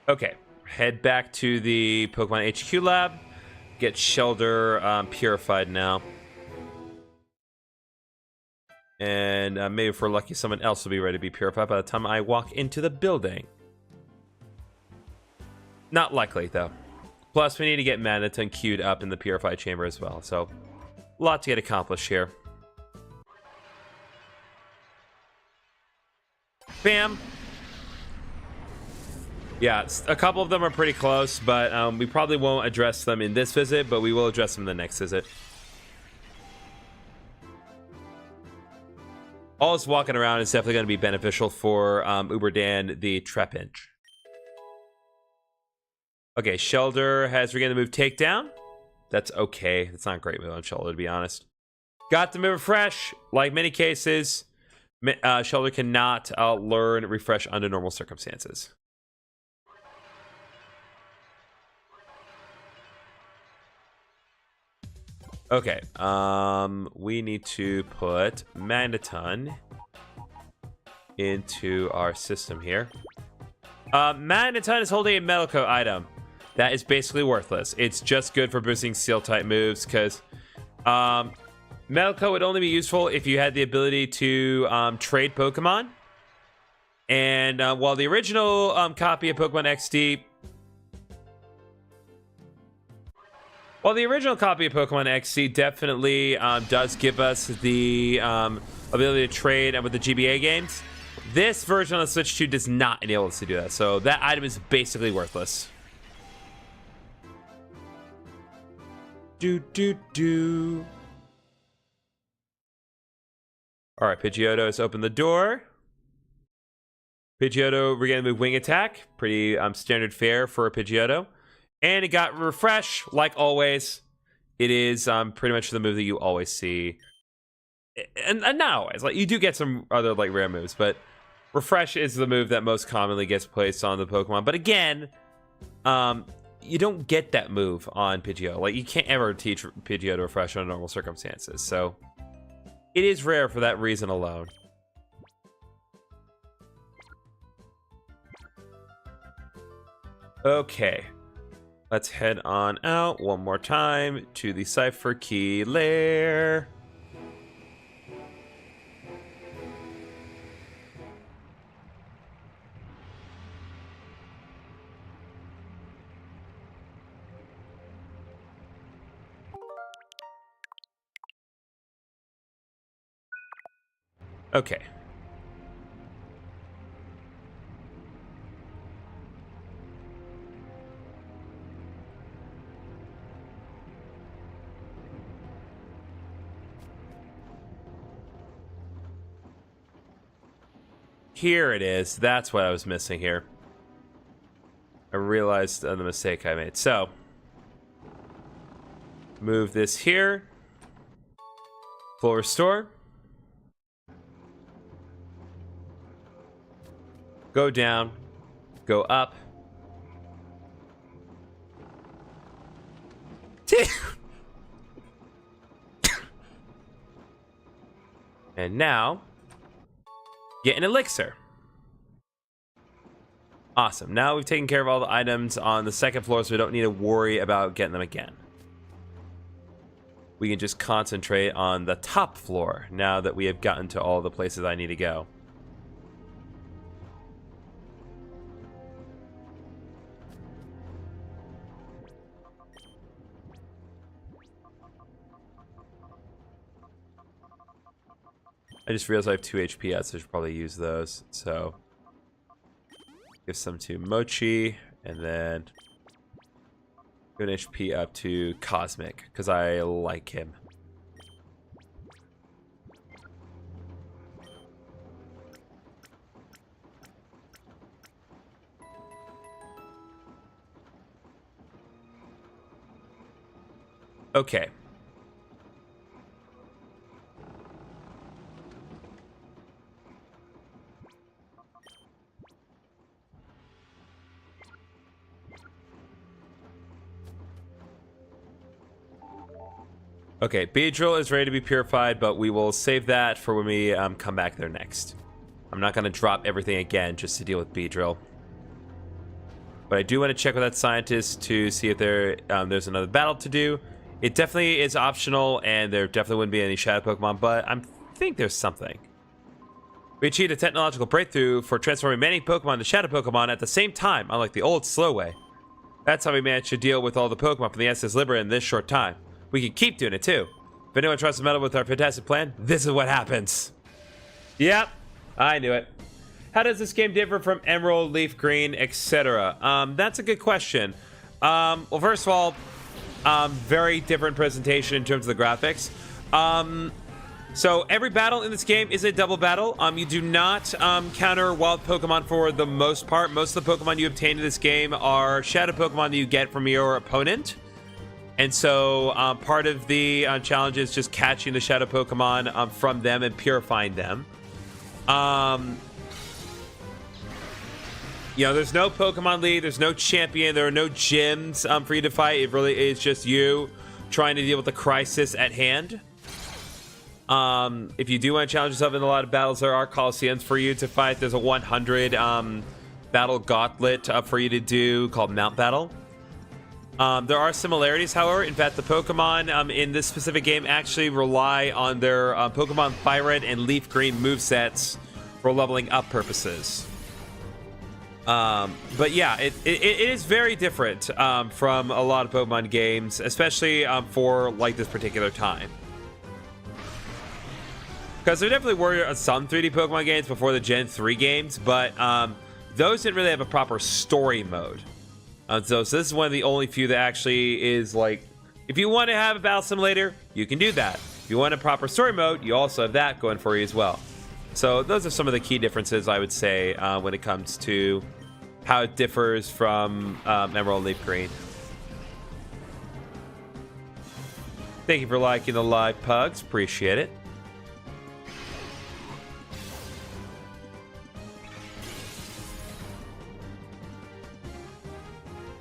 Okay, head back to the Pokemon HQ lab. Get Shelter purified now. And maybe if we're lucky, someone else will be ready to be purified by the time I walk into the building. Not likely, though. Plus, we need to get Manaton queued up in the purified chamber as well. So, a lot to get accomplished here. Bam. Yeah, a couple of them are pretty close, but we probably won't address them in this visit, but we will address them in the next visit. All this walking around is definitely going to be beneficial for Uberdan the Trepinch. Okay, Shelder has regained the move Takedown. That's okay. That's not a great move on Shelder, to be honest. Got the move Refresh. Like many cases, Shelder cannot learn Refresh under normal circumstances. Okay, we need to put Magneton into our system here. Magneton is holding a Metal Coat item that is basically worthless. It's just good for boosting Steel-type moves, because Metal Coat would only be useful if you had the ability to trade Pokemon. And while the original copy of Pokémon XD... While the original copy of Pokemon XD definitely does give us the ability to trade with the GBA games, this version of the Switch 2 does not enable us to do that. So that item is basically worthless. Do. All right, Pidgeotto has opened the door. Pidgeotto regained the move Wing Attack. Pretty standard fare for a Pidgeotto. And it got Refresh, like always. It is pretty much the move that you always see. And not always. Like, you do get some other like rare moves, but Refresh is the move that most commonly gets placed on the Pokemon. But again, you don't get that move on Pidgeotto. Like, you can't ever teach Pidgeotto to Refresh under normal circumstances. So it is rare for that reason alone. Okay. Let's head on out one more time to the Cipher Key Lair. Okay. Here it is. That's what I was missing here. I realized the mistake I made. So, move this here. Full restore. Go down. Go up. And now, get an elixir. Awesome. Now we've taken care of all the items on the second floor, so we don't need to worry about getting them again. We can just concentrate on the top floor now that we have gotten to all the places I need to go. I just realized I have 2 HP yet, so I should probably use those. So, give some to Mochi, and then give an HP up to Cosmic, because I like him. Okay. Okay, Beedrill is ready to be purified, but we will save that for when we come back there next. I'm not going to drop everything again just to deal with Beedrill. But I do want to check with that scientist to see if there's another battle to do. It definitely is optional, and there definitely wouldn't be any Shadow Pokemon, but I think there's something. We achieved a technological breakthrough for transforming many Pokemon to Shadow Pokemon at the same time, unlike the old slow way. That's how we managed to deal with all the Pokemon from the SS Libra in this short time. We can keep doing it too. If anyone tries to meddle with our fantastic plan, this is what happens. Yep, I knew it. how does this game differ from Emerald, Leaf Green, etc.? That's a good question. Well, first of all, very different presentation in terms of the graphics. So every battle in this game is a double battle. You do not counter wild Pokemon for the most part. Most of the Pokemon you obtain in this game are Shadow Pokemon that you get from your opponent. And so part of the challenge is just catching the Shadow Pokemon from them and purifying them. You know, there's no Pokemon League, there's no champion, there are no gyms for you to fight. It really is just you trying to deal with the crisis at hand. If you do want to challenge yourself in a lot of battles, there are Coliseums for you to fight. There's a 100 battle gauntlet for you to do called Mount Battle. There are similarities, however. In fact, the Pokemon in this specific game actually rely on their Pokemon Fire Red and Leaf Green movesets for leveling up purposes. But yeah, it is very different from a lot of Pokemon games, especially for like this particular time. Because there definitely were some 3D Pokemon games before the Gen 3 games, but those didn't really have a proper story mode. So this is one of the only few that actually is like, if you want to have a battle simulator, you can do that. If you want a proper story mode, you also have that going for you as well. So those are some of the key differences, I would say, when it comes to how it differs from Emerald and Leaf Green. Thank you for liking the live, Pugs. Appreciate it.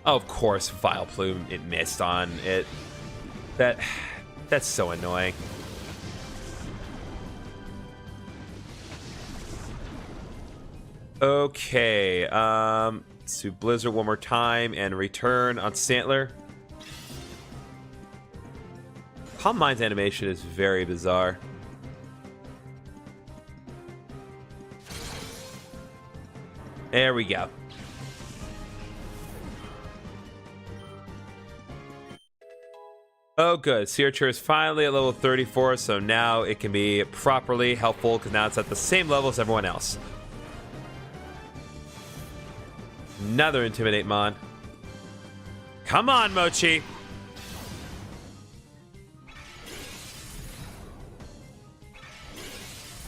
Oh, of course, Vileplume, it missed on it. That's so annoying. Okay, let's do Blizzard one more time and return on Stantler. Calm Mind's animation is very bizarre. There we go. Oh, good. Searcher is finally at level 34, so now it can be properly helpful because now it's at the same level as everyone else. Another Intimidate Mon. Come on, Mochi.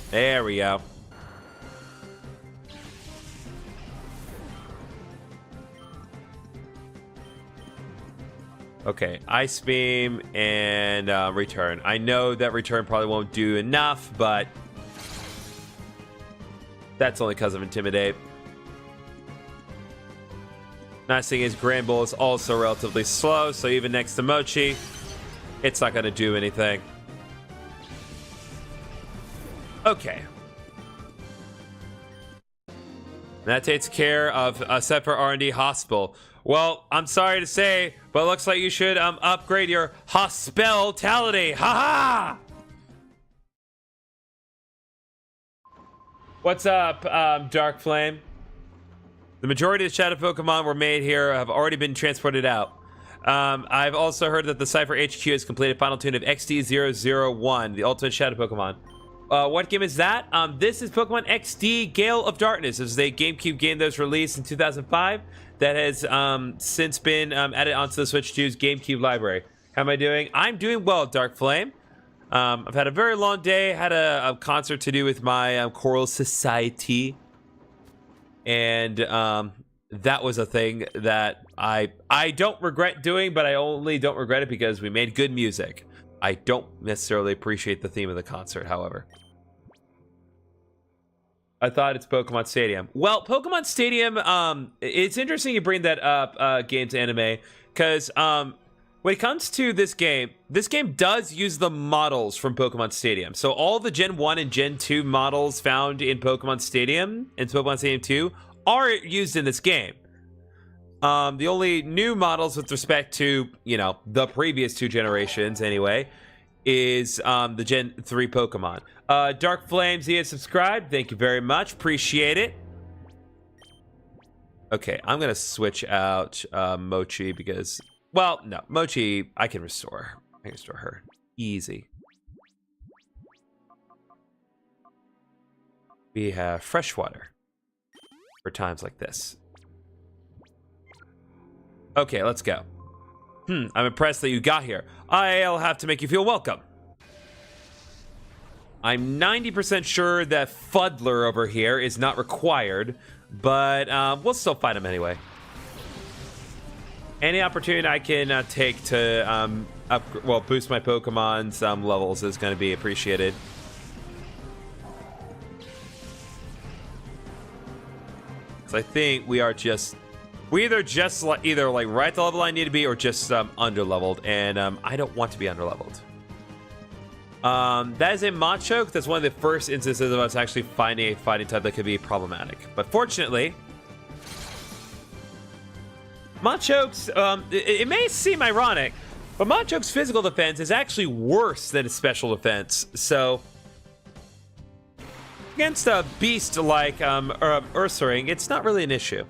There we go. Okay, Ice Beam and Return. I know that Return probably won't do enough, but that's only because of Intimidate. Nice thing is Granbull is also relatively slow, so even next to Mochi, it's not going to do anything. Okay. That takes care of Cipher R&D Hospital. Well, I'm sorry to say, but it looks like you should upgrade your hospitality. Ha-ha! What's up, Dark Flame? The majority of the Shadow Pokemon were made here have already been transported out. I've also heard that the Cipher HQ has completed final tune of XD001, the ultimate Shadow Pokemon. What game is that? This is Pokemon XD Gale of Darkness. This is a GameCube game that was released in 2005 that has since been added onto the Switch 2's GameCube library. How am I doing? I'm doing well, Dark Flame. I've had a very long day. Had a concert to do with my choral society. And that was a thing that I don't regret doing, but I only don't regret it because we made good music. I don't necessarily appreciate the theme of the concert, however. I thought it's Pokemon Stadium. Well, Pokemon Stadium, it's interesting you bring that up, Games Anime, because when it comes to this game does use the models from Pokemon Stadium. So all the Gen 1 and Gen 2 models found in Pokemon Stadium and Pokemon Stadium 2 are used in this game. The only new models with respect to, you know, the previous two generations anyway, is the Gen 3 Pokemon. Dark Flames, he has subscribed. Thank you very much. Appreciate it. Okay, I'm going to switch out Mochi because, well, no, Mochi, I can restore. I can restore her. Easy. We have Freshwater. for times like this. Okay, let's go. I'm impressed that you got here. I'll have to make you feel welcome. I'm 90% sure that Fuddler over here is not required, but we'll still fight him anyway. Any opportunity I can take to boost my Pokemon's levels is going to be appreciated. So I think we are just... We either like right at the level I need to be or just under-leveled, and I don't want to be under-leveled. That is a Machoke. That's one of the first instances of us actually finding a fighting type that could be problematic. But fortunately, Machoke's, it may seem ironic, but Machoke's physical defense is actually worse than his special defense. So, against a beast like Ursaring, it's not really an issue.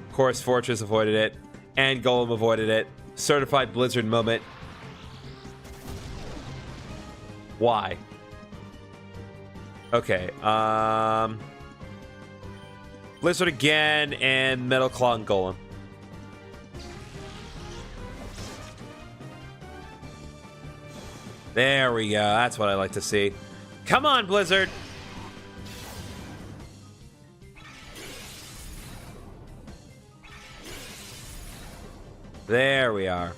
Of course, Fortress avoided it, and Golem avoided it. Certified Blizzard moment. Why? Okay, Blizzard again, and Metal Claw and Golem. There we go, that's what I like to see. Come on, Blizzard! There we are.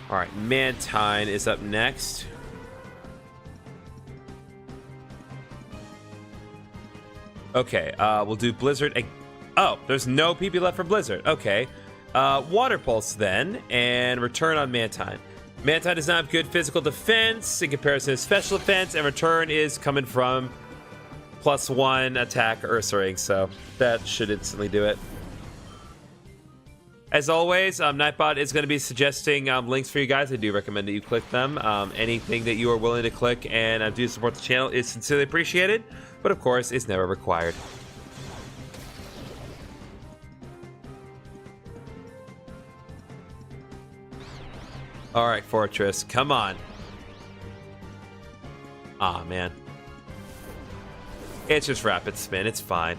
All right, Mantine is up next. Okay, we'll do Blizzard. Oh, there's no PP left for Blizzard. Okay. Water Pulse then, and Return on Mantine. Mantine does not have good physical defense in comparison to special defense, and Return is coming from +1 attack Ursaring, so that should instantly do it. As always, Nightbot is going to be suggesting links for you guys. I do recommend that you click them. Anything that you are willing to click and do support the channel is sincerely appreciated, but of course, is never required. All right, Fortress, come on. Aw, man. It's just Rapid Spin, it's fine.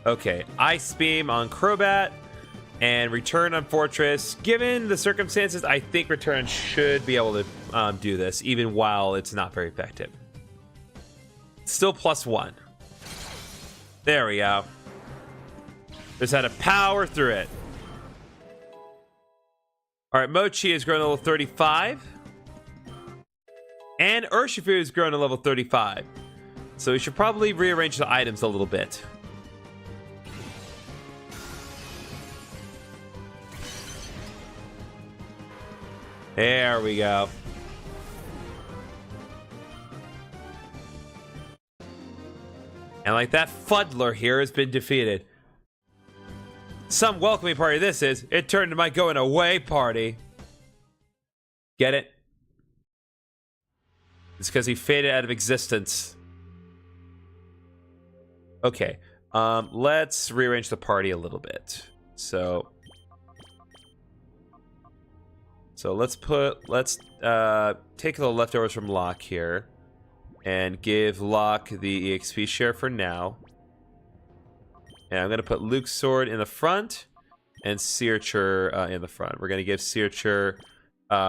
Okay, Ice Beam on Crobat and Return on Fortress. Given the circumstances, I think Return should be able to do this, even while it's not very effective. Still +1. There we go. Just had to power through it. All right, Mochi has grown to level 35. And Urshifu has grown to level 35. So we should probably rearrange the items a little bit. There we go. And like that, Fuddler here has been defeated. Some welcoming party this is. It turned to my going away party. Get it? It's because he faded out of existence. Okay. Let's rearrange the party a little bit. So let's take the leftovers from Locke here and give Locke the EXP share for now. And I'm gonna put Luke's sword in the front and Searcher in the front. We're gonna give Searcher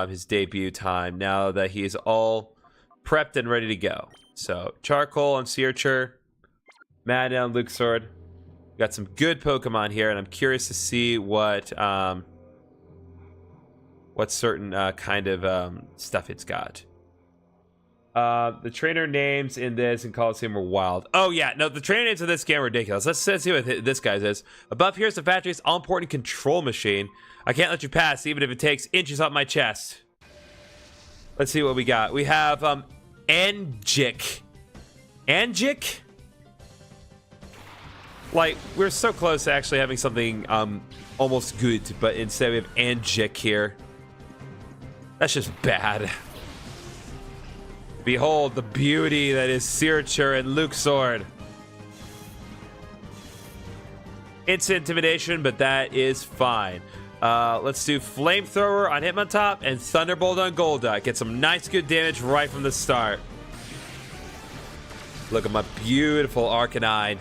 his debut time now that he's all prepped and ready to go. So Charcoal on Searcher, Mad on Luke's sword. Got some good Pokemon here, and I'm curious to see what certain kind of stuff it's got. The trainer names in this and Coliseum are wild. Oh yeah, no, the trainer names in this game are ridiculous. Let's see what this guy's is. Above here is the factory's all-important control machine. I can't let you pass, even if it takes inches off my chest. Let's see what we got. We have Angic. Angic? Like, we're so close to actually having something almost good, but instead we have Angic here. That's just bad. Behold the beauty that is Searcher and Luke's sword. It's intimidation, but that is fine. Let's do Flamethrower on Hitmontop and Thunderbolt on Golduck. Get some nice, good damage right from the start. Look at my beautiful Arcanine.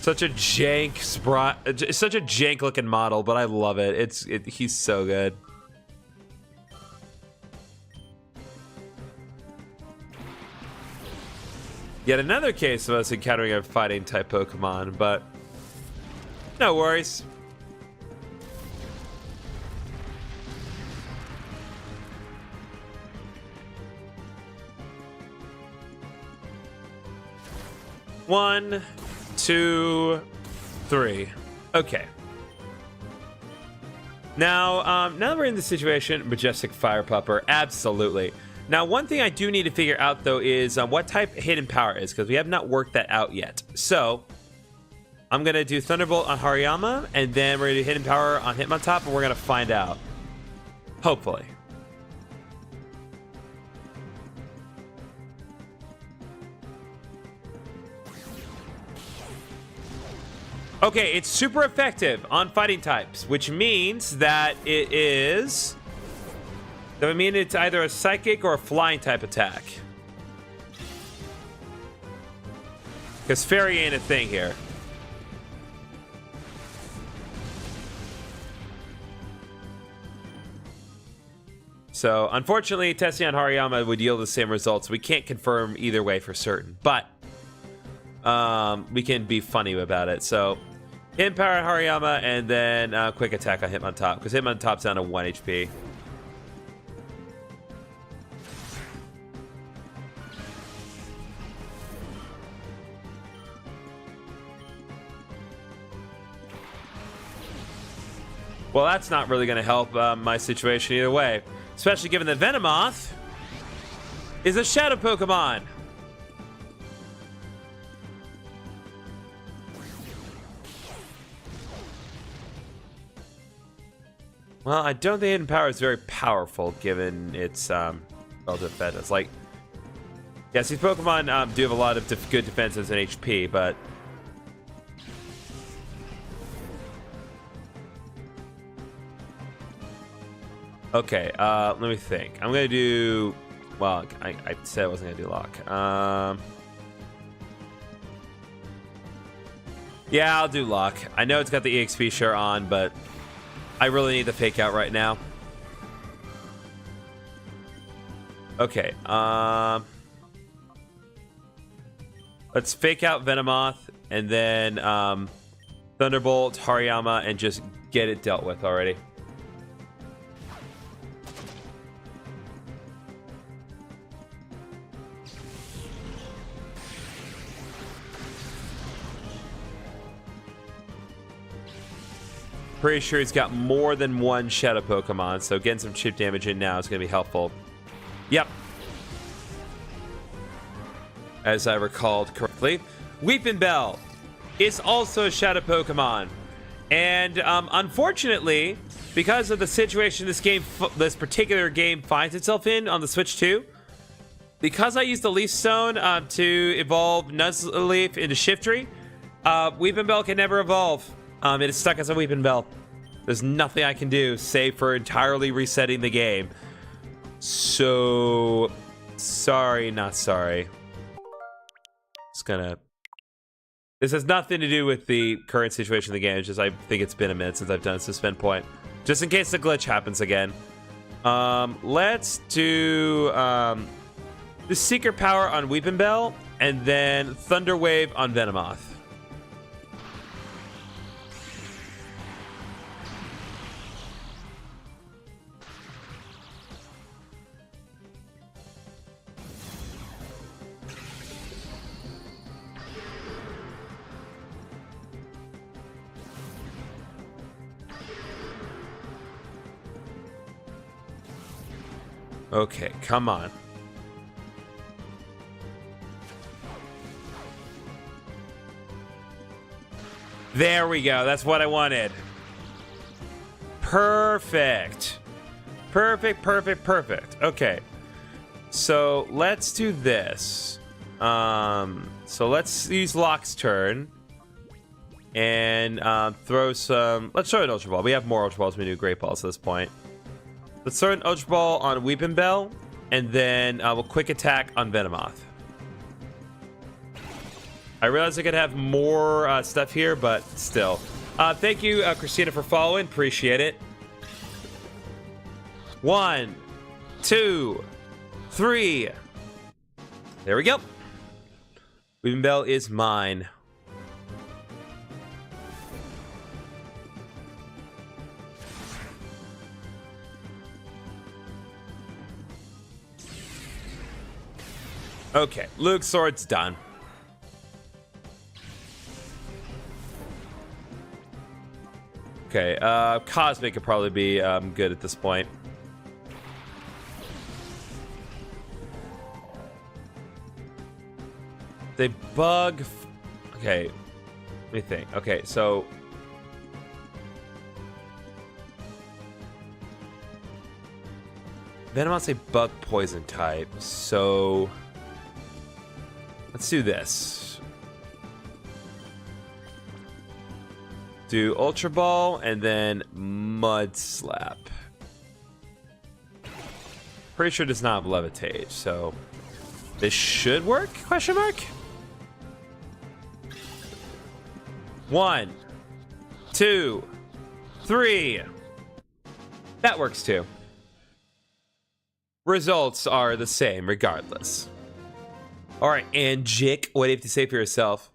Such a jank sprite. It's such a jank looking model, but I love it. He's so good. Yet another case of us encountering a fighting type Pokemon, but no worries. One, two, three. Okay. Now that we're in this situation, Majestic Fire Pupper, absolutely. Now, one thing I do need to figure out, though, is what type Hidden Power is, because we have not worked that out yet. So, I'm going to do Thunderbolt on Hariyama, and then we're going to do Hidden Power on Hitmontop, and we're going to find out. Hopefully. Okay, it's super effective on fighting types, which means that it is... That would mean it's either a Psychic or a Flying type attack. Because Fairy ain't a thing here. So, unfortunately, testing on Hariyama would yield the same results. We can't confirm either way for certain. But, we can be funny about it. So, Hidden Power on Hariyama, and then Quick Attack on Hitmontop. Because Hitmontop's down to 1 HP. Well, that's not really going to help my situation either way. Especially given that Venomoth is a Shadow Pokemon. Well, I don't think Hidden Power is very powerful given its relative defense. Like, yes, these Pokemon do have a lot of good defenses and HP, but... Okay, let me think. I'm gonna do... Well, I said I wasn't gonna do Lock. Yeah, I'll do Lock. I know it's got the EXP share on, but I really need the Fake Out right now. Okay, let's Fake Out Venomoth, and then Thunderbolt, Hariyama, and just get it dealt with already. Pretty sure he's got more than one Shadow Pokemon, so getting some chip damage in now is going to be helpful. Yep. As I recalled correctly. Weepin' Bell is also a Shadow Pokemon. And unfortunately, because of the situation this particular game finds itself in on the Switch 2, because I used the Leaf Stone to evolve Nuzleaf into Shiftry, Weepin' Bell can never evolve. It is stuck as a Weepin' Bell. There's nothing I can do save for entirely resetting the game. So, sorry, not sorry. Just gonna... This has nothing to do with the current situation of the game. It's just I think it's been a minute since I've done a suspend point. Just in case the glitch happens again. Let's do the Secret Power on Weepin' Bell, and then Thunder Wave on Venomoth. Okay, come on. There we go. That's what I wanted. Perfect. Perfect, perfect, perfect. Okay. So let's do this. So let's use Lock's turn. and throw some... Let's throw an Ultra Ball. We have more Ultra Balls than we do Great Balls at this point. Let's throw an Ultra Ball on Weeping Bell, and then we'll Quick Attack on Venomoth. I realize I could have more stuff here, but still. Thank you, Christina, for following. Appreciate it. 1, 2, 3. There we go. Weeping Bell is mine. Okay, Luke's sword's done. Okay, Cosmic could probably be good at this point. They bug... Okay, let me think. Okay, so... Venomoth's a bug poison type, so... Let's do this. Do Ultra Ball and then Mud Slap. Pretty sure it does not have Levitate, so this should work? Question mark? 1, 2, 3. That works too. Results are the same regardless. All right, Angic, what do you have to say for yourself?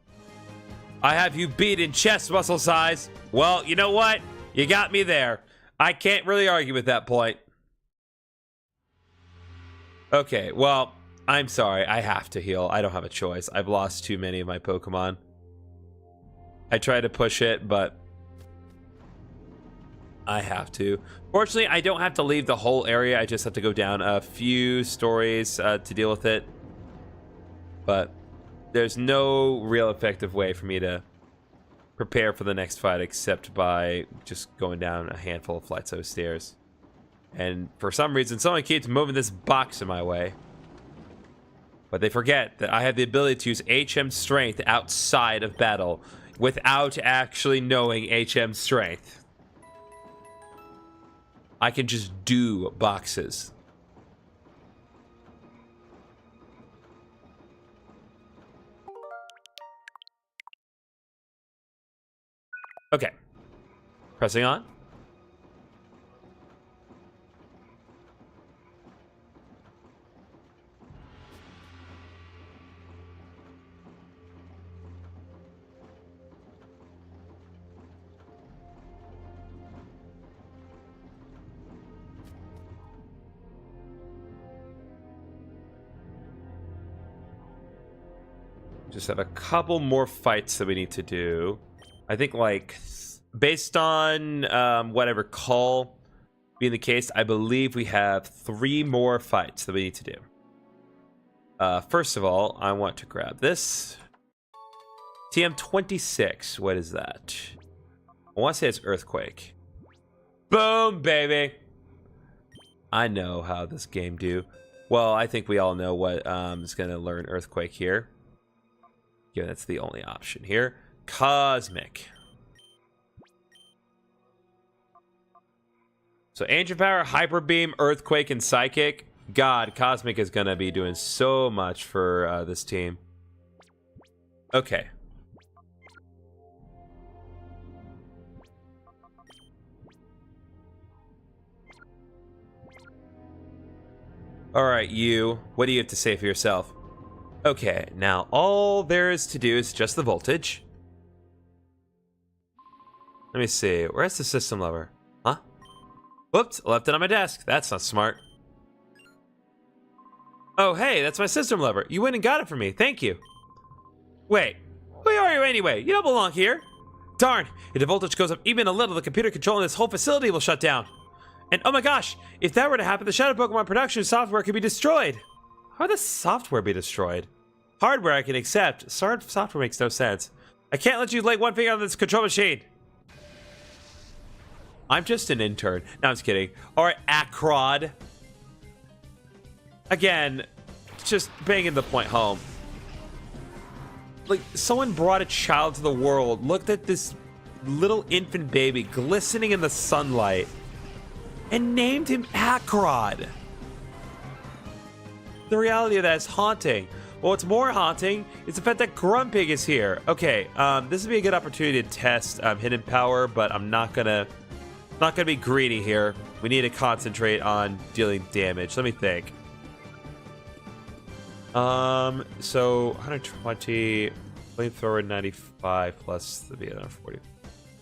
I have you beat in chest muscle size. Well, you know what? You got me there. I can't really argue with that point. Okay, well, I'm sorry. I have to heal. I don't have a choice. I've lost too many of my Pokemon. I try to push it, but I have to. Fortunately, I don't have to leave the whole area. I just have to go down a few stories to deal with it. But there's no real effective way for me to prepare for the next fight except by just going down a handful of flights of stairs. And for some reason, someone keeps moving this box in my way. But they forget that I have the ability to use HM Strength outside of battle without actually knowing HM Strength. I can just do boxes. Okay. Pressing on. Just have a couple more fights that we need to do. I think, like, based on what I recall being the case, I believe we have 3 more fights that we need to do. First of all, I want to grab this. TM26, what is that? I want to say it's Earthquake. Boom, baby! I know how this game do. Well, I think we all know what is going to learn Earthquake here. Yeah, that's the only option here. Cosmic. So Ancient Power, Hyper Beam, Earthquake, and Psychic. God, Cosmic is going to be doing so much for this team. Okay. All right, you. What do you have to say for yourself? Okay, now all there is to do is just the voltage. Let me see. Where's the system lever? Huh? Whoops, I left it on my desk. That's not smart. Oh, hey, that's my system lever. You went and got it for me. Thank you. Wait, who are you anyway? You don't belong here. Darn, if the voltage goes up even a little, the computer controlling this whole facility will shut down. And oh my gosh, if that were to happen, the Shadow Pokémon production software could be destroyed. How would the software be destroyed? Hardware I can accept. Software makes no sense. I can't let you lay one finger on this control machine. I'm just an intern. No, I'm just kidding. Alright, Acrod. Again, just banging the point home. like someone brought a child to the world, looked at this little infant baby glistening in the sunlight, and named him Akrod. The reality of that is haunting. Well, what's more haunting is the fact that Grumpig is here. Okay, this would be a good opportunity to test hidden power, but I'm not gonna be greedy here. We need to concentrate on dealing damage. Let me think. So 120, flamethrower 95 plus the another 40.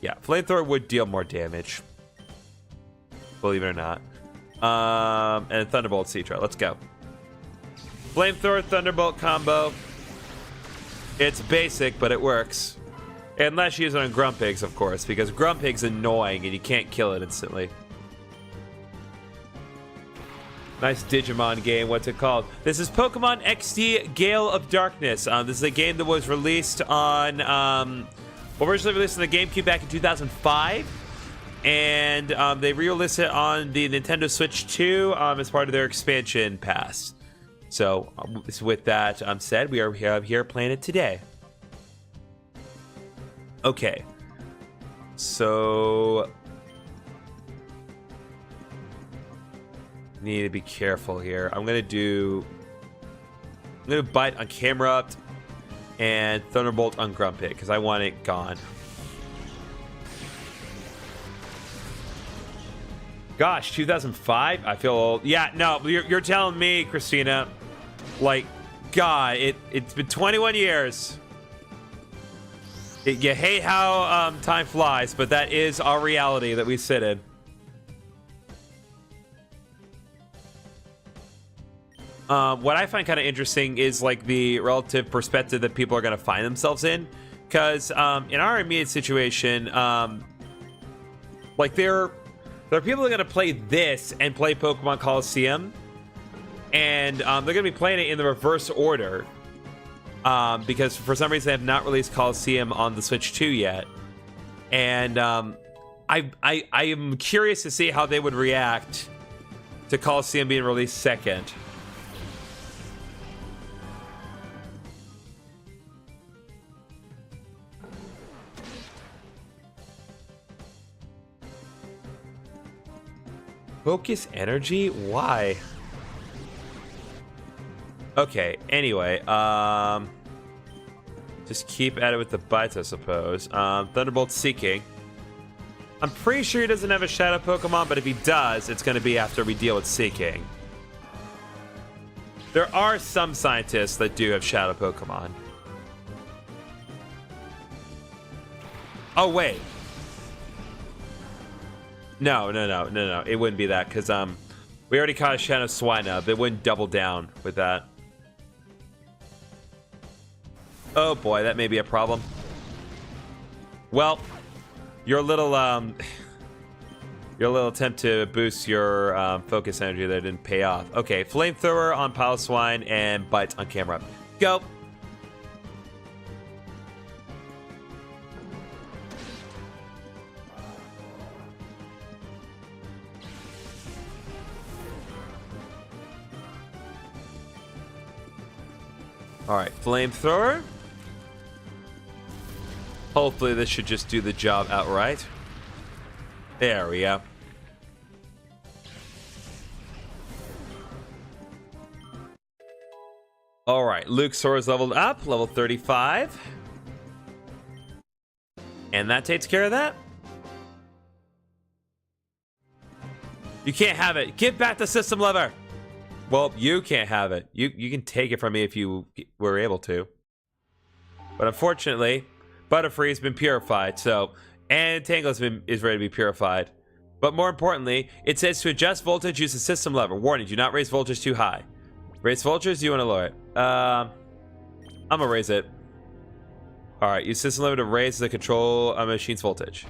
Yeah, flamethrower would deal more damage. Believe it or not. And Thunderbolt Citra. Let's go. Flamethrower Thunderbolt combo. It's basic, but it works. Unless you use it on Grumpig's, of course, because Grumpig's annoying and you can't kill it instantly. Nice Digimon game. What's it called? This is Pokémon XD Gale of Darkness. This is a game that was released on, originally released on the GameCube back in 2005. And they re-released it on the Nintendo Switch 2 as part of their expansion pass. So with that said, we are here playing it today. Okay. So need to be careful here. I'm gonna bite on Camerupt and Thunderbolt on Grumpig because I want it gone. Gosh, 2005? I feel old. Yeah, no, you're telling me, Christina. Like, God, it's been 21 years. You hate how time flies, but that is our reality that we sit in. What I find kind of interesting is like the relative perspective that people are going to find themselves in, because in our immediate situation, like there are people that are going to play this and play Pokemon Coliseum, and they're going to be playing it in the reverse order, because for some reason they have not released Coliseum on the Switch 2 yet, and I am curious to see how they would react to Coliseum being released second. Focus energy? Why? Okay, anyway, just keep at it with the bites, I suppose. Thunderbolt Seeking. I'm pretty sure he doesn't have a Shadow Pokemon, but if he does, it's going to be after we deal with Seeking. There are some scientists that do have Shadow Pokemon. Oh, wait. No. It wouldn't be that, because we already caught a Shadow Swinub. It wouldn't double down with that. Oh boy, that may be a problem. Well, your little attempt to boost your focus energy there didn't pay off. Okay, Flamethrower on Piloswine and Bite on Camera. Go. All right, Flamethrower. Hopefully this should just do the job outright. There we go. All right, Luxor's leveled up, level 35. And that takes care of that. You can't have it. Give back the system lever. Well, you can't have it. You can take it from me if you were able to. But unfortunately, Butterfree's been purified, and Tangle's is ready to be purified. But more importantly, it says to adjust voltage, use the system lever. Warning, do not raise voltage too high. Raise voltage, do you want to lower it? I'm gonna raise it. Alright, use system lever to raise the control machine's voltage.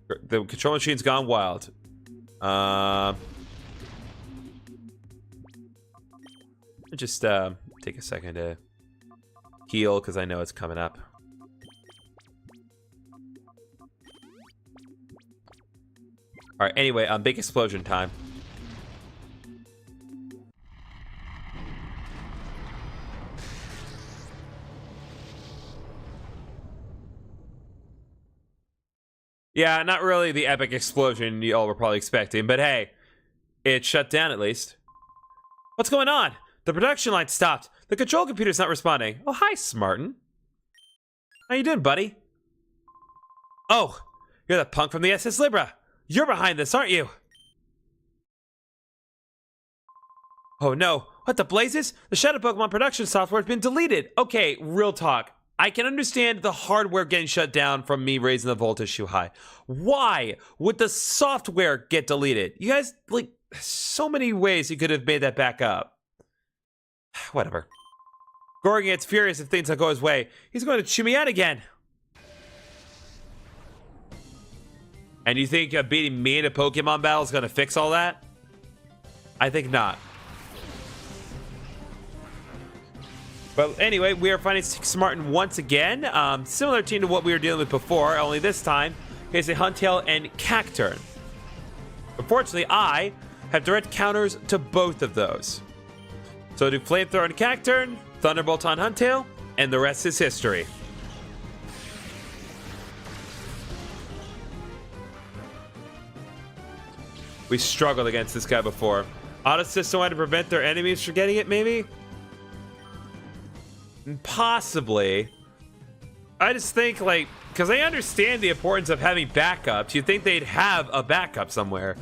The control machine's gone wild. Just take a second to heal because I know it's coming up. All right, anyway, big explosion time. Yeah, not really the epic explosion you all were probably expecting, but hey, it shut down at least. What's going on? The production line stopped. The control computer's not responding. Oh, hi, Smartin. How you doing, buddy? Oh, you're the punk from the SS Libra. You're behind this, aren't you? Oh no, what the blazes? The Shadow Pokémon production software has been deleted. Okay, real talk. I can understand the hardware getting shut down from me raising the voltage too high. Why would the software get deleted? You guys, like, so many ways you could have made that back up. Whatever. Gorgon gets furious if things don't go his way. He's going to chew me out again. And you think beating me in a Pokemon battle is going to fix all that? I think not. But anyway, we are finding Smartin once again. Similar team to what we were dealing with before, only this time it's a Huntail and Cacturn. Unfortunately, I have direct counters to both of those. So do Flamethrower on Cacturn, Thunderbolt on Huntail, and the rest is history. We struggled against this guy before. Auto System wanted to prevent their enemies from getting it, maybe? Possibly. I just think, like, because I understand the importance of having backups. You'd think they'd have a backup somewhere.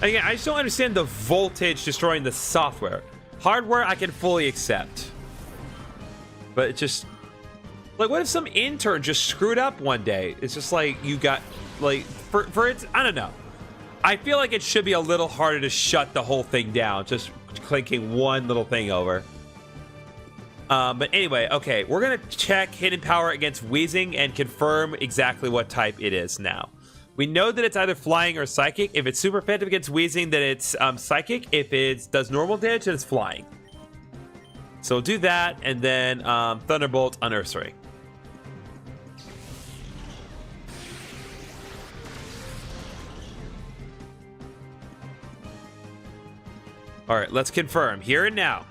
Again, I just don't understand the voltage destroying the software. Hardware, I can fully accept. But it just... Like, what if some intern just screwed up one day? It's just like, you got... Like, for it... I don't know. I feel like it should be a little harder to shut the whole thing down. Just clinking one little thing over. But anyway, okay. We're going to check Hidden Power against Wheezing and confirm exactly what type it is now. We know that it's either Flying or Psychic. If it's super effective against Wheezing, then it's Psychic. If it does normal damage, then it's Flying. So we'll do that, and then Thunderbolt on Ursaring. All right, let's confirm here and now.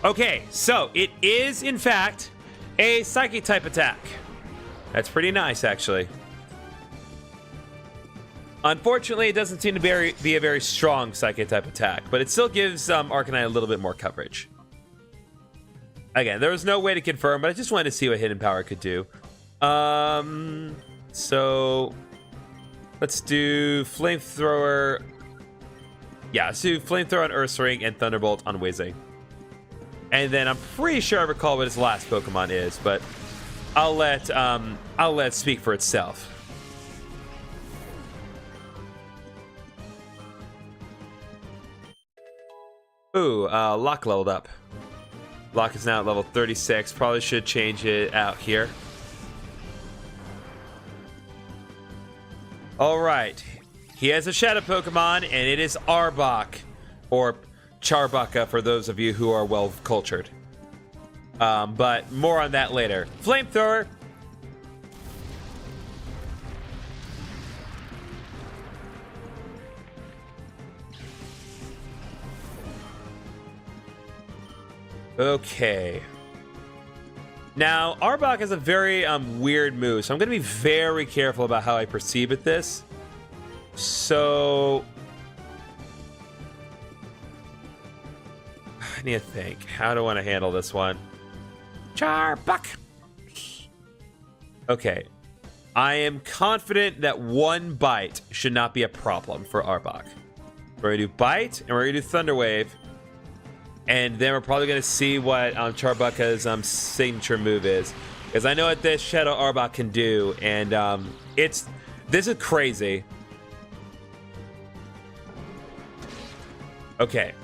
Okay, so it is, in fact, a Psychic type attack. That's pretty nice, actually. Unfortunately, it doesn't seem to be a very strong Psychic type attack, but it still gives Arcanine a little bit more coverage. Again, there was no way to confirm, but I just wanted to see what Hidden Power could do. So let's do Flamethrower. Yeah, let's do Flamethrower on Ursaring and Thunderbolt on Wheezing. And then I'm pretty sure I recall what his last Pokemon is, but I'll let it speak for itself. Ooh, Locke leveled up. Locke is now at level 36. Probably should change it out here. All right. He has a Shadow Pokemon, and it is Arbok, or Charbaka for those of you who are well cultured. But more on that later. Flamethrower. Okay. Now, Arbok has a very weird move, so I'm going to be very careful about how I proceed with this. So I need to think. How do I want to handle this one? Charbak. Okay. I am confident that one bite should not be a problem for Arbok. We're going to do Bite, and we're going to do Thunder Wave. And then we're probably going to see what Charbaka's signature move is. Because I know what this Shadow Arbok can do, and this is crazy. Okay.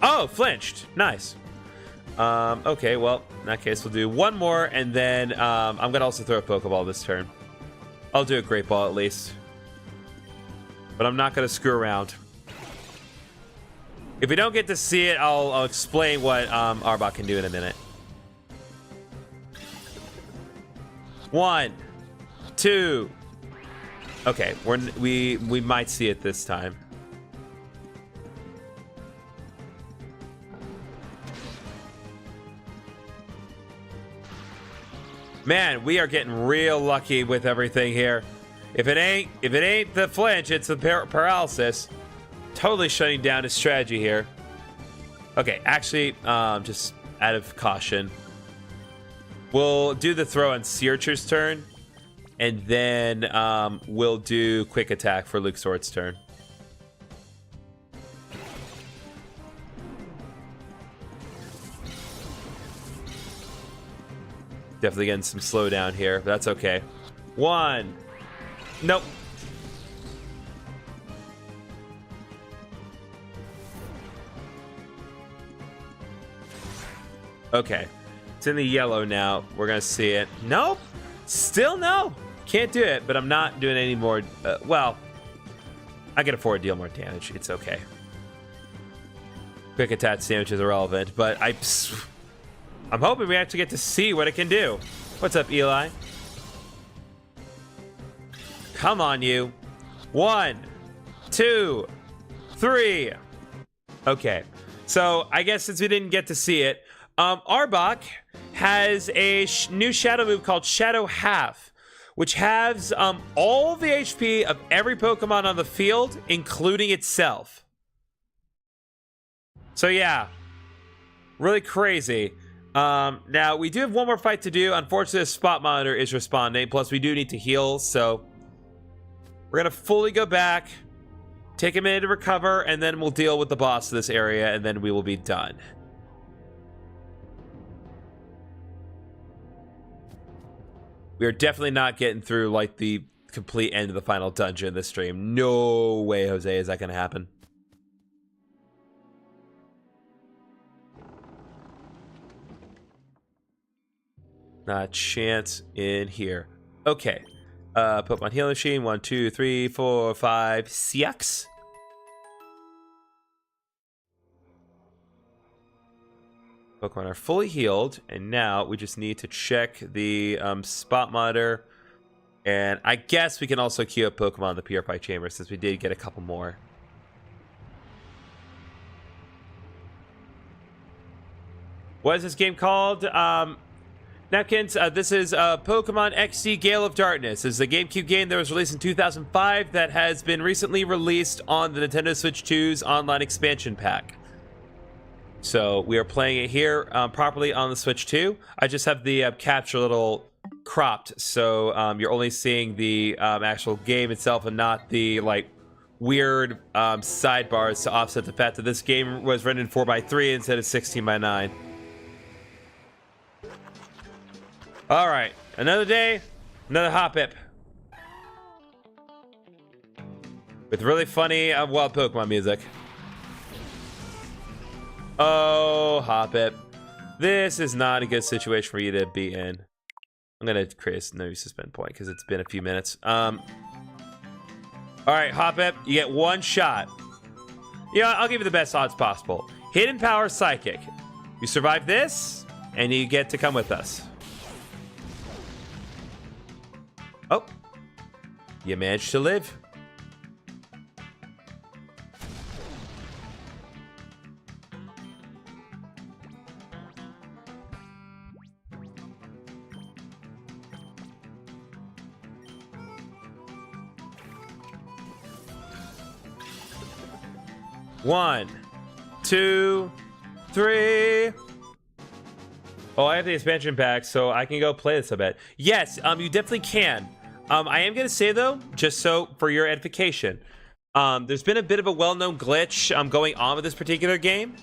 Oh, flinched. Nice. Okay, well, in that case, we'll do one more, and then I'm going to also throw a Pokeball this turn. I'll do a Great Ball at least. But I'm not going to screw around. If we don't get to see it, I'll explain what Arbok can do in a minute. 1, 2. Okay, we might see it this time. Man, we are getting real lucky with everything here. If it ain't the flinch, it's the paralysis. Totally shutting down his strategy here. Okay, actually, just out of caution, we'll do the throw on Searcher's turn, and then we'll do quick attack for Luke Sword's turn. Definitely getting some slowdown here, but that's okay. One. Nope. Okay. It's in the yellow now. We're going to see it. Nope. Still no. Can't do it, but I'm not doing any more. Well, I can afford to deal more damage. It's okay. Quick attack damage is irrelevant, but I'm hoping we actually get to see what it can do. What's up, Eli? Come on, you. 1, 2, 3. Okay. So I guess since we didn't get to see it, Arbok has a new shadow move called Shadow Half, which halves all the HP of every Pokemon on the field, including itself. So yeah, really crazy. Now, we do have one more fight to do. Unfortunately, the spot monitor is responding. Plus, we do need to heal, so we're going to fully go back, take a minute to recover, and then we'll deal with the boss of this area, and then we will be done. We are definitely not getting through, like, the complete end of the final dungeon in this stream. No way, Jose, is that going to happen. Not a chance in here. Okay. Pokemon Healing Machine. 1, 2, 3, 4, 5, 6. Pokemon are fully healed, and now we just need to check the spot monitor. And I guess we can also queue up Pokemon in the Purify Chamber, since we did get a couple more. What is this game called? Napkins, this is Pokémon XD Gale of Darkness. This is a GameCube game that was released in 2005 that has been recently released on the Nintendo Switch 2's online expansion pack. So we are playing it here properly on the Switch 2. I just have the capture a little cropped, so you're only seeing the actual game itself and not the like weird sidebars to offset the fact that this game was rendered 4:3 instead of 16:9. All right, another day, another Hoppip. With really funny wild Pokemon music. Oh, Hoppip. This is not a good situation for you to be in. I'm gonna create a no suspend point because it's been a few minutes. All right, Hoppip, you get one shot. Yeah, I'll give you the best odds possible. Hidden Power Psychic. You survive this, and you get to come with us. Oh, you managed to live. One, 2, 3. Oh, I have the expansion pack, so I can go play this a bit. Yes, you definitely can. I am going to say, though, just so for your edification, there's been a bit of a well-known glitch going on with this particular game.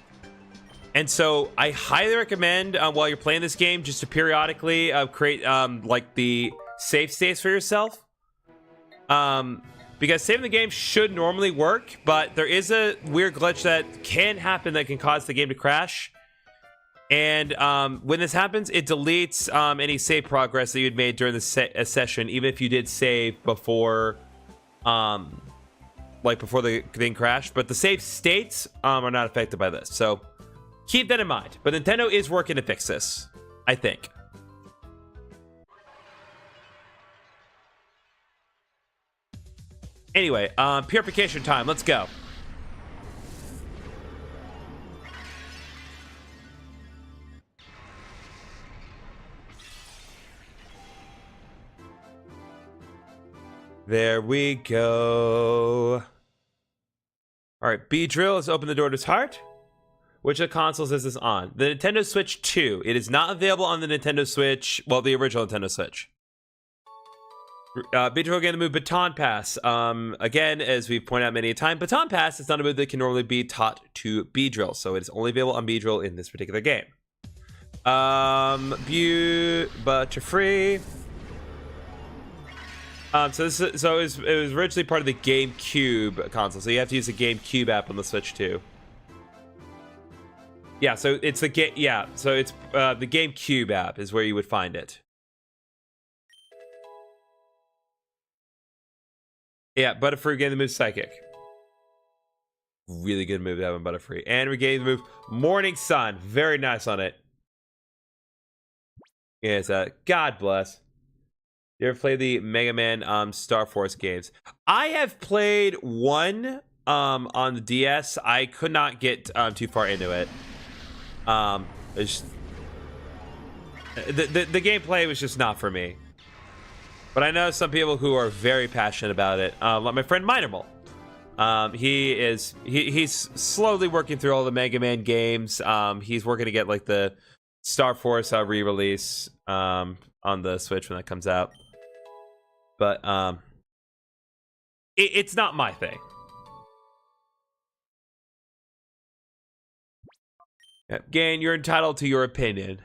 And so I highly recommend, while you're playing this game, just to periodically create, like, the save states for yourself. Because saving the game should normally work, but there is a weird glitch that can happen that can cause the game to crash. And when this happens, it deletes any save progress that you had made during the session, even if you did save before, before the thing crashed. But the save states are not affected by this, so keep that in mind. But Nintendo is working to fix this, I think. Anyway, purification time. Let's go. There we go. All right, B-Drill has opened the door to his heart. Which of the consoles is this on? The Nintendo Switch 2. It is not available on the Nintendo Switch. Well, the original Nintendo Switch. B-Drill again, the move Baton Pass. Again, as we've pointed out many a time, Baton Pass is not a move that can normally be taught to B-Drill. So it is only available on B-Drill in this particular game. But you're free. So it was originally part of the GameCube console, so you have to use the GameCube app on the Switch too. Yeah, so it's the the GameCube app is where you would find it. Yeah, Butterfree gained the move Psychic. Really good move to have on Butterfree, and we gained the move Morning Sun. Very nice on it. Yes, God bless. You ever play the Mega Man Star Force games? I have played one on the DS. I could not get too far into it. The gameplay was just not for me. But I know some people who are very passionate about it. Like my friend Minermal. He's slowly working through all the Mega Man games. He's working to get like the Star Force re-release on the Switch when that comes out. But it's not my thing. Yep. Gain, you're entitled to your opinion.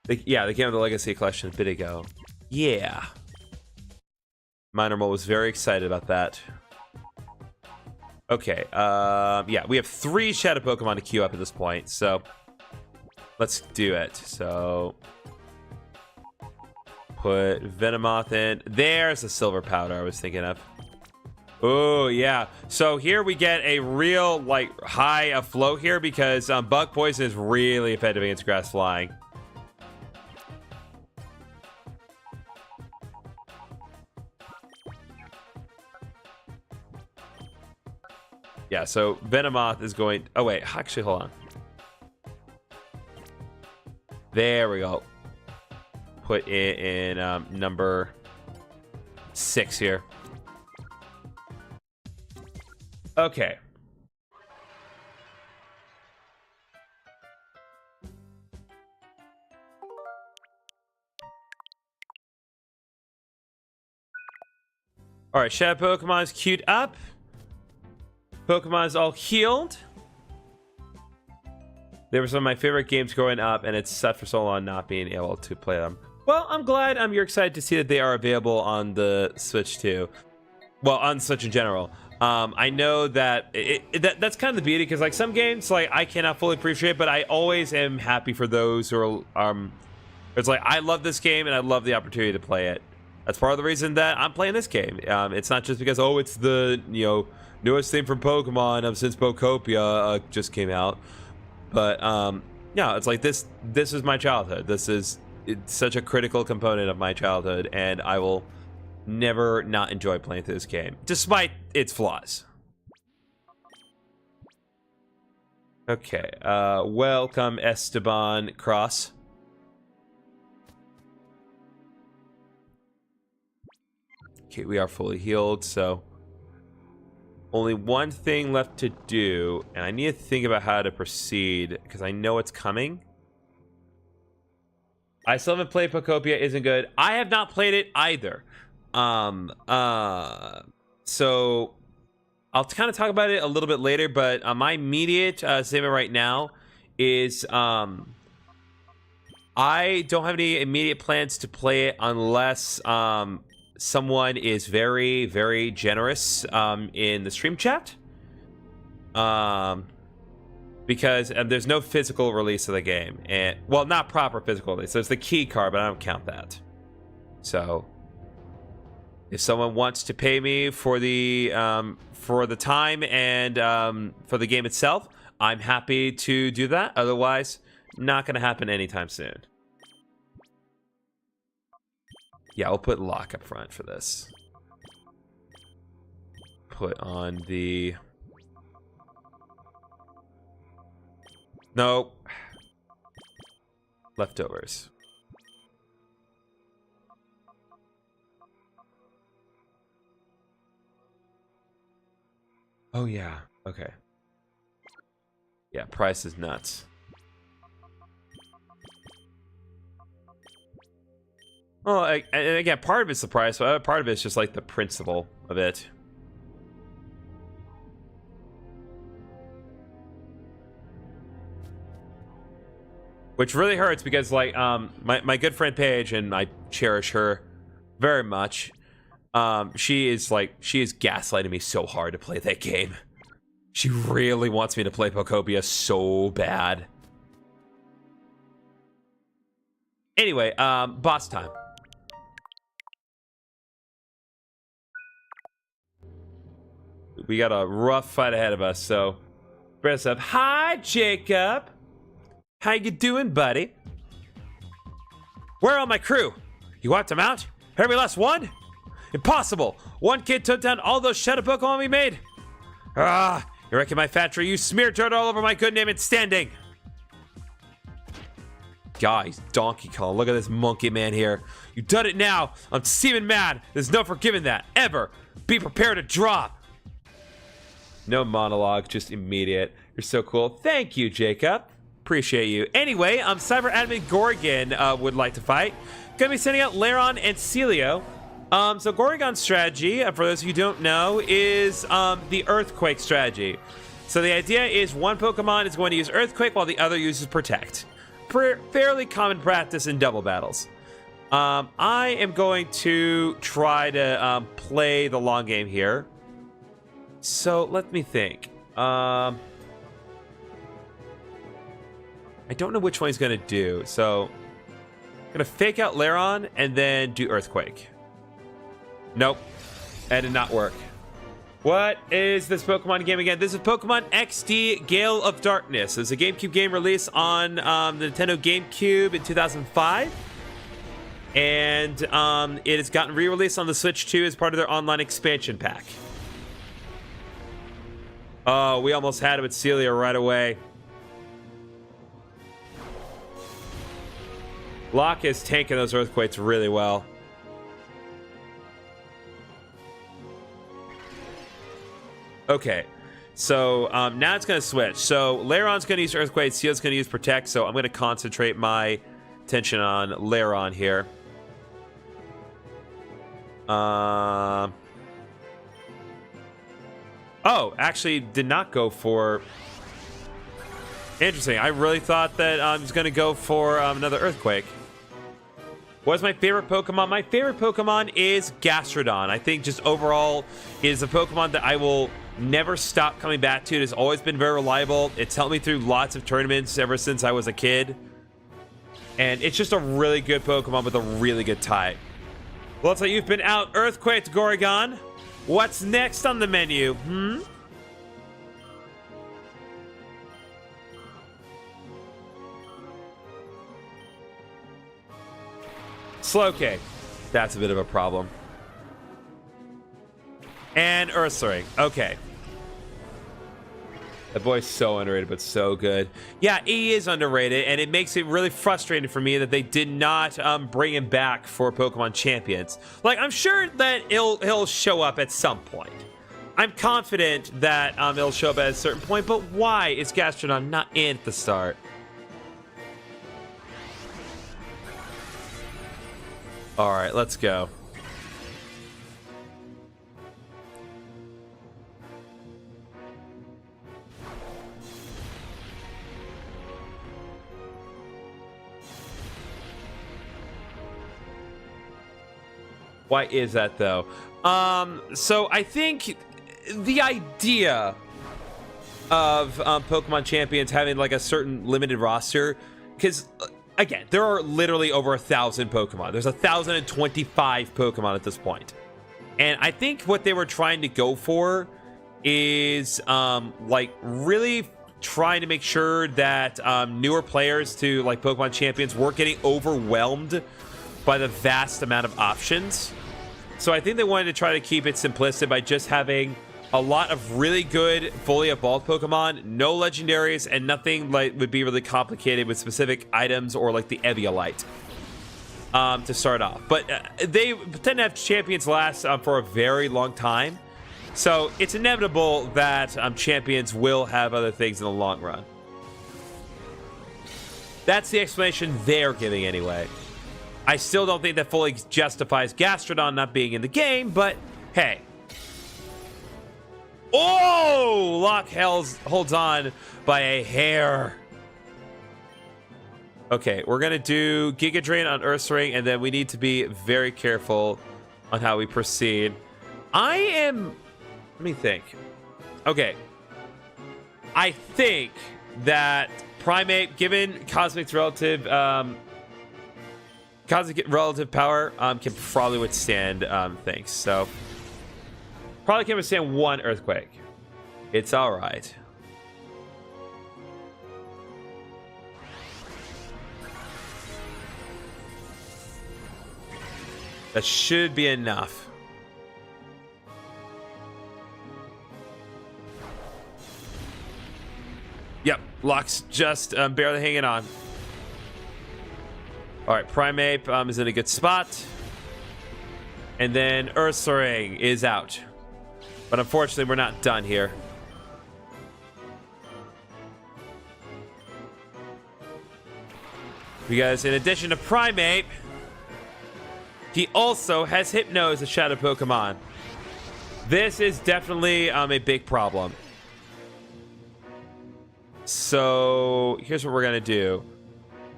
They came with the Legacy Collection a bit ago. Yeah. Minermal was very excited about that. Okay, yeah, we have 3 Shadow Pokemon to queue up at this point, so let's do it. So put Venomoth in. There's the Silver Powder I was thinking of. Oh, yeah. So here we get a real, like, high flow here because Bug Poison is really effective against Grass Flying. Yeah, so Venomoth is going... Oh, wait. Actually, hold on. There we go. Put it in number 6 here. Okay. All right, Shadow Pokemon is queued up. Pokemon is all healed. They were some of my favorite games growing up, and it's sad for so long not being able to play them. Well, I'm glad you're excited to see that they are available on the Switch too. Well, on Switch in general. I know that that's kind of the beauty, because like some games, like I cannot fully appreciate, but I always am happy for those who are. It's like I love this game and I love the opportunity to play it. That's part of the reason that I'm playing this game. It's not just because it's the newest thing from Pokemon since Pokopia just came out, but yeah, it's like this is my childhood. It's such a critical component of my childhood, and I will never not enjoy playing through this game, despite its flaws. Okay, welcome Esteban Cross. Okay, we are fully healed, so only one thing left to do, and I need to think about how to proceed, because I know it's coming. I still haven't played Pokopia Isn't Good. I have not played it either. So I'll kind of talk about it a little bit later, but my immediate statement right now is I don't have any immediate plans to play it unless someone is very, very generous in the stream chat. Because there's no physical release of the game, and well, not proper physical release. So it's the key card, but I don't count that. So if someone wants to pay me for the time and for the game itself, I'm happy to do that. Otherwise, not going to happen anytime soon. Yeah, I'll put lock up front for this. Put on the... Nope. Leftovers. Oh, yeah. Okay. Yeah, price is nuts. Well, and again, part of it's the price, but part of it's just like the principle of it. Which really hurts because, like, my good friend Paige, and I cherish her very much. She is gaslighting me so hard to play that game. She really wants me to play Pokopia so bad. Anyway, boss time. We got a rough fight ahead of us, so press up. Hi, Jacob. How you doing, buddy? Where are all my crew? You wiped them out? Every last one? Impossible! One kid took down all those Shadow Pokémon we made. Ah, you're wrecking my factory. You smeared dirt all over my good name and standing. Guys, Donkey Kong, look at this monkey man here. You done it now. I'm seeming mad. There's no forgiving that, ever. Be prepared to drop. No monologue, just immediate. You're so cool. Thank you, Jacob. Appreciate you. Anyway, Cyber Admin Gorgon would like to fight. Gonna be sending out Lairon and Celio. So Gorgon's strategy, for those of you who don't know, is the Earthquake strategy. So the idea is one Pokemon is going to use Earthquake while the other uses Protect. Fairly common practice in double battles. I am going to try to play the long game here. So let me think. I don't know which one he's going to do. So I'm going to fake out Lairon and then do Earthquake. Nope. That did not work. What is this Pokemon game again? This is Pokémon XD Gale of Darkness. It's a GameCube game released on the Nintendo GameCube in 2005. And it has gotten re-released on the Switch 2 as part of their online expansion pack. Oh, we almost had it with Celia right away. Locke is tanking those Earthquakes really well. Okay, so now it's going to switch. So Lairon's going to use Earthquake, Seal's going to use Protect, so I'm going to concentrate my attention on Lairon here. Oh, actually did not go for... Interesting, I really thought that I was going to go for another Earthquake. What's my favorite Pokemon? My favorite Pokemon is Gastrodon. I think just overall is a Pokemon that I will never stop coming back to. It has always been very reliable. It's helped me through lots of tournaments ever since I was a kid. And it's just a really good Pokemon with a really good type. Looks like you've been out Earthquaked, Gorgon. What's next on the menu? Slowcade. That's a bit of a problem. And Ursaring. Okay. That boy's so underrated, but so good. Yeah, he is underrated, and it makes it really frustrating for me that they did not bring him back for Pokemon Champions. Like, I'm sure that he'll show up at some point. I'm confident that he'll show up at a certain point, but why is Gastrodon not in at the start? All right, let's go. Why is that, though? So I think the idea of Pokemon Champions having like a certain limited roster, because again, there are literally over 1,000 Pokemon. There's 1,025 Pokemon at this point. And I think what they were trying to go for is like really trying to make sure that newer players to like Pokemon Champions weren't getting overwhelmed by the vast amount of options. So I think they wanted to try to keep it simplistic by just having a lot of really good fully evolved Pokemon, no legendaries, and nothing like would be really complicated with specific items or like the Eviolite to start off. But they tend to have champions last for a very long time. So it's inevitable that champions will have other things in the long run. That's the explanation they're giving anyway. I still don't think that fully justifies Gastrodon not being in the game, but hey. Oh! Locke holds on by a hair. Okay, we're going to do Giga Drain on Ursaring, and then we need to be very careful on how we proceed. Let me think. Okay. I think that Primate, given Cosmic's relative power, can probably withstand things. So, probably can withstand one Earthquake. It's all right. That should be enough. Yep, Locke's just barely hanging on. All right, Primeape is in a good spot. And then Ursaring is out. But unfortunately, we're not done here. Because in addition to Primeape, he also has Hypno as a Shadow Pokemon. This is definitely a big problem. So here's what we're gonna do.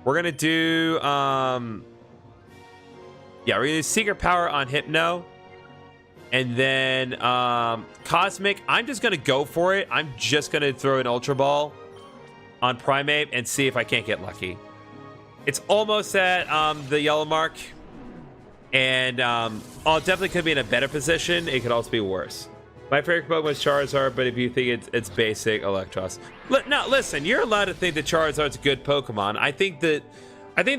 We're gonna do we're gonna do Secret Power on Hypno. And then Cosmic, I'm just gonna go for it. I'm just gonna throw an Ultra Ball on Primeape and see if I can't get lucky. It's almost at the yellow mark. And it definitely could be in a better position. It could also be worse. My favorite Pokemon is Charizard, but if you think it's basic, Electros. No, listen, you're allowed to think that Charizard's a good Pokemon. I think the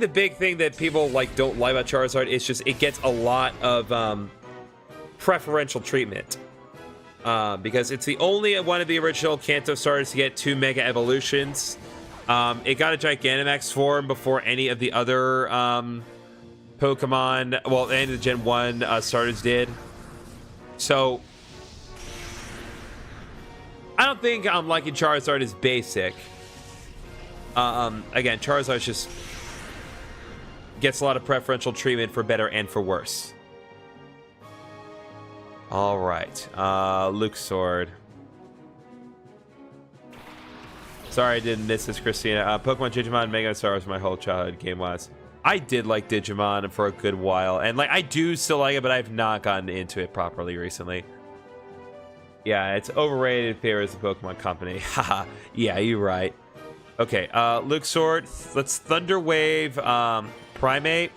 big thing that people don't like about Charizard is just it gets a lot of preferential treatment. Because it's the only one of the original Kanto starters to get 2 Mega Evolutions. It got a Gigantamax form before any of the other Pokemon, well, any of the Gen 1 starters did. So I don't think liking Charizard is basic. Again, Charizard just gets a lot of preferential treatment for better and for worse. All right, Luxord. Sorry I didn't miss this, Christina. Pokemon Digimon and Mega Star was my whole childhood game-wise. I did like Digimon for a good while, and I do still like it, but I've not gotten into it properly recently. Yeah, it's overrated if there is a Pokemon Company. Haha, yeah, you're right. Okay, Luxord, let's Thunder Wave Primeape.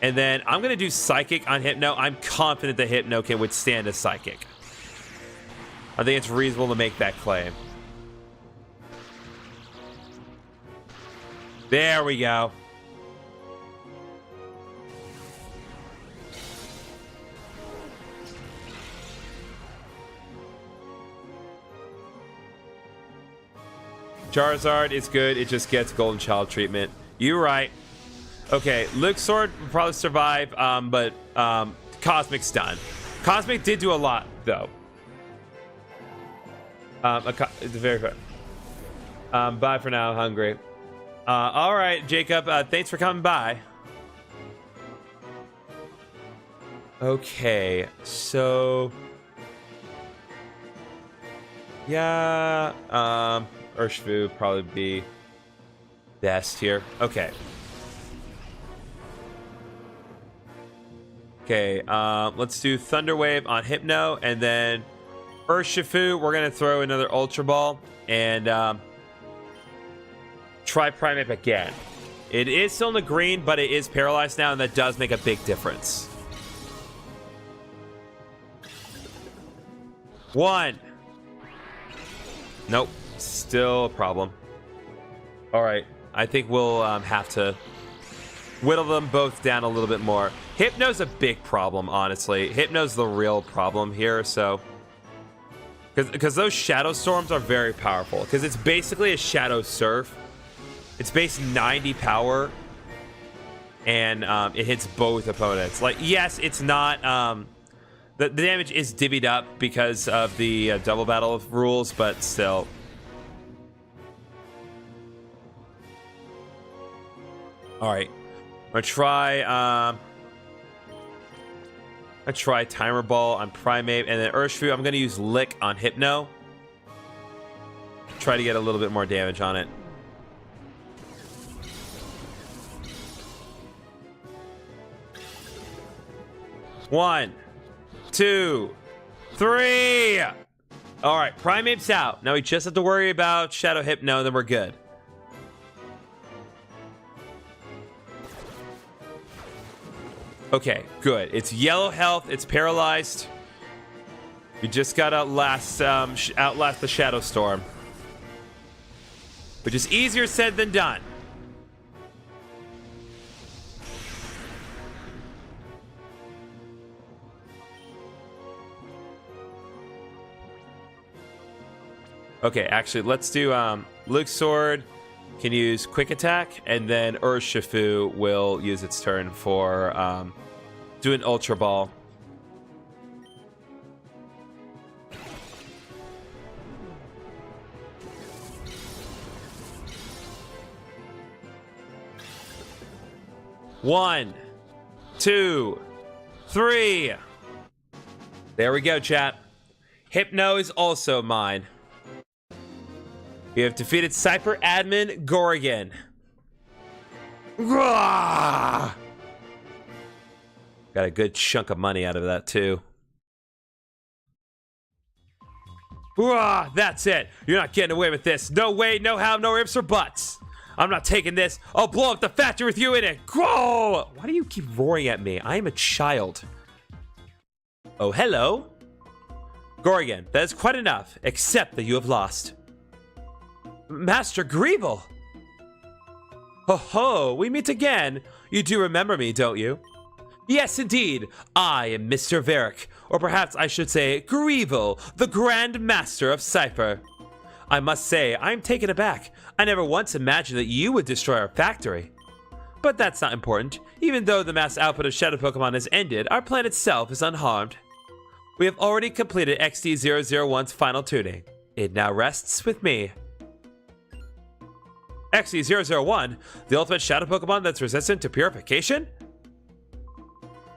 And then I'm going to do Psychic on Hypno. I'm confident that Hypno can withstand a Psychic. I think it's reasonable to make that claim. There we go. Charizard is good. It just gets Golden Child treatment. You're right. Okay, Luxord will probably survive, but Cosmic's done. Cosmic did do a lot, though. It's very fair. Bye for now. Hungry. All right, Jacob. Thanks for coming by. Okay, so yeah, Urshifu would probably be best here. Okay. Okay, let's do Thunder Wave on Hypno, and then Urshifu, we're going to throw another Ultra Ball, and try Primeape again. It is still in the green, but it is paralyzed now, and that does make a big difference. 1. Nope, still a problem. All right, I think we'll have to whittle them both down a little bit more. Hypno's a big problem, honestly. Hypno's the real problem here, so... Because those Shadow Storms are very powerful. Because it's basically a Shadow Surf. It's base 90 power. And it hits both opponents. Like, yes, it's not The damage is divvied up because of the double battle rules, but still. All right, I'm gonna try Timer Ball on Primate, and then Urshifu. I'm gonna use Lick on Hypno. Try to get a little bit more damage on it. One, 2, 3. All right, Primate's out. Now we just have to worry about Shadow Hypno, and then we're good. Okay, good. It's yellow health. It's paralyzed. We just got to outlast the Shadow Storm, which is easier said than done. Okay, actually, let's do Luke's Sword can use Quick Attack, and then Urshifu will use its turn for do an Ultra Ball. One, 2, 3. There we go, chat. Hypno is also mine. We have defeated Cipher admin Gorgon. Got a good chunk of money out of that, too. That's it. You're not getting away with this. No way, no how, no ifs or buts. I'm not taking this. I'll blow up the factory with you in it. Why do you keep roaring at me? I am a child. Oh, hello. Gorgon, that is quite enough, except that you have lost. Master Greeble! Ho ho, we meet again. You do remember me, don't you? Yes, indeed. I am Mr. Varric, or perhaps I should say Greeble, the Grand Master of Cipher. I must say, I'm taken aback. I never once imagined that you would destroy our factory. But that's not important. Even though the mass output of Shadow Pokémon has ended, our plan itself is unharmed. We have already completed XD001's final tuning. It now rests with me. XD001, the ultimate Shadow Pokémon that's resistant to purification?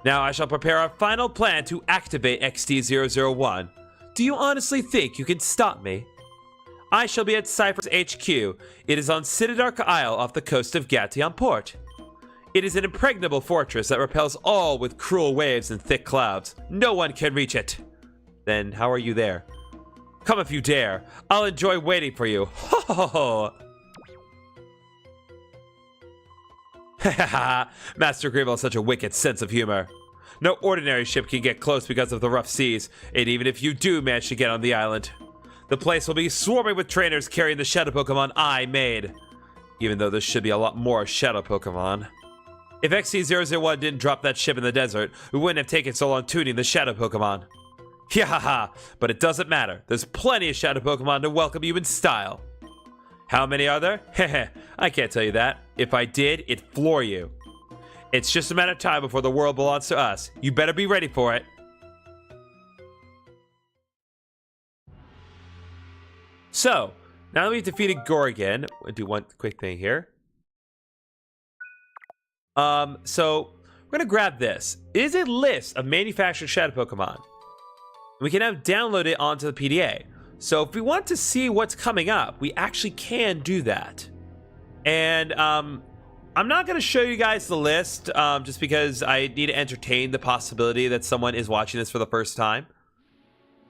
Now I shall prepare our final plan to activate XD001. Do you honestly think you can stop me? I shall be at Cipher's HQ. It is on Citadark Isle off the coast of Gation Port. It is an impregnable fortress that repels all with cruel waves and thick clouds. No one can reach it. Then how are you there? Come if you dare. I'll enjoy waiting for you. Ho ho ho! Master Greeble has such a wicked sense of humor. No ordinary ship can get close because of the rough seas, and even if you do manage to get on the island, the place will be swarming with trainers carrying the Shadow Pokémon I made. Even though there should be a lot more Shadow Pokémon. If XD001 didn't drop that ship in the desert, we wouldn't have taken so long tuning the Shadow Pokémon. Yahaha, but it doesn't matter. There's plenty of Shadow Pokémon to welcome you in style. How many are there? Heh, I can't tell you that. If I did, it'd floor you. It's just a matter of time before the world belongs to us. You better be ready for it. So, now that we've defeated Gorgon, we'll do one quick thing here. So, we're gonna grab this. It is a list of manufactured Shadow Pokemon. We can now download it onto the PDA. So if we want to see what's coming up, we actually can do that. And I'm not going to show you guys the list just because I need to entertain the possibility that someone is watching this for the first time.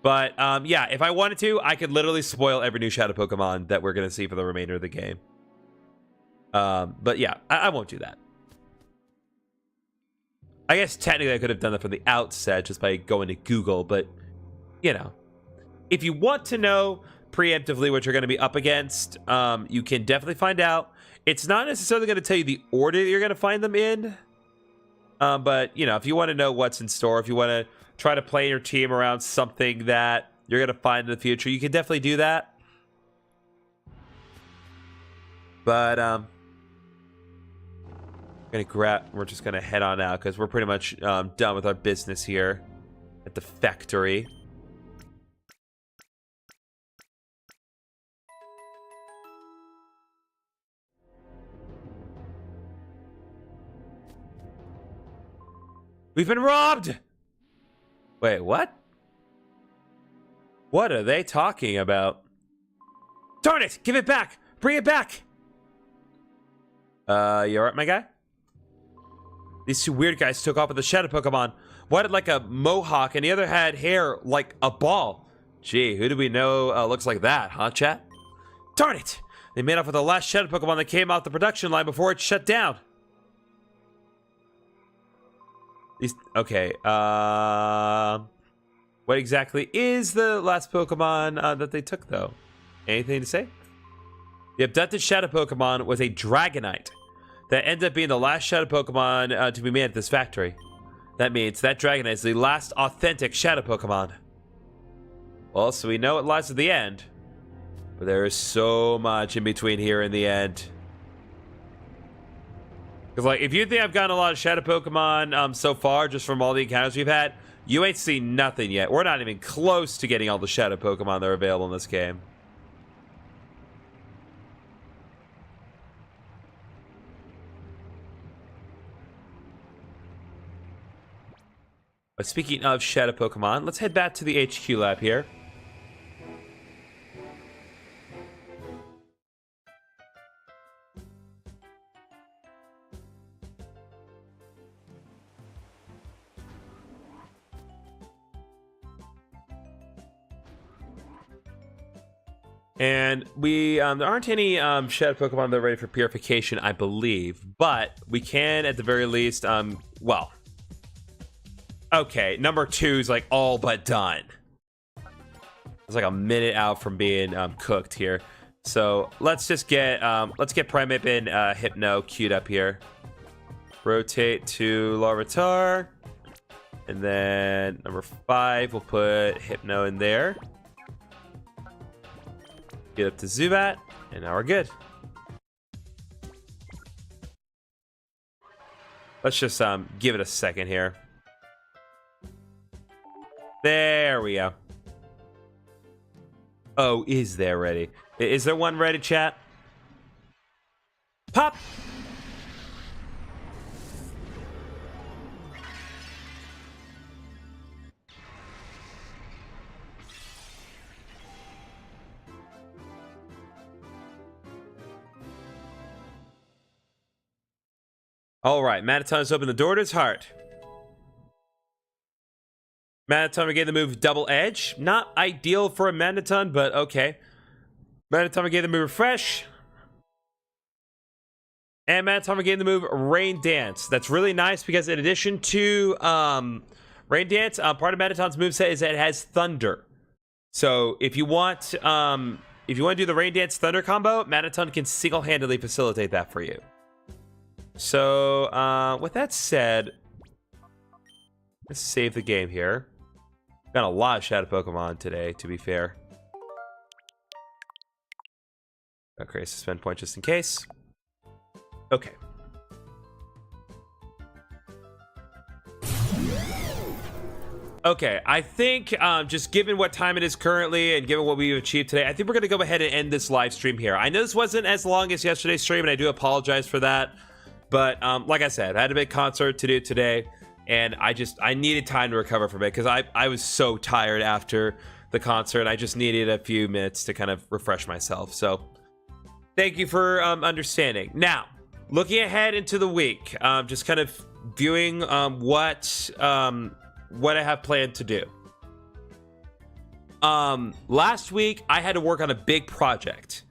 But yeah, if I wanted to, I could literally spoil every new Shadow Pokemon that we're going to see for the remainder of the game. But yeah, I won't do that. I guess technically I could have done that from the outset just by going to Google, but you know. If you want to know preemptively what you're going to be up against, you can definitely find out. It's not necessarily going to tell you the order that you're going to find them in. But, you know, if you want to know what's in store, if you want to try to play your team around something that you're going to find in the future, you can definitely do that. But, we're just going to head on out because we're pretty much done with our business here. at the factory. We've been robbed! Wait, what? What are they talking about? Darn it! Give it back! Bring it back! You alright, my guy? These two weird guys took off with the Shadow Pokemon. One had like a mohawk and the other had hair like a ball. Gee, who do we know looks like that, huh, chat? Darn it! They made off with the last Shadow Pokemon that came off the production line before it shut down. Okay, what exactly is the last Pokemon that they took, though? Anything to say? The abducted Shadow Pokemon was a Dragonite that ended up being the last Shadow Pokemon to be made at this factory. That means that Dragonite is the last authentic Shadow Pokemon. Well, so we know it lies at the end, but there is so much in between here and the end. Because, like, if you think I've gotten a lot of Shadow Pokemon so far, just from all the encounters we've had, you ain't seen nothing yet. We're not even close to getting all the Shadow Pokemon that are available in this game. But speaking of Shadow Pokemon, let's head back to the HQ lab here. And there aren't any Shadow Pokemon that are ready for purification, I believe. But we can, at the very least, well. Okay, number 2 is like all but done. It's like a minute out from being cooked here. So let's just get Primeape and Hypno queued up here. Rotate to Larvitar. And then number 5, we'll put Hypno in there. Get up to Zubat, and now we're good. Let's just give it a second here. There we go. Oh, is there ready? Is there one ready, chat? Pop! All right, Mataton has opened the door to his heart. Mataton regained the move Double Edge. Not ideal for a Mataton, but okay. Mataton regained the move Refresh. And Mataton regained the move Rain Dance. That's really nice because in addition to Rain Dance, part of Mataton's moveset is that it has Thunder. So if you want to do the Rain Dance Thunder combo, Mataton can single-handedly facilitate that for you. So, with that said, let's save the game here. Got a lot of Shadow Pokemon today, to be fair. Okay, suspend point just in case. Okay. Okay, I think, just given what time it is currently and given what we've achieved today, I think we're going to go ahead and end this live stream here. I know this wasn't as long as yesterday's stream, and I do apologize for that. But like I said, I had a big concert to do today, and I needed time to recover from it because I was so tired after the concert. I just needed a few minutes to kind of refresh myself. So thank you for understanding. Now, looking ahead into the week, just kind of viewing what I have planned to do. Last week, I had to work on a big project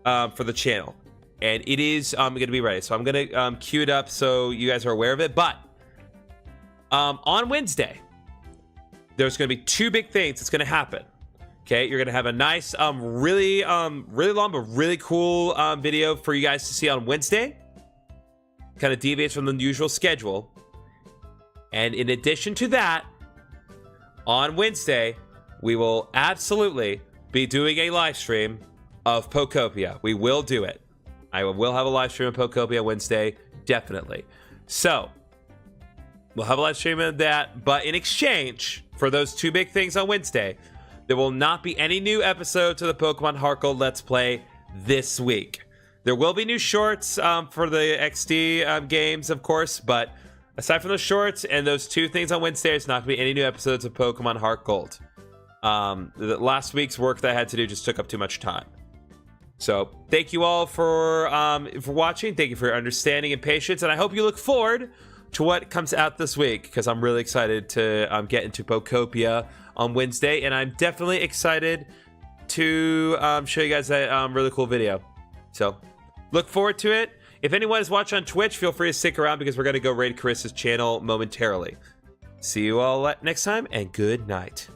for the channel. And it is going to be ready. So I'm going to queue it up so you guys are aware of it. But on Wednesday, there's going to be 2 big things that's going to happen. Okay, you're going to have a nice, really long but really cool video for you guys to see on Wednesday. Kind of deviates from the usual schedule. And in addition to that, on Wednesday, we will absolutely be doing a live stream of Pokopia. We will do it. I will have a live stream of Pokopia Wednesday, definitely. So, we'll have a live stream of that, but in exchange, for those two big things on Wednesday, there will not be any new episodes of the Pokemon Heart Gold Let's Play this week. There will be new shorts for the XD games, of course, but aside from those shorts and those two things on Wednesday, there's not going to be any new episodes of Pokemon Heart Gold. The last week's work that I had to do just took up too much time. So thank you all for watching. Thank you for your understanding and patience, and I hope you look forward to what comes out this week, because I'm really excited to get into Pokopia on Wednesday, and I'm definitely excited to show you guys that really cool video. So look forward to it. If anyone is watching on Twitch, feel free to stick around, because we're going to go raid Carissa's channel momentarily. See you all next time, and good night.